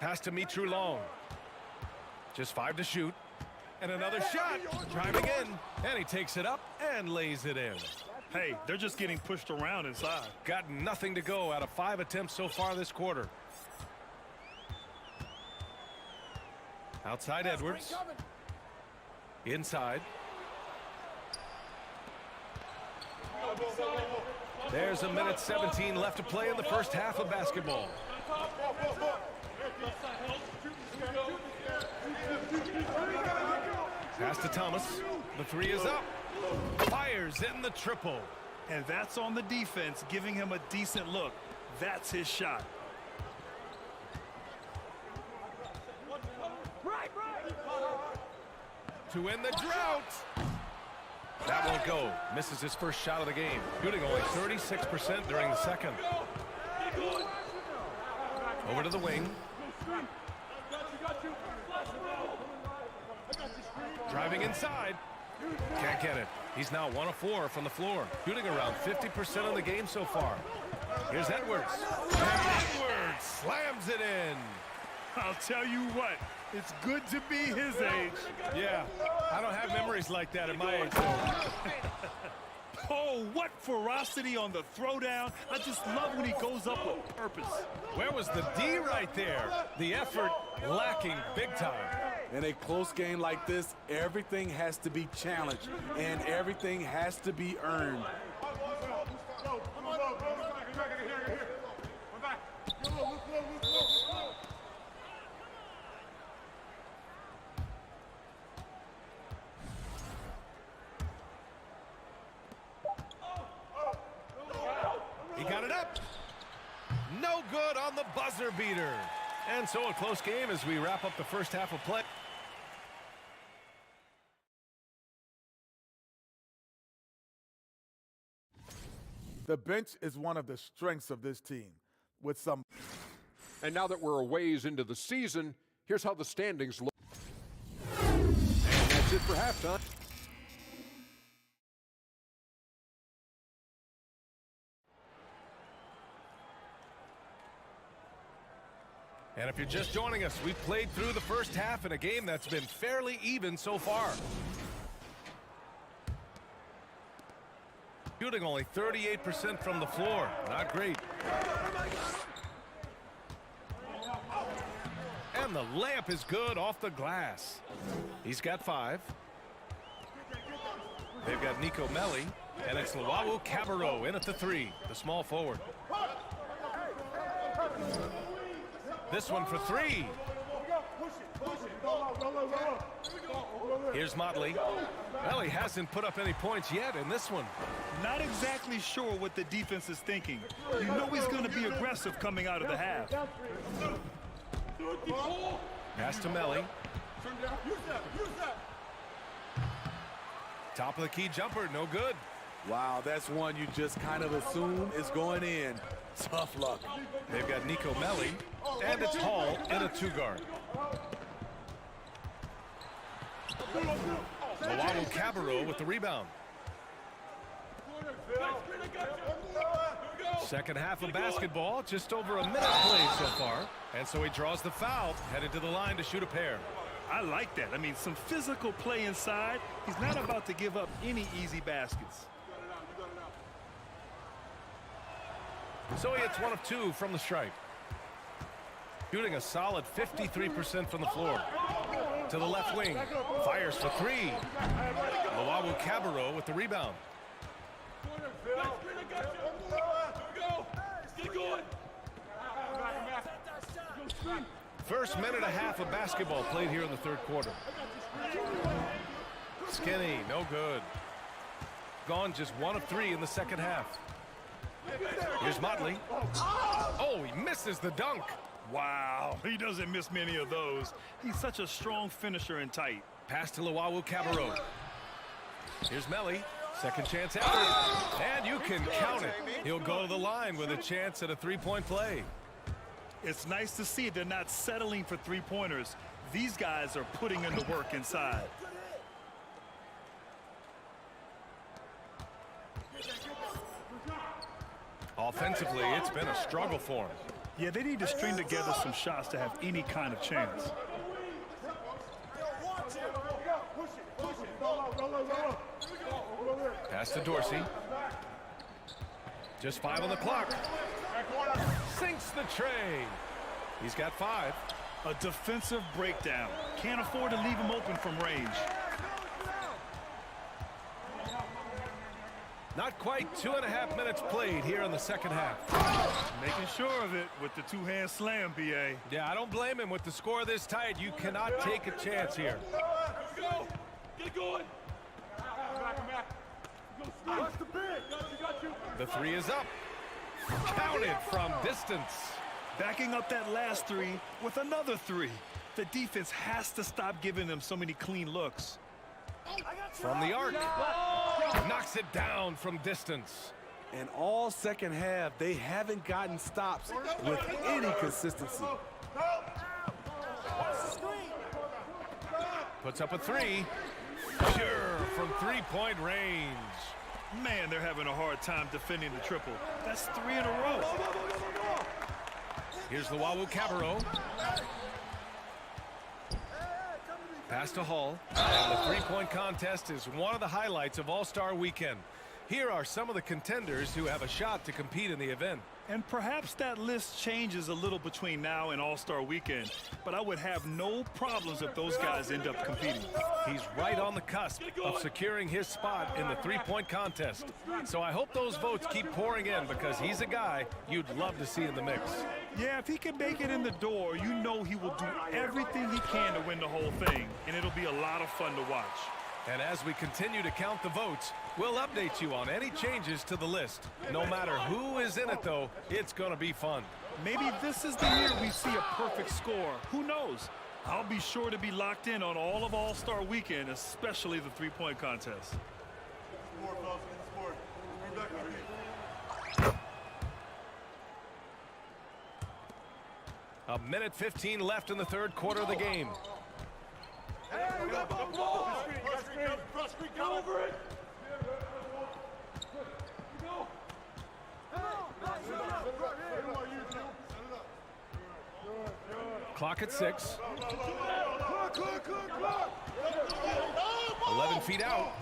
Pass to Mitchell Long. Just 5 to shoot. And another shot. Driving in. And he takes it up and lays it in. Hey, they're just getting pushed around inside. Got nothing to go out of 5 attempts so far this quarter. Outside Edwards. Inside. There's a minute 17 left to play in the first half of basketball. Pass to Thomas. The 3 is up. Fires in the triple. And that's on the defense, giving him a decent look. That's his shot. To end the drought. That won't go. Misses his first shot of the game. Shooting only 36% during the second. Over to the wing. Driving inside. Can't get it. He's now 1 of 4 from the floor. Shooting around 50% in the game so far. Here's Edwards. And Edwards slams it in. I'll tell you what, it's good to be his age. Yeah, I don't have memories like that at my age, though. Oh, what ferocity on the throwdown. I just love when he goes up with purpose. Where was the D right there? The effort lacking big time. In a close game like this, everything has to be challenged and everything has to be earned. He got it up. No good on the buzzer beater. And so a close game as we wrap up the first half of play. The bench is one of the strengths of this team. with some. And now that we're a ways into the season, here's how the standings look. And that's it for halftime. And if you're just joining us, we've played through the first half in a game that's been fairly even so far. Shooting only 38% from the floor. Not great. And the layup is good off the glass. He's got 5. They've got Nico Melli, and it's Luau Cabarro in at the 3, the small forward. This one for 3. Here's Motley. Well, he hasn't put up any points yet in this one. Not exactly sure what the defense is thinking. You know he's going to be aggressive coming out of the half. Pass to Melli. Top of the key jumper, no good. Wow, that's one you just kind of assume is going in. Tough luck. They've got Nico Melli, and it's Hall in a 2-guard. Luau Cabarro with the rebound. Second half of basketball, just over a minute played so far. And so he draws the foul, headed to the line to shoot a pair. I like that. I mean, some physical play inside. He's not about to give up any easy baskets. So he hits 1 of 2 from the stripe. Shooting a solid 53% from the floor. To the left wing. Fires for 3. Luau Cabarro with the rebound. First minute and a half of basketball played here in the third quarter. Skinny, no good. Gone just 1 of 3 in the second half. Here's Motley. Oh, he misses the dunk. Wow, he doesn't miss many of those. He's such a strong finisher and tight. Pass to Luau Cabarro. Here's Melli. Second chance effort. And you can count it. He'll go to the line with a chance at a 3-point play. It's nice to see they're not settling for 3-pointers. These guys are putting in the work inside. Offensively, it's been a struggle for him. Yeah, they need to string together some shots to have any kind of chance. Pass to Dorsey. Just 5 on the clock. Sinks the tray. He's got 5. A defensive breakdown. Can't afford to leave him open from range. Not quite 2.5 minutes played here in the second half. Making sure of it with the 2-hand slam, BA. Yeah, I don't blame him with the score this tight. You cannot take a chance here. Get going. The 3 is up. Counted from distance. Backing up that last 3 with another 3. The defense has to stop giving them so many clean looks. From the arc. Knocks it down from distance. And all second half, they haven't gotten stops with any consistency. Puts up a 3. Sure, from 3-point range. Man, they're having a hard time defending the triple. That's 3 in a row. Here's Luau Cabarro. Pass to Hall. And the 3-point contest is one of the highlights of All-Star Weekend. Here are some of the contenders who have a shot to compete in the event. And perhaps that list changes a little between now and All-Star Weekend, but I would have no problems if those guys end up competing. He's right on the cusp of securing his spot in the 3-point contest. So I hope those votes keep pouring in because he's a guy you'd love to see in the mix. Yeah, if he can make it in the door, you know he will do everything he can to win the whole thing, and it'll be a lot of fun to watch. And as we continue to count the votes, we'll update you on any changes to the list. No matter who is in it, though, it's going to be fun. Maybe this is the year we see a perfect score. Who knows? I'll be sure to be locked in on all of All-Star Weekend, especially the 3-point contest. A minute 15 left in the third quarter of the game. Clock at 6. 11 feet out.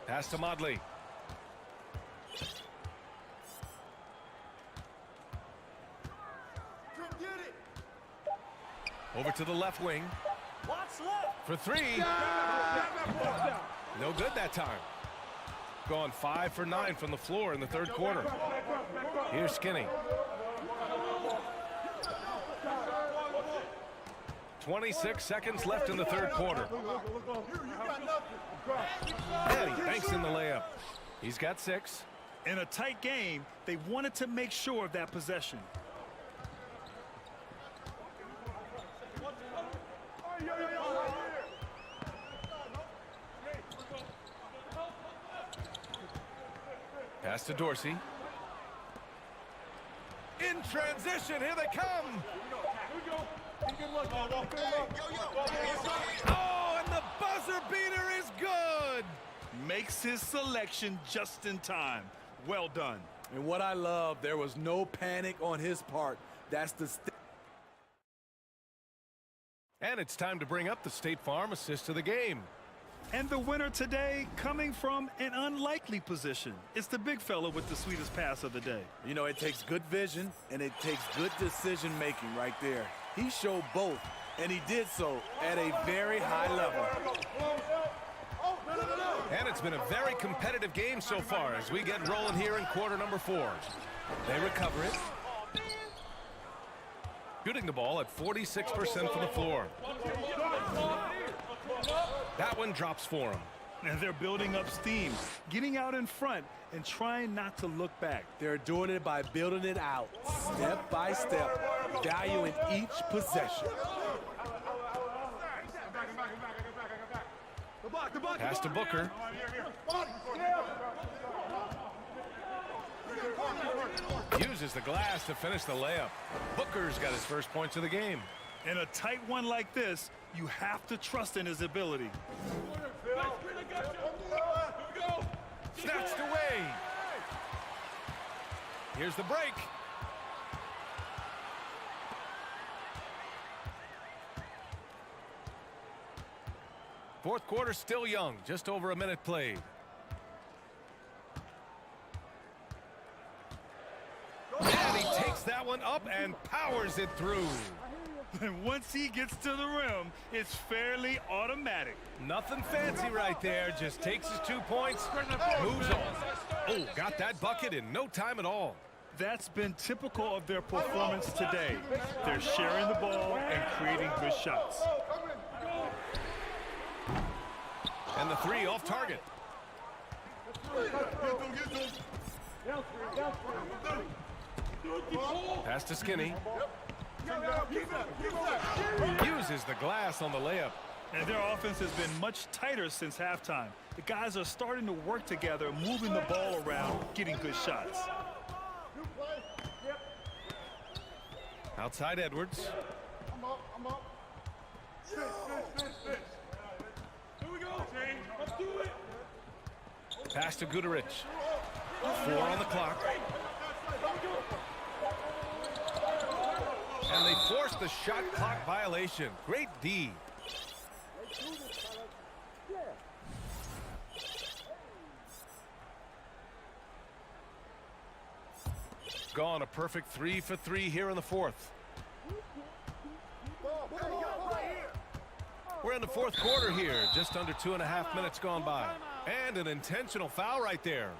Pass to Modley. Over to the left wing. For 3. No good that time. Gone 5 for 9 from the floor in the third quarter. Here's Skinny. 26 seconds left in the third quarter. And he banks in the layup. He's got 6. In a tight game, they wanted to make sure of that possession. Pass to Dorsey. In transition, here they come. Oh, and the buzzer beater is good. Makes his selection just in time. Well done. And what I love, there was no panic on his part. That's the And it's time to bring up the State Farm assist of the game. And the winner today coming from an unlikely position. It's the big fella with the sweetest pass of the day. You know, it takes good vision and it takes good decision making right there. He showed both, and he did so at a very high level. And it's been a very competitive game so far as we get rolling here in quarter number 4. They recover it. Shooting the ball at 46% from the floor. That one drops for him. And they're building up steam, getting out in front and trying not to look back. They're doing it by building it out, step by step, valuing each possession. Pass to Booker. Uses the glass to finish the layup. Booker's got his first points of the game. In a tight one like this, you have to trust in his ability. Snatched away. Here's the break. Fourth quarter still young, just over a minute played. And he takes that one up and powers it through. And once he gets to the rim, it's fairly automatic. Nothing fancy right there, just takes his 2 points, moves on. Oh, got that bucket in no time at all. That's been typical of their performance today. They're sharing the ball and creating good shots. And the 3 off target. Pass to Skinny. Uses the glass on the layup. And their offense has been much tighter since halftime. The guys are starting to work together, moving the ball around, getting good shots. Outside Edwards. I'm up. Here we go. Let's do it. Pass to Gudarich. 4 on the clock. And they force the shot clock violation. Great D. Gone a perfect 3 for 3 here in the fourth. We're in the fourth quarter here, just under 2.5 minutes gone by. And an intentional foul right there.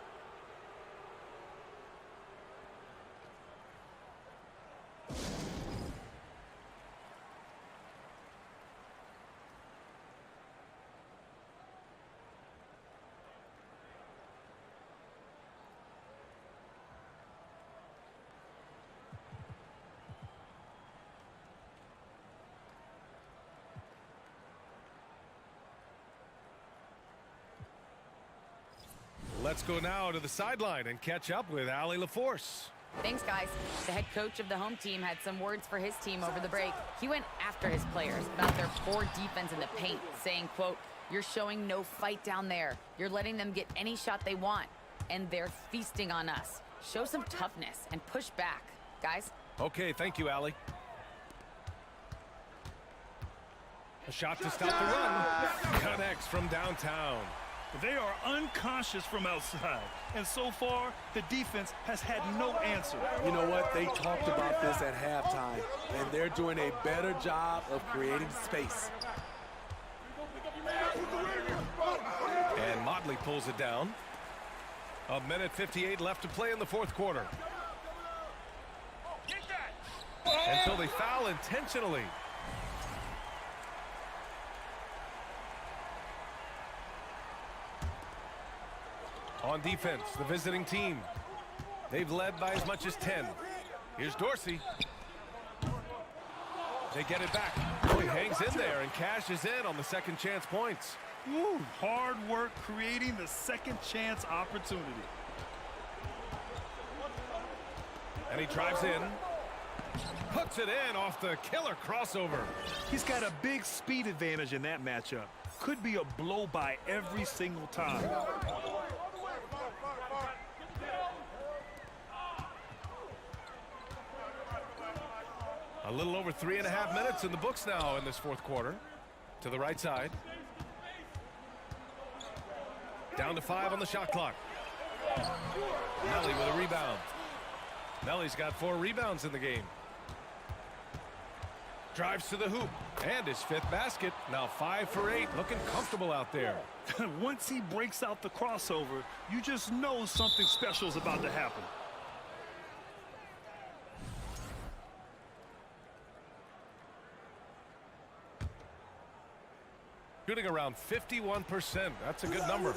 Let's go now to the sideline and catch up with Allie LaForce. Thanks, guys. The head coach of the home team had some words for his team over the break. He went after his players about their poor defense in the paint, saying, quote, "You're showing no fight down there. You're letting them get any shot they want, and they're feasting on us. Show some toughness and push back, guys." Okay, thank you, Allie. A shot to stop the run. Connects from downtown. They are unconscious from outside, and so far, the defense has had no answer. You know what? They talked about this at halftime, and they're doing a better job of creating space. And Motley pulls it down. 1:58 left to play in the fourth quarter. And so they foul intentionally. On defense, the visiting team. They've led by as much as 10. Here's Dorsey. They get it back. Oh, he hangs in there and cashes in on the second chance points. Woo, hard work creating the second chance opportunity. And he drives in. Puts it in off the killer crossover. He's got a big speed advantage in that matchup. Could be a blow by every single time. A little over 3.5 minutes in the books now in this fourth quarter. To the right side. Down to 5 on the shot clock. Melly with a rebound. Melly's got 4 rebounds in the game. Drives to the hoop. And his 5th basket. Now 5 for 8. Looking comfortable out there. Once he breaks out the crossover, you just know something special is about to happen. Shooting around 51%. That's a good number.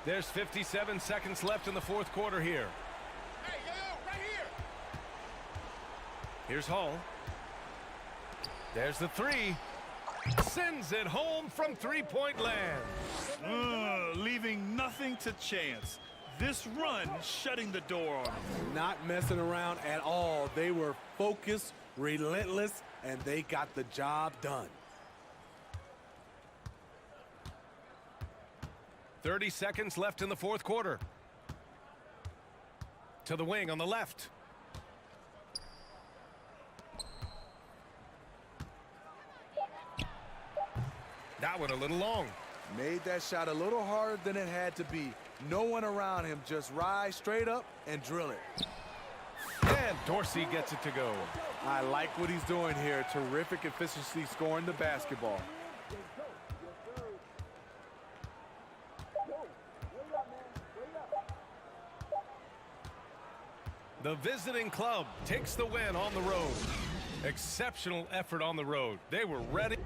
There's 57 seconds left in the fourth quarter here. Here's Hall. There's the 3. Sends it home from three-point land. Leaving nothing to chance. This run shutting the door on him. Not messing around at all. They were focused, relentless, and they got the job done. 30 seconds left in the fourth quarter. To the wing on the left. That one a little long. Made that shot a little harder than it had to be. No one around him. Just rise straight up and drill it. And Dorsey gets it to go. I like what he's doing here. Terrific efficiency scoring the basketball. The visiting club takes the win on the road. Exceptional effort on the road. They were ready.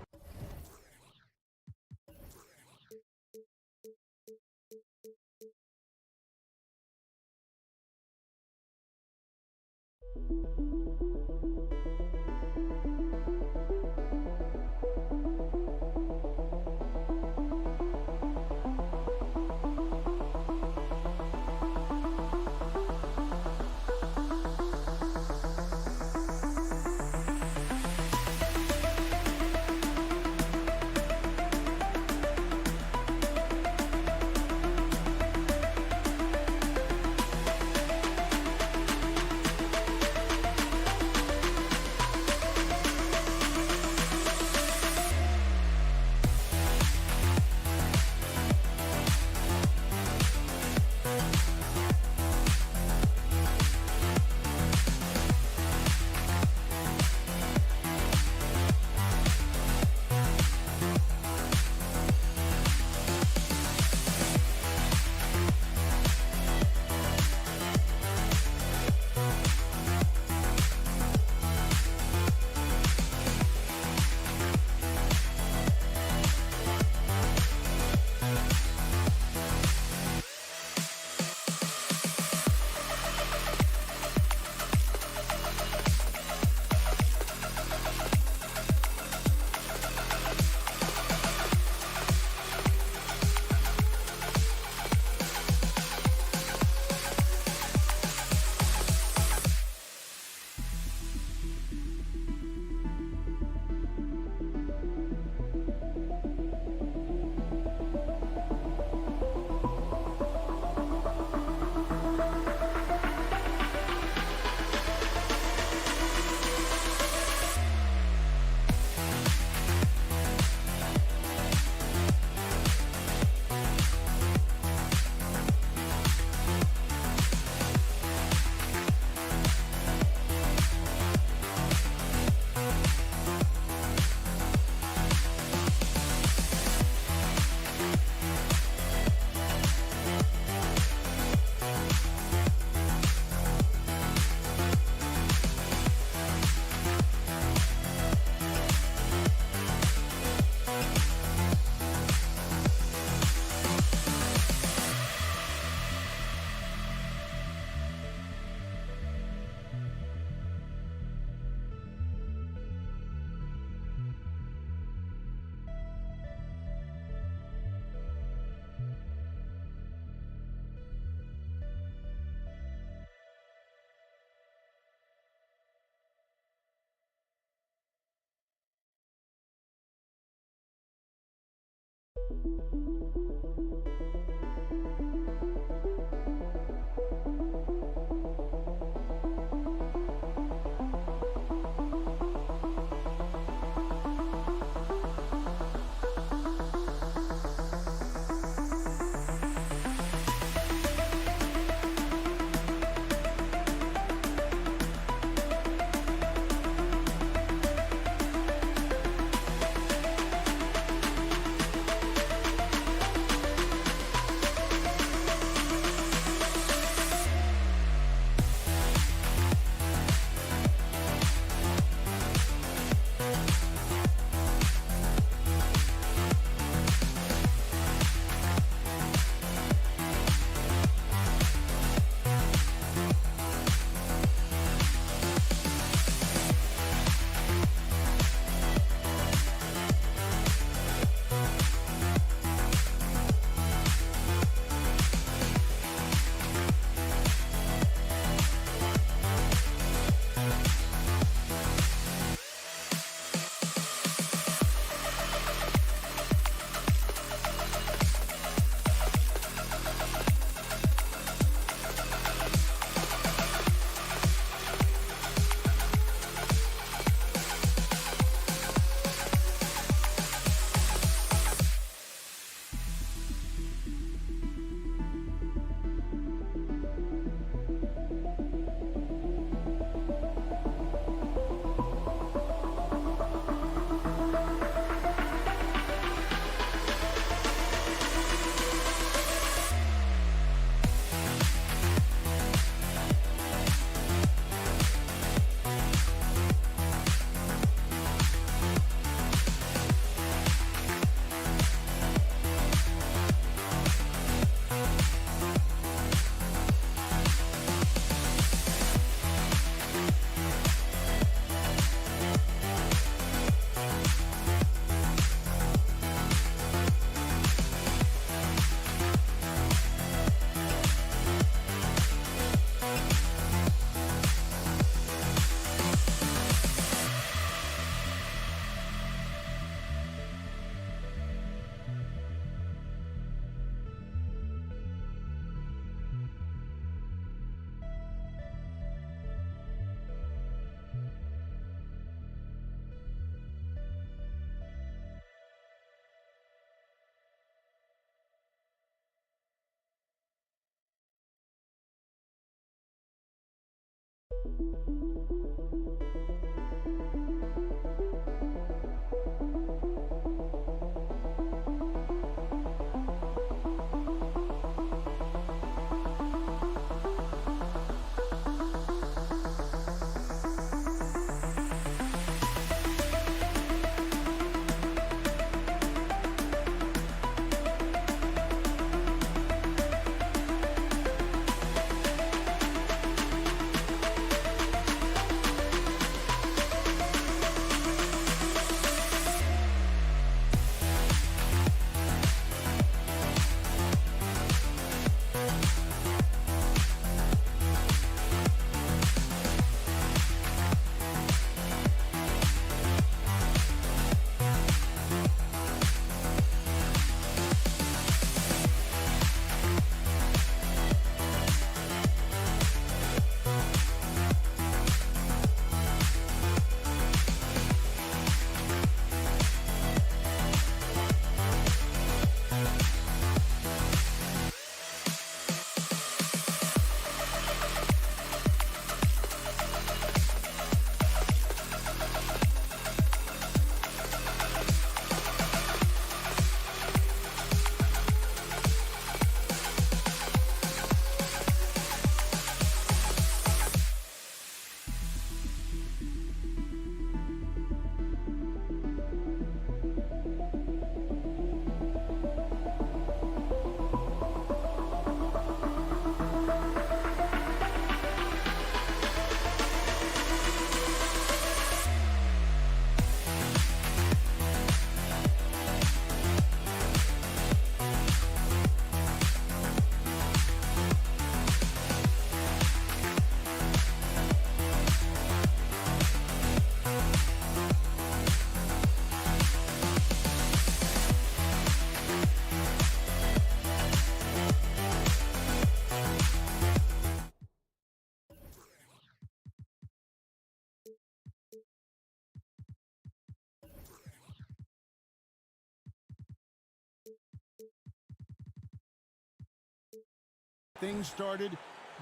things started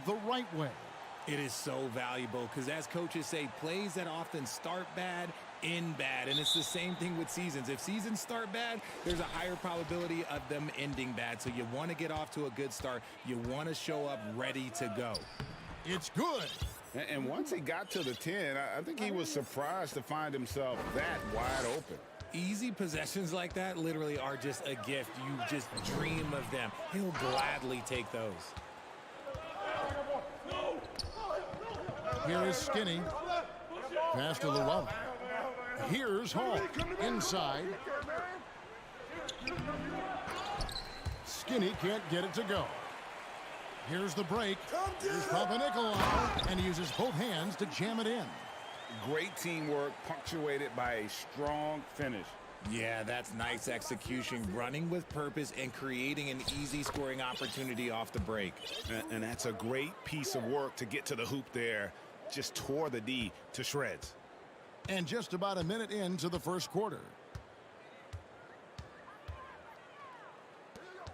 the right way. It is so valuable because, as coaches say, plays that often start bad end bad. And it's the same thing with seasons. If seasons start bad, there's a higher probability of them ending bad. So you want to get off to a good start. You want to show up ready to go. It's good. And once he got to the 10, I think he was surprised to find himself that wide open. Easy possessions like that literally are just a gift. You just dream of them. He'll gladly take those. Here is Skinny. Pass to Llewellyn. Here's Hall. Inside. Skinny can't get it to go. Here's the break. Here's Papanikolaou, and he uses both hands to jam it in. Great teamwork, punctuated by a strong finish. Yeah, that's nice execution, running with purpose and creating an easy scoring opportunity off the break. And that's a great piece of work to get to the hoop there. Just tore the D to shreds. And just about a minute into the first quarter.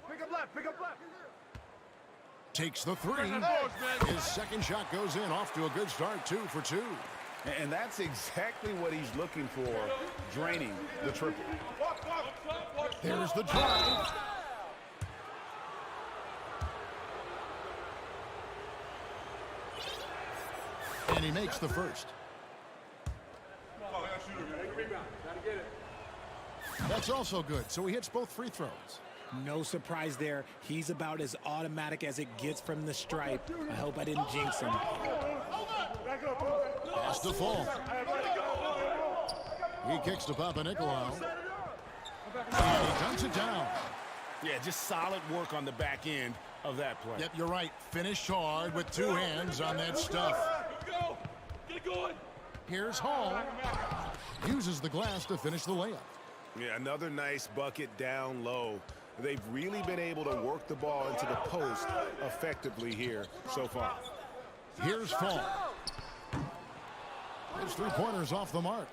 Pick up left, pick up left. Takes the three. His second shot goes in, off to a good start, 2 for 2. And that's exactly what he's looking for, draining the triple. There's the drive. And he makes the first. That's also good, so he hits both free throws. No surprise there. He's about as automatic as it gets from the stripe. I hope I didn't jinx him. Pass to Fall. He kicks to Papanikolaou. And he dunks it down. Yeah, just solid work on the back end of that play. Yep, you're right. Finished hard with 2 hands on that stuff. Get going. Here's Hall. Uses the glass to finish the layup. Yeah, another nice bucket down low. They've really been able to work the ball into the post effectively here so far. Here's Fall. His 3-pointers off the mark.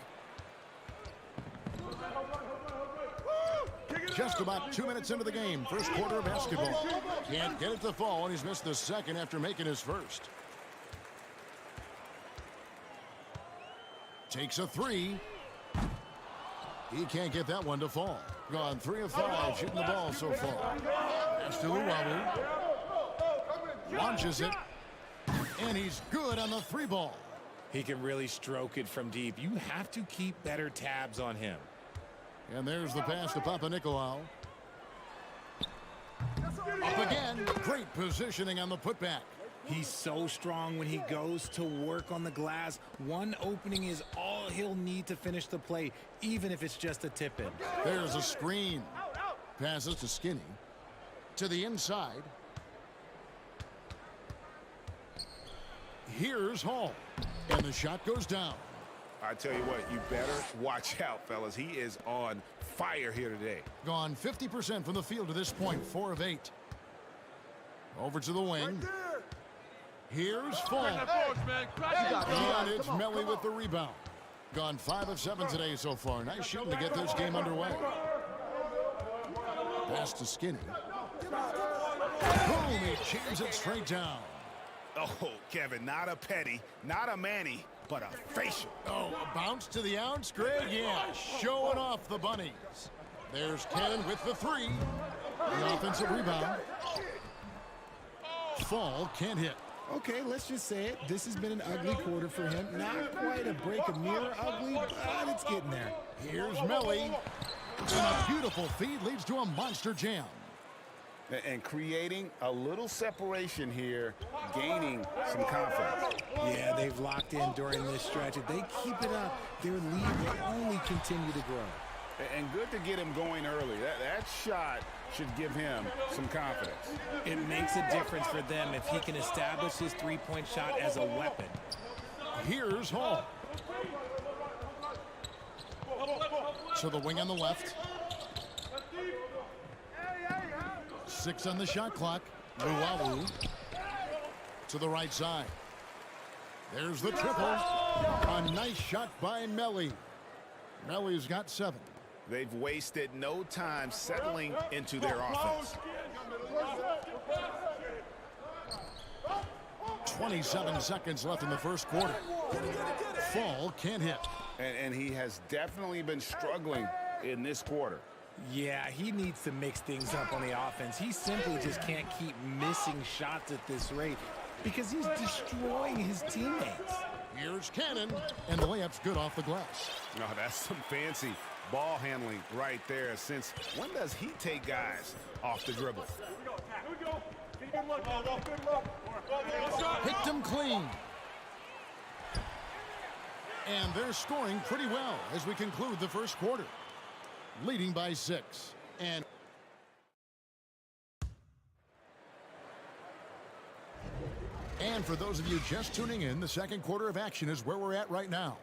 Just about 2 minutes into the game, first quarter of basketball. Can't get it to Fall, and he's missed the second after making his first. Takes a 3. He can't get that one to fall. Gone 3 of 5 shooting the ball so far. Pass to Luwawu. Launches it. And he's good on the 3 ball. He can really stroke it from deep. You have to keep better tabs on him. And there's the pass to Papanikolaou. Up again. Great positioning on the putback. He's so strong when he goes to work on the glass. One opening is all he'll need to finish the play, even if it's just a tip-in. There's a screen. Passes to Skinny. To the inside. Here's Hall. And the shot goes down. I tell you what, you better watch out, fellas. He is on fire here today. Gone 50% from the field to this point, 4 of 8. Over to the wing. Here's Fall. And it's Melly with the rebound. Gone 5 of 7 today so far. Nice shooting to get this game underway. Pass to Skinny. Boom, he jams it straight down. Oh, Kevin, not a petty, not a Manny, but a facial. Oh, a bounce to the ounce, Greg? Yeah, showing off the bunnies. There's Ken with the 3. The offensive rebound. Fall can't hit. Okay, let's just say it. This has been an ugly quarter for him. Not quite a break a mirror ugly, but it's getting there. Here's Melly. And a beautiful feed leads to a monster jam. And creating a little separation here, gaining some confidence. Yeah, they've locked in during this stretch. If they keep it up, their lead will only continue to grow. And good to get him going early. That shot should give him some confidence. It makes a difference for them if he can establish his 3-point shot as a weapon. Here's Hall. To the wing on the left. 6 on the shot clock. Luwawu to the right side. There's the triple. A nice shot by Melly. Melly's got 7. They've wasted no time settling into their offense. 27 seconds left in the first quarter. Fall can't hit. And he has definitely been struggling in this quarter. Yeah, he needs to mix things up on the offense. He simply just can't keep missing shots at this rate because he's destroying his teammates. Here's Cannon, and the layup's good off the glass. No, that's some fancy ball handling right there. Since when does he take guys off the dribble? Picked him clean. And they're scoring pretty well as we conclude the first quarter. Leading by 6. And for those of you just tuning in, the second quarter of action is where we're at right now.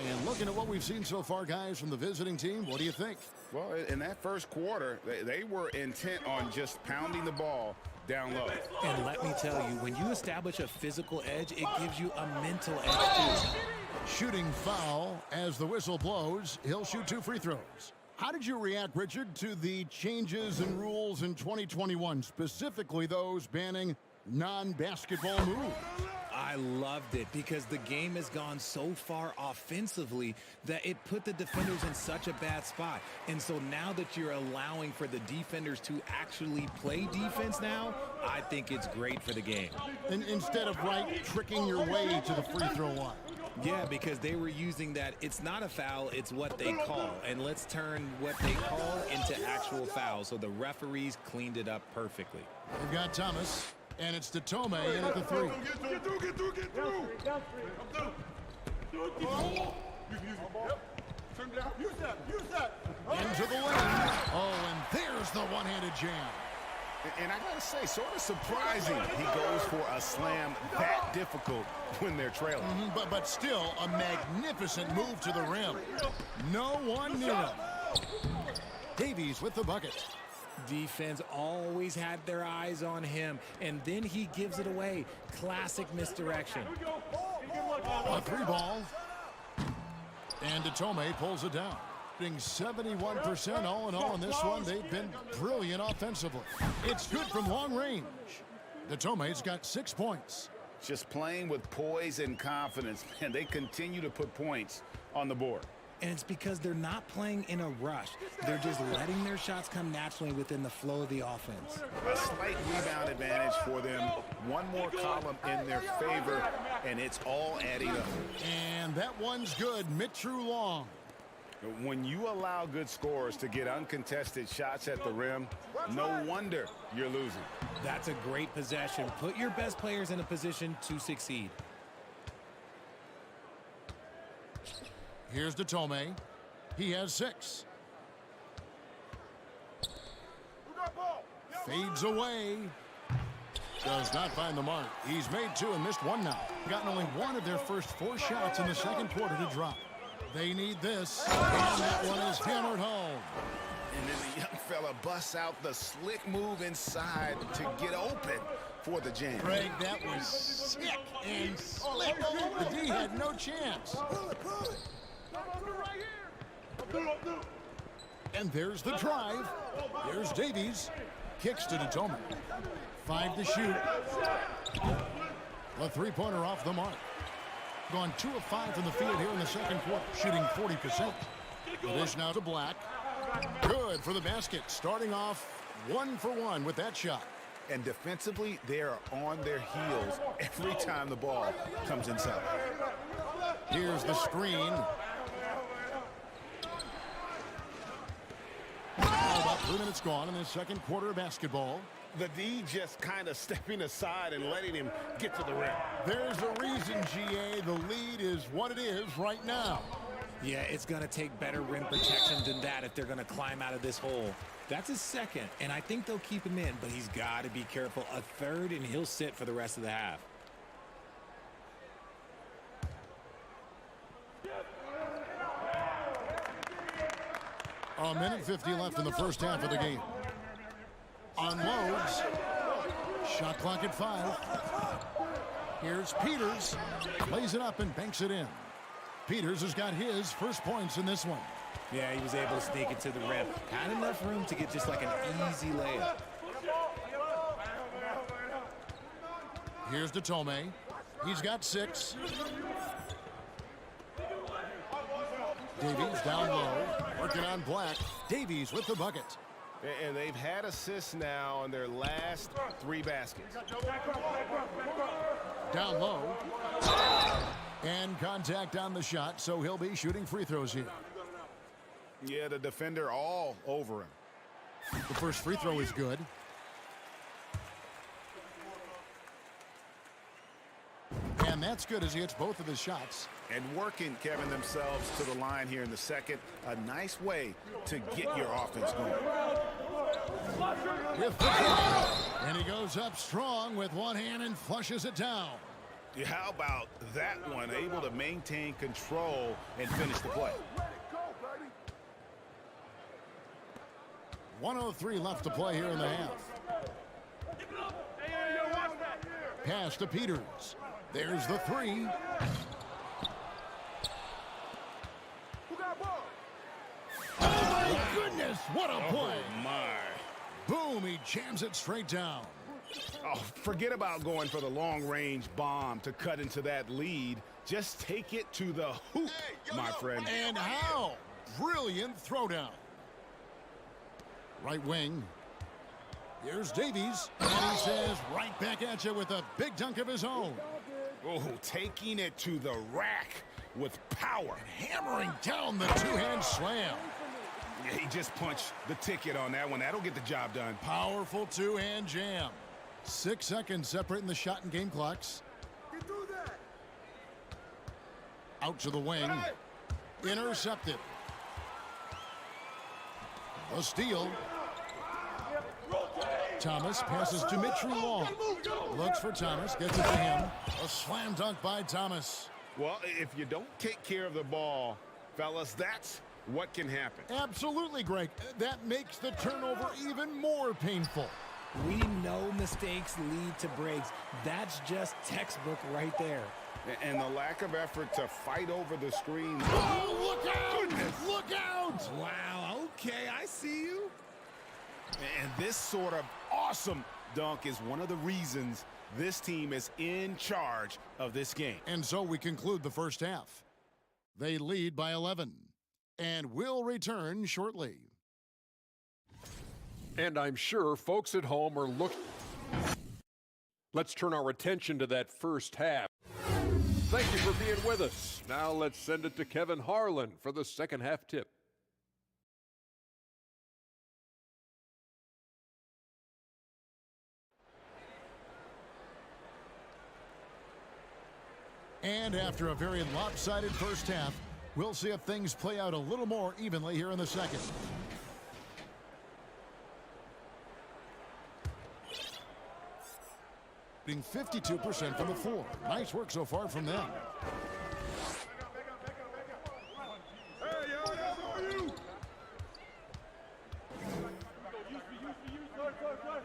And looking at what we've seen so far, guys, from the visiting team, what do you think? Well, in that first quarter, they were intent on just pounding the ball down low. And let me tell you, when you establish a physical edge, it gives you a mental edge, too. Shooting foul as the whistle blows. He'll shoot 2 free throws. How did you react, Richard, to the changes in rules in 2021, specifically those banning non-basketball moves? I loved it because the game has gone so far offensively that it put the defenders in such a bad spot. And so now that you're allowing for the defenders to actually play defense now, I think it's great for the game. And instead of tricking your way to the free throw line. Yeah, because they were using that it's not a foul, it's what they call. And let's turn what they call into actual foul. So the referees cleaned it up perfectly. We've got Thomas, and it's to Tome in at the 3. Get through. Turn down. Use that. Into the lane. Oh, and there's the one-handed jam. And I gotta say, sort of surprising he goes for a slam that difficult when they're trailing. But still a magnificent move to the rim. No one near him. Davies with the bucket. Defense always had their eyes on him, and then he gives it away. Classic misdirection. A 3 ball. And Tome pulls it down. 71% all in all in this one. They've been brilliant offensively. It's good from long range. Tome's got 6 points. Just playing with poise and confidence, and they continue to put points on the board. And it's because they're not playing in a rush. They're just letting their shots come naturally within the flow of the offense. A slight rebound advantage for them. One more column in their favor, and it's all adding up. And that one's good. Mid-true long. When you allow good scorers to get uncontested shots at the rim, no wonder you're losing. That's a great possession. Put your best players in a position to succeed. Here's Tome. He has 6. Fades away. Does not find the mark. He's made 2 and missed 1 now. Gotten only 1 of their first 4 shots in the second quarter to drop. They need this, and that one is hammered home. And then the young fella busts out the slick move inside to get open for the jam. Greg, that was sick and slick. The D had no chance. And there's the drive. There's Davies. Kicks to Tome. 5 to shoot. A 3-pointer off the mark. Gone 2 of 5 from the field here in the second quarter, shooting 40%. The dish now to Black. Good for the basket, starting off 1 for 1 with that shot. And defensively, they are on their heels every time the ball comes inside. Here's the screen. About 3 minutes gone in the second quarter of basketball. The D just kind of stepping aside and letting him get to the rim. There's a reason, GA. The lead is what it is right now. Yeah, it's going to take better rim protection than that if they're going to climb out of this hole. That's his second, and I think they'll keep him in, but he's got to be careful. A third, and he'll sit for the rest of the half. A minute 50 left in the first half of the game. Unloads. Shot clock at 5. Here's Peters. Lays it up and banks it in. Peters has got his first points in this one. Yeah, he was able to sneak it to the rim. Had enough room to get just like an easy layup. Here's Tome. He's got 6. Davies down low, working on Black. Davies with the bucket. And they've had assists now on their last 3 baskets. Down low. And contact on the shot, so he'll be shooting free throws here. Yeah, the defender all over him. The first free throw is good. And that's good as he hits both of his shots. And working, Kevin, themselves to the line here in the second. A nice way to get your offense going. And he goes up strong with one hand and flushes it down. How about that one? Able to maintain control and finish the play. 1:03 left to play here in the half. Pass to Peters. There's the 3. Oh, my goodness. What a play. Oh, my. Boom. He jams it straight down. Oh, forget about going for the long-range bomb to cut into that lead. Just take it to the hoop, my friend. And how? Brilliant throwdown. Right wing. Here's Davies. And he says right back at you with a big dunk of his own. Oh, taking it to the rack with power. Hammering down the two-hand slam. Yeah, he just punched the ticket on that one. That'll get the job done. Powerful two-hand jam. 6 seconds separating the shot and game clocks. Out to the wing. Intercepted. A steal. Thomas passes to Mitchell Long. Looks for Thomas, gets it to him. A slam dunk by Thomas. Well, if you don't take care of the ball, fellas, that's what can happen. Absolutely, Greg. That makes the turnover even more painful. We know mistakes lead to breaks. That's just textbook right there. And the lack of effort to fight over the screen. Oh, look out! Goodness. Look out! Wow, okay, I see you. And this sort of awesome dunk is one of the reasons this team is in charge of this game. And so we conclude the first half. They lead by 11 and will return shortly. And I'm sure folks at home are looking. Let's turn our attention to that first half. Thank you for being with us. Now let's send it to Kevin Harlan for the second half tip. And after a very lopsided first half, we'll see if things play out a little more evenly here in the second. Being 52% from the floor. Nice work so far from them.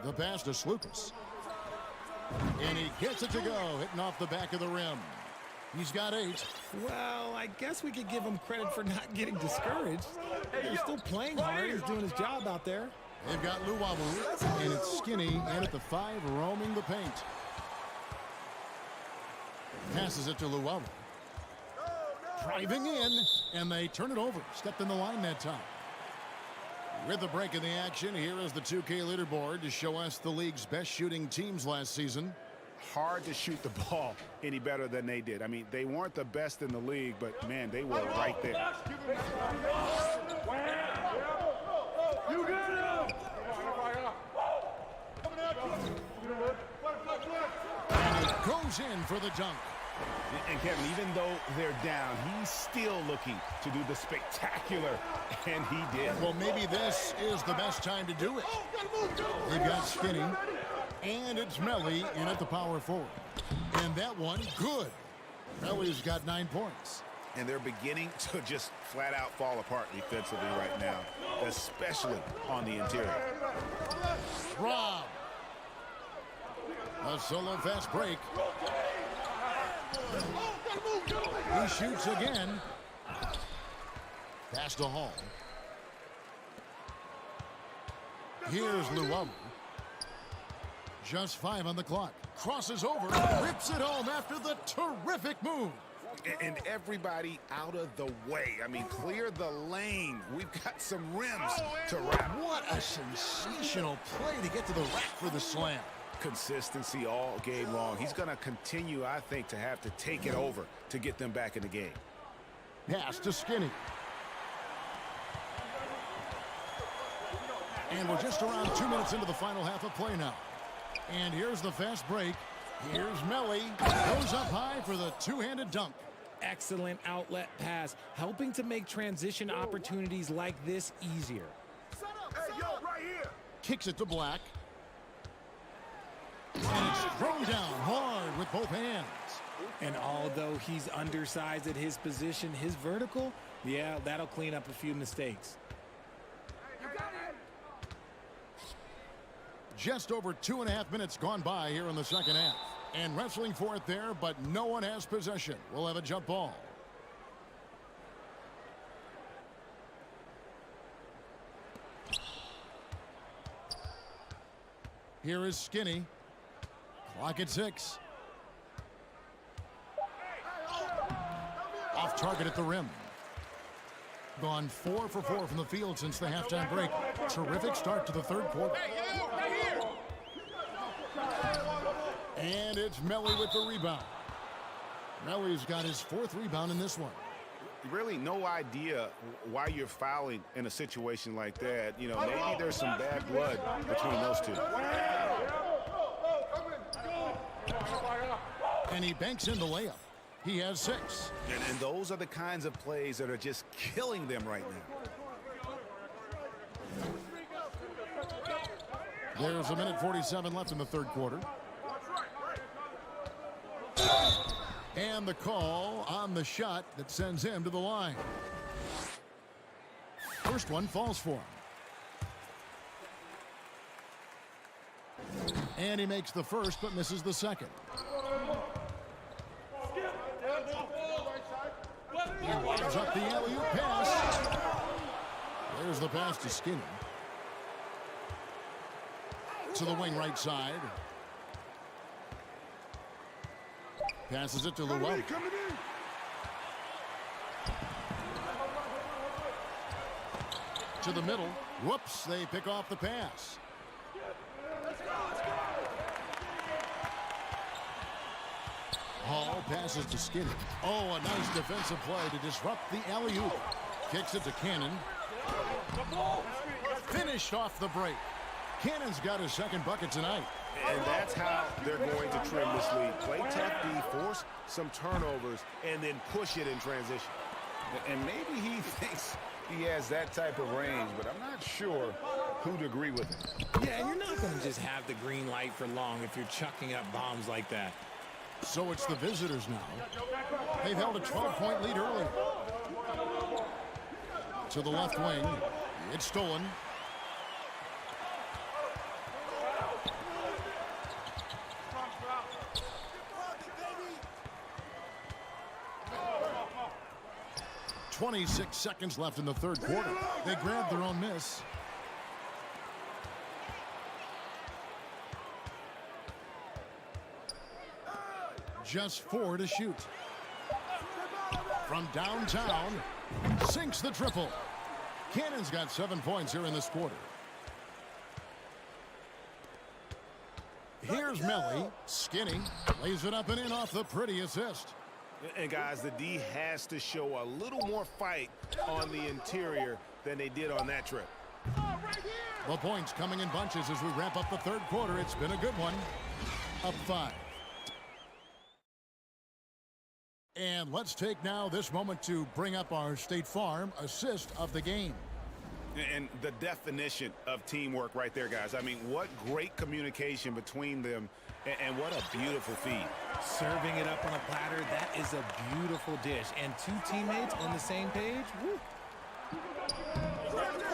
The pass to Slukas. And he gets it to go, hitting off the back of the rim. He's got 8. Well, I guess we could give him credit for not getting discouraged. He's still playing hard. He's doing his job out there. They've got Luwawu, and it's Skinny, and at the 5, roaming the paint. Passes it to Luwawu. Driving in, and they turn it over. Stepped in the line that time. With the break in the action, here is the 2K leaderboard to show us the league's best shooting teams last season. Hard to shoot the ball any better than they did. I mean, they weren't the best in the league, but, man, they were right there. You got him! And it goes in for the dunk. And, Kevin, even though they're down, he's still looking to do the spectacular, and he did. Well, maybe this is the best time to do it. They've got Skinny, and it's Melly in at the power forward. And that one, good. Melly's got 9 points. And they're beginning to just flat out fall apart defensively right now, especially on the interior. Rob. A solo fast break. He shoots again. Pass to Hall. Here's Luwawu. Just 5 on the clock. Crosses over, rips it home after the terrific move. And everybody out of the way. I mean, clear the lane. We've got some rims to wrap. What a sensational play to get to the rack for the slam. Consistency all game long. He's going to continue, I think, to have to take it over to get them back in the game. Pass to Skinny. And we're just around 2 minutes into the final half of play now. And here's the fast break. Here's Melly. Goes up high for the two-handed dunk. Excellent outlet pass, helping to make transition opportunities like this easier. Hey, yo, right here. Kicks it to Black. And it's thrown down hard with both hands. And although he's undersized at his position, his vertical, yeah, that'll clean up a few mistakes. Just over 2.5 minutes gone by here in the second half. And wrestling for it there, but no one has possession. We'll have a jump ball. Here is Skinny. Clock at 6. Off target at the rim. Gone 4 for 4 from the field since the halftime break. Terrific start to the third quarter. And it's Melly with the rebound. Melly's got his 4th rebound in this one. Really no idea why you're fouling in a situation like that. You know, maybe there's some bad blood between those two. And he banks in the layup. He has 6. And those are the kinds of plays that are just killing them right now. There's a minute 47 left in the third quarter. And the call on the shot that sends him to the line. First one falls for him. And he makes the first but misses the second. He lines up the alley-oop pass. There's the pass to Skinny. To the wing right side. Passes it to Llewellyn. To the middle. Whoops, they pick off the pass. Hall passes to Skinny. Oh, a nice defensive play to disrupt the alley-oop. Kicks it to Cannon. Finished off the break. Cannon's got his second bucket tonight. And that's how they're going to trim this lead. Play tough D, force some turnovers, and then push it in transition. And maybe he thinks he has that type of range, but I'm not sure who'd agree with him. Yeah, and you're not going to just have the green light for long if you're chucking up bombs like that. So it's the visitors now. They've held a 12-point lead early. To the left wing. It's stolen. .26 seconds left in the third quarter. They grabbed their own miss. Just 4 to shoot. From downtown, sinks the triple. Cannon's got 7 points here in this quarter. Here's Melly. Skinny lays it up and in off the pretty assist. And guys, the D has to show a little more fight on the interior than they did on that trip. The points coming in bunches as we wrap up the third quarter. It's been a good one. Up 5. And let's take now this moment to bring up our State Farm assist of the game. And the definition of teamwork right there, guys. I mean, what great communication between them, and what a beautiful feed. Serving it up on a platter, that is a beautiful dish. And 2 teammates on the same page, woo.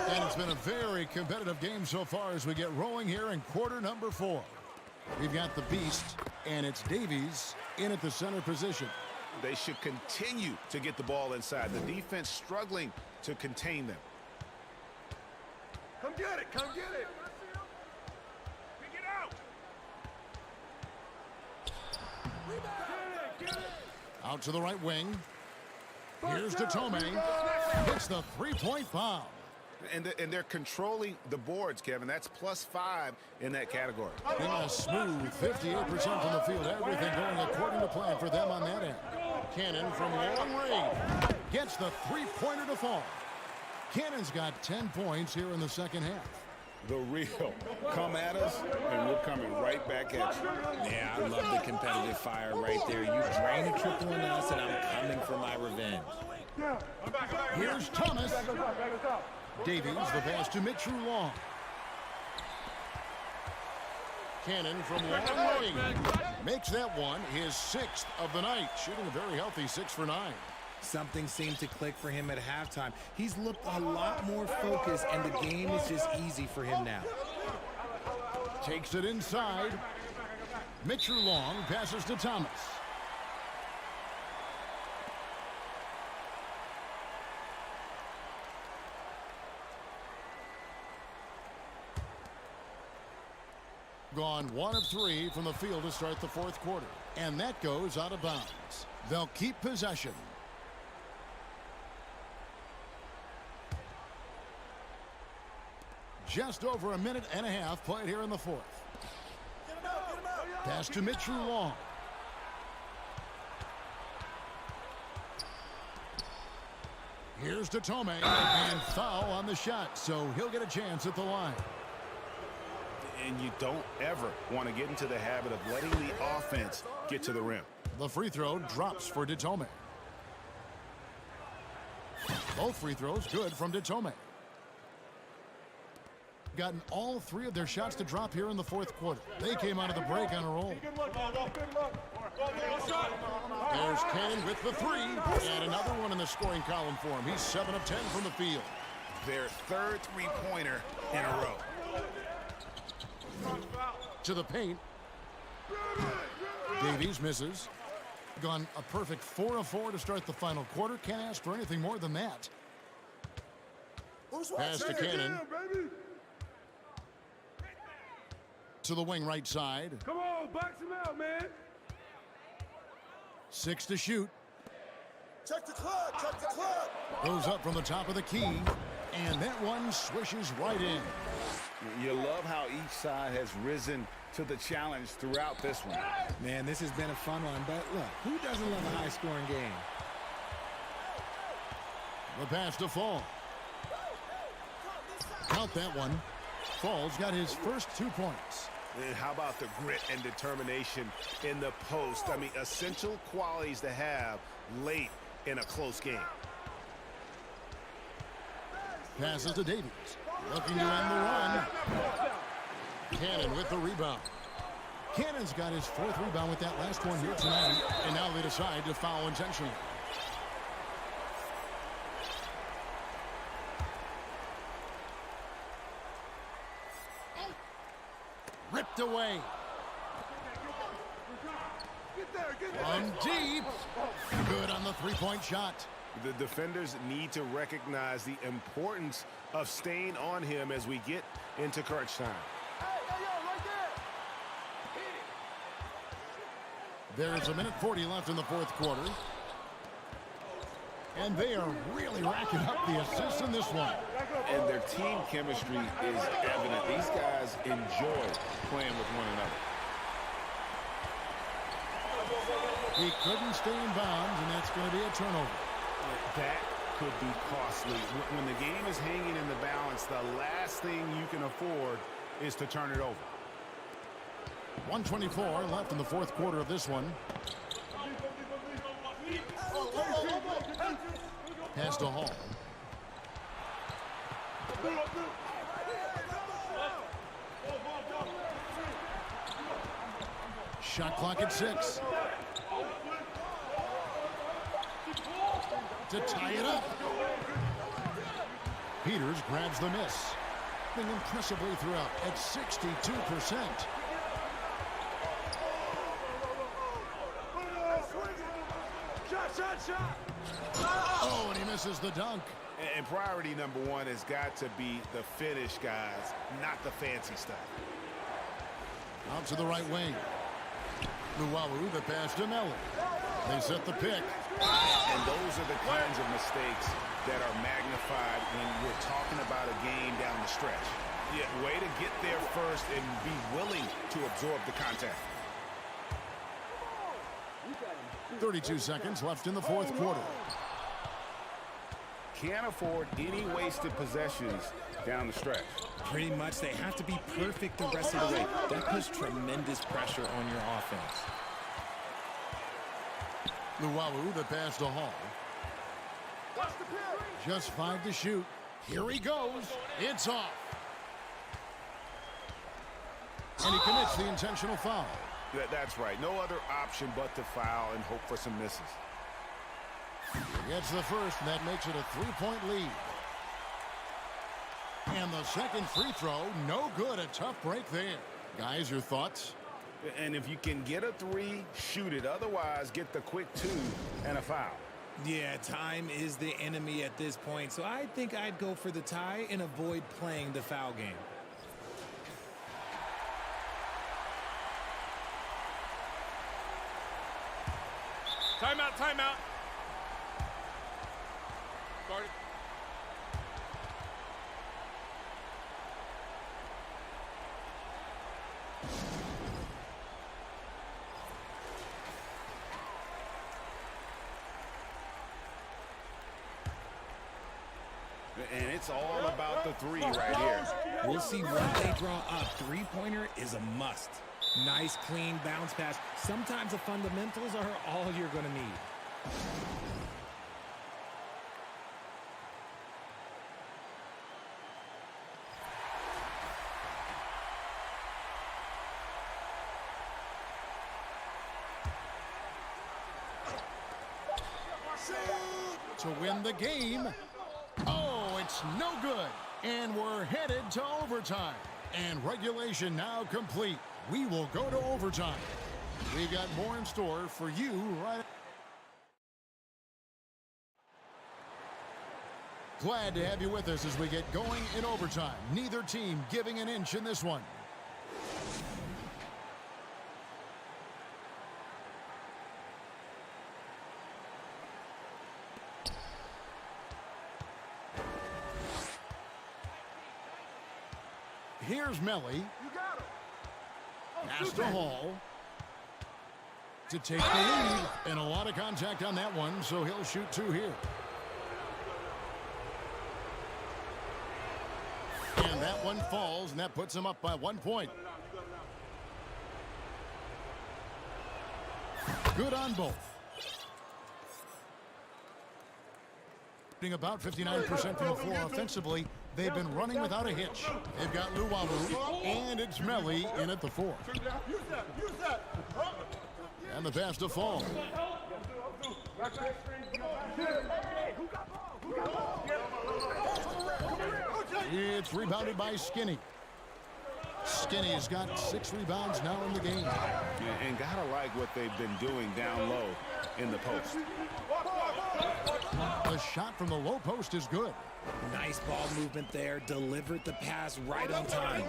And it's been a very competitive game so far as we get rolling here in quarter number 4. We've got the Beast, and it's Davies in at the center position. They should continue to get the ball inside. The defense struggling to contain them. Come get it, come get it. Pick it out. Out to the right wing. Here's Detome. Hits the three-point bomb. And they're controlling the boards, Kevin. That's +5 in that category. In a smooth 58% from the field. Everything going according to plan for them on that end. Cannon from long range gets the three-pointer to fall. Cannon's got 10 points here in the second half. The real come at us, and we're coming right back at you. Yeah, I love the competitive fire right there. You drain a triple on us, and I'm coming for my revenge. Here's Thomas. Davies, the pass to Mitchell Long. Cannon from long range makes that one his 6th of the night, shooting a very healthy 6 for 9. Something seemed to click for him at halftime. He's looked a lot more focused, and the game is just easy for him now. Takes it inside. Mitchell Long passes to Thomas. Gone 1 of 3 from the field to start the fourth quarter. And that goes out of bounds. They'll keep possession. Just over a minute and a half played here in the fourth. Pass to Mitchell Long. Here's Detome, and foul on the shot, so he'll get a chance at the line. And you don't ever want to get into the habit of letting the offense get to the rim. The free throw drops for Detome. Both free throws good from Detome. Gotten all 3 of their shots to drop here in the fourth quarter. They came out of the break on a roll. There's Cannon with the 3, and another one in the scoring column for him. He's 7 of 10 from the field. Their 3rd three-pointer in a row. To the paint. Davies misses. Gone a perfect 4 of 4 to start the final quarter. Can't ask for anything more than that. Pass to Cannon. To the wing right side. Come on, box him out, man. 6 to shoot. Check the clock, check the clock. Goes up from the top of the key, and that one swishes right in. You love how each side has risen to the challenge throughout this one. Man, this has been a fun one, but look, who doesn't love a high-scoring game? The pass to Fall. Count that one. Fall's got his first 2 points. And how about the grit and determination in the post? I mean, essential qualities to have late in a close game. Passes to Davies. Looking to end the run. Cannon with the rebound. Cannon's got his 4th rebound with that last one here tonight. And now they decide to foul intentionally. Ripped away. From deep. Good on the 3-point shot. The defenders need to recognize the importance of staying on him as we get into crunch time. There's a minute 40 left in the fourth quarter. And they are really racking up the assists in this one. And their team chemistry is evident. These guys enjoy playing with one another. He couldn't stay in bounds, and that's going to be a turnover. That could be costly. When the game is hanging in the balance, the last thing you can afford is to turn it over. 1:24 left in the fourth quarter of this one. Pass to Hall. Shot clock at 6. To tie it up. Peters grabs the miss. Being impressively throughout at 62%. Shot. Oh, and he misses the dunk. And priority number 1 has got to be the finish, guys, not the fancy stuff. Out to the right wing. Luwawu, the pass to Melly. They set the pick. And those are the kinds of mistakes that are magnified when we're talking about a game down the stretch. Yeah, way to get there first and be willing to absorb the contact. 32 seconds left in the fourth quarter. Can't afford any wasted possessions down the stretch. Pretty much, they have to be perfect the rest of the way. That puts tremendous pressure on your offense. Luwawu, the pass to Hall. Just 5 to shoot. Here he goes. It's off. And he commits the intentional foul. That's right. No other option but to foul and hope for some misses. He gets the first, and that makes it a 3-point lead. And the second free throw, no good. A tough break there. Guys, your thoughts? And if you can get a 3, shoot it. Otherwise, get the quick 2 and a foul. Yeah, time is the enemy at this point, so I think I'd go for the tie and avoid playing the foul game. Timeout, timeout. Start it. And it's all about the 3 right here. We'll see what they draw up. Three-pointer is a must. Nice, clean bounce pass. Sometimes the fundamentals are all you're going to need. To win the game. Oh, it's no good. And we're headed to overtime. And regulation now complete. We will go to overtime. We got more in store for you right. Glad to have you with us as we get going in overtime. Neither team giving an inch in this one. Here's Melly. Pass to Hall. To take the lead. And a lot of contact on that one, so he'll shoot 2 here. And that one falls, and that puts him up by 1 point. Good on both. About 59% from the floor offensively. They've been running without a hitch. They've got Luwawu, and it's Melly in at the 4. And the pass to Fall. It's rebounded by Skinny. Skinny's got 6 rebounds now in the game. And gotta like what they've been doing down low in the post. The shot from the low post is good. Nice ball movement there. Delivered the pass right on time.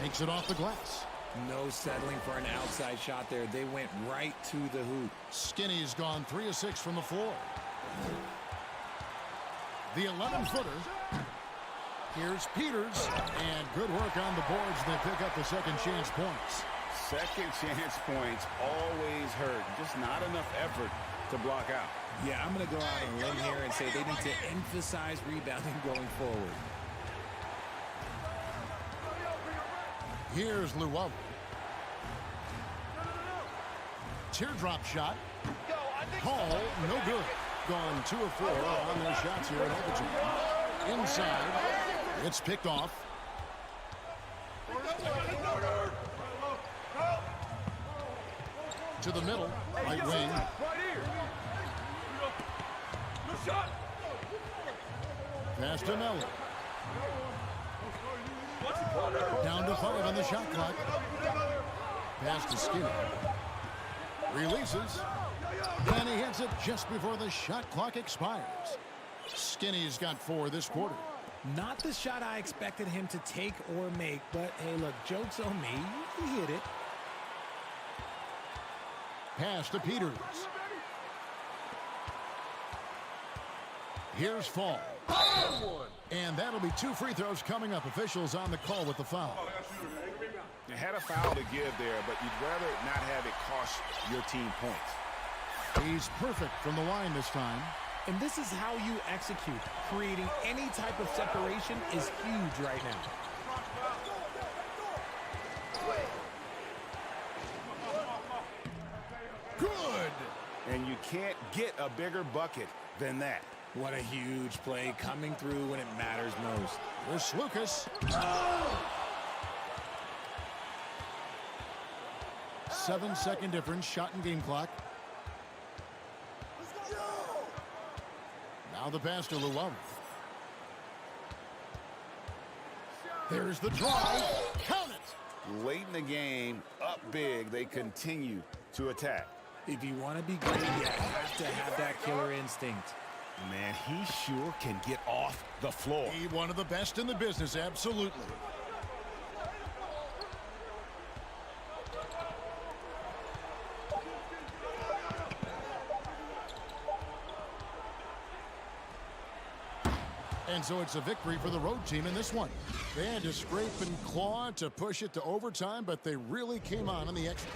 Makes it off the glass. No settling for an outside shot there. They went right to the hoop. Skinny's gone 3 of 6 from the floor. The 11-footer. Here's Peters. And good work on the boards. They pick up the second chance points. Second chance points always hurt. Just not enough effort to block out. Yeah, I'm going to go out on a limb here and say they need to emphasize rebounding going forward. Here's Luwawu. Teardrop shot. Hall, no good. Gone 2 of 4 on their shots here in overtime. Inside, it's picked off. To the middle, right wing. Pass to Melly. Down to 5 on the shot clock. Pass to Skinner. Releases. And he hits it just before the shot clock expires. Skinny's got 4 this quarter. Not the shot I expected him to take or make, but hey, look, joke's on me. He hit it. Pass to Peters. Here's Fall. And that'll be 2 free throws coming up. Officials on the call with the foul. You had a foul to give there, but you'd rather not have it cost your team points. He's perfect from the line this time. And this is how you execute. Creating any type of separation is huge right now. Good! And you can't get a bigger bucket than that. What a huge play coming through when it matters most. Here's Lucas. 7-second difference, shot and game clock. Now the pass to Llewellyn. There's the drive. Count it. Late in the game, up big, they continue to attack. If you want to be great, you have to have that killer instinct. Man, he sure can get off the floor. He's one of the best in the business, absolutely. And so it's a victory for the road team in this one. They had to scrape and claw to push it to overtime, but they really came on in the extra.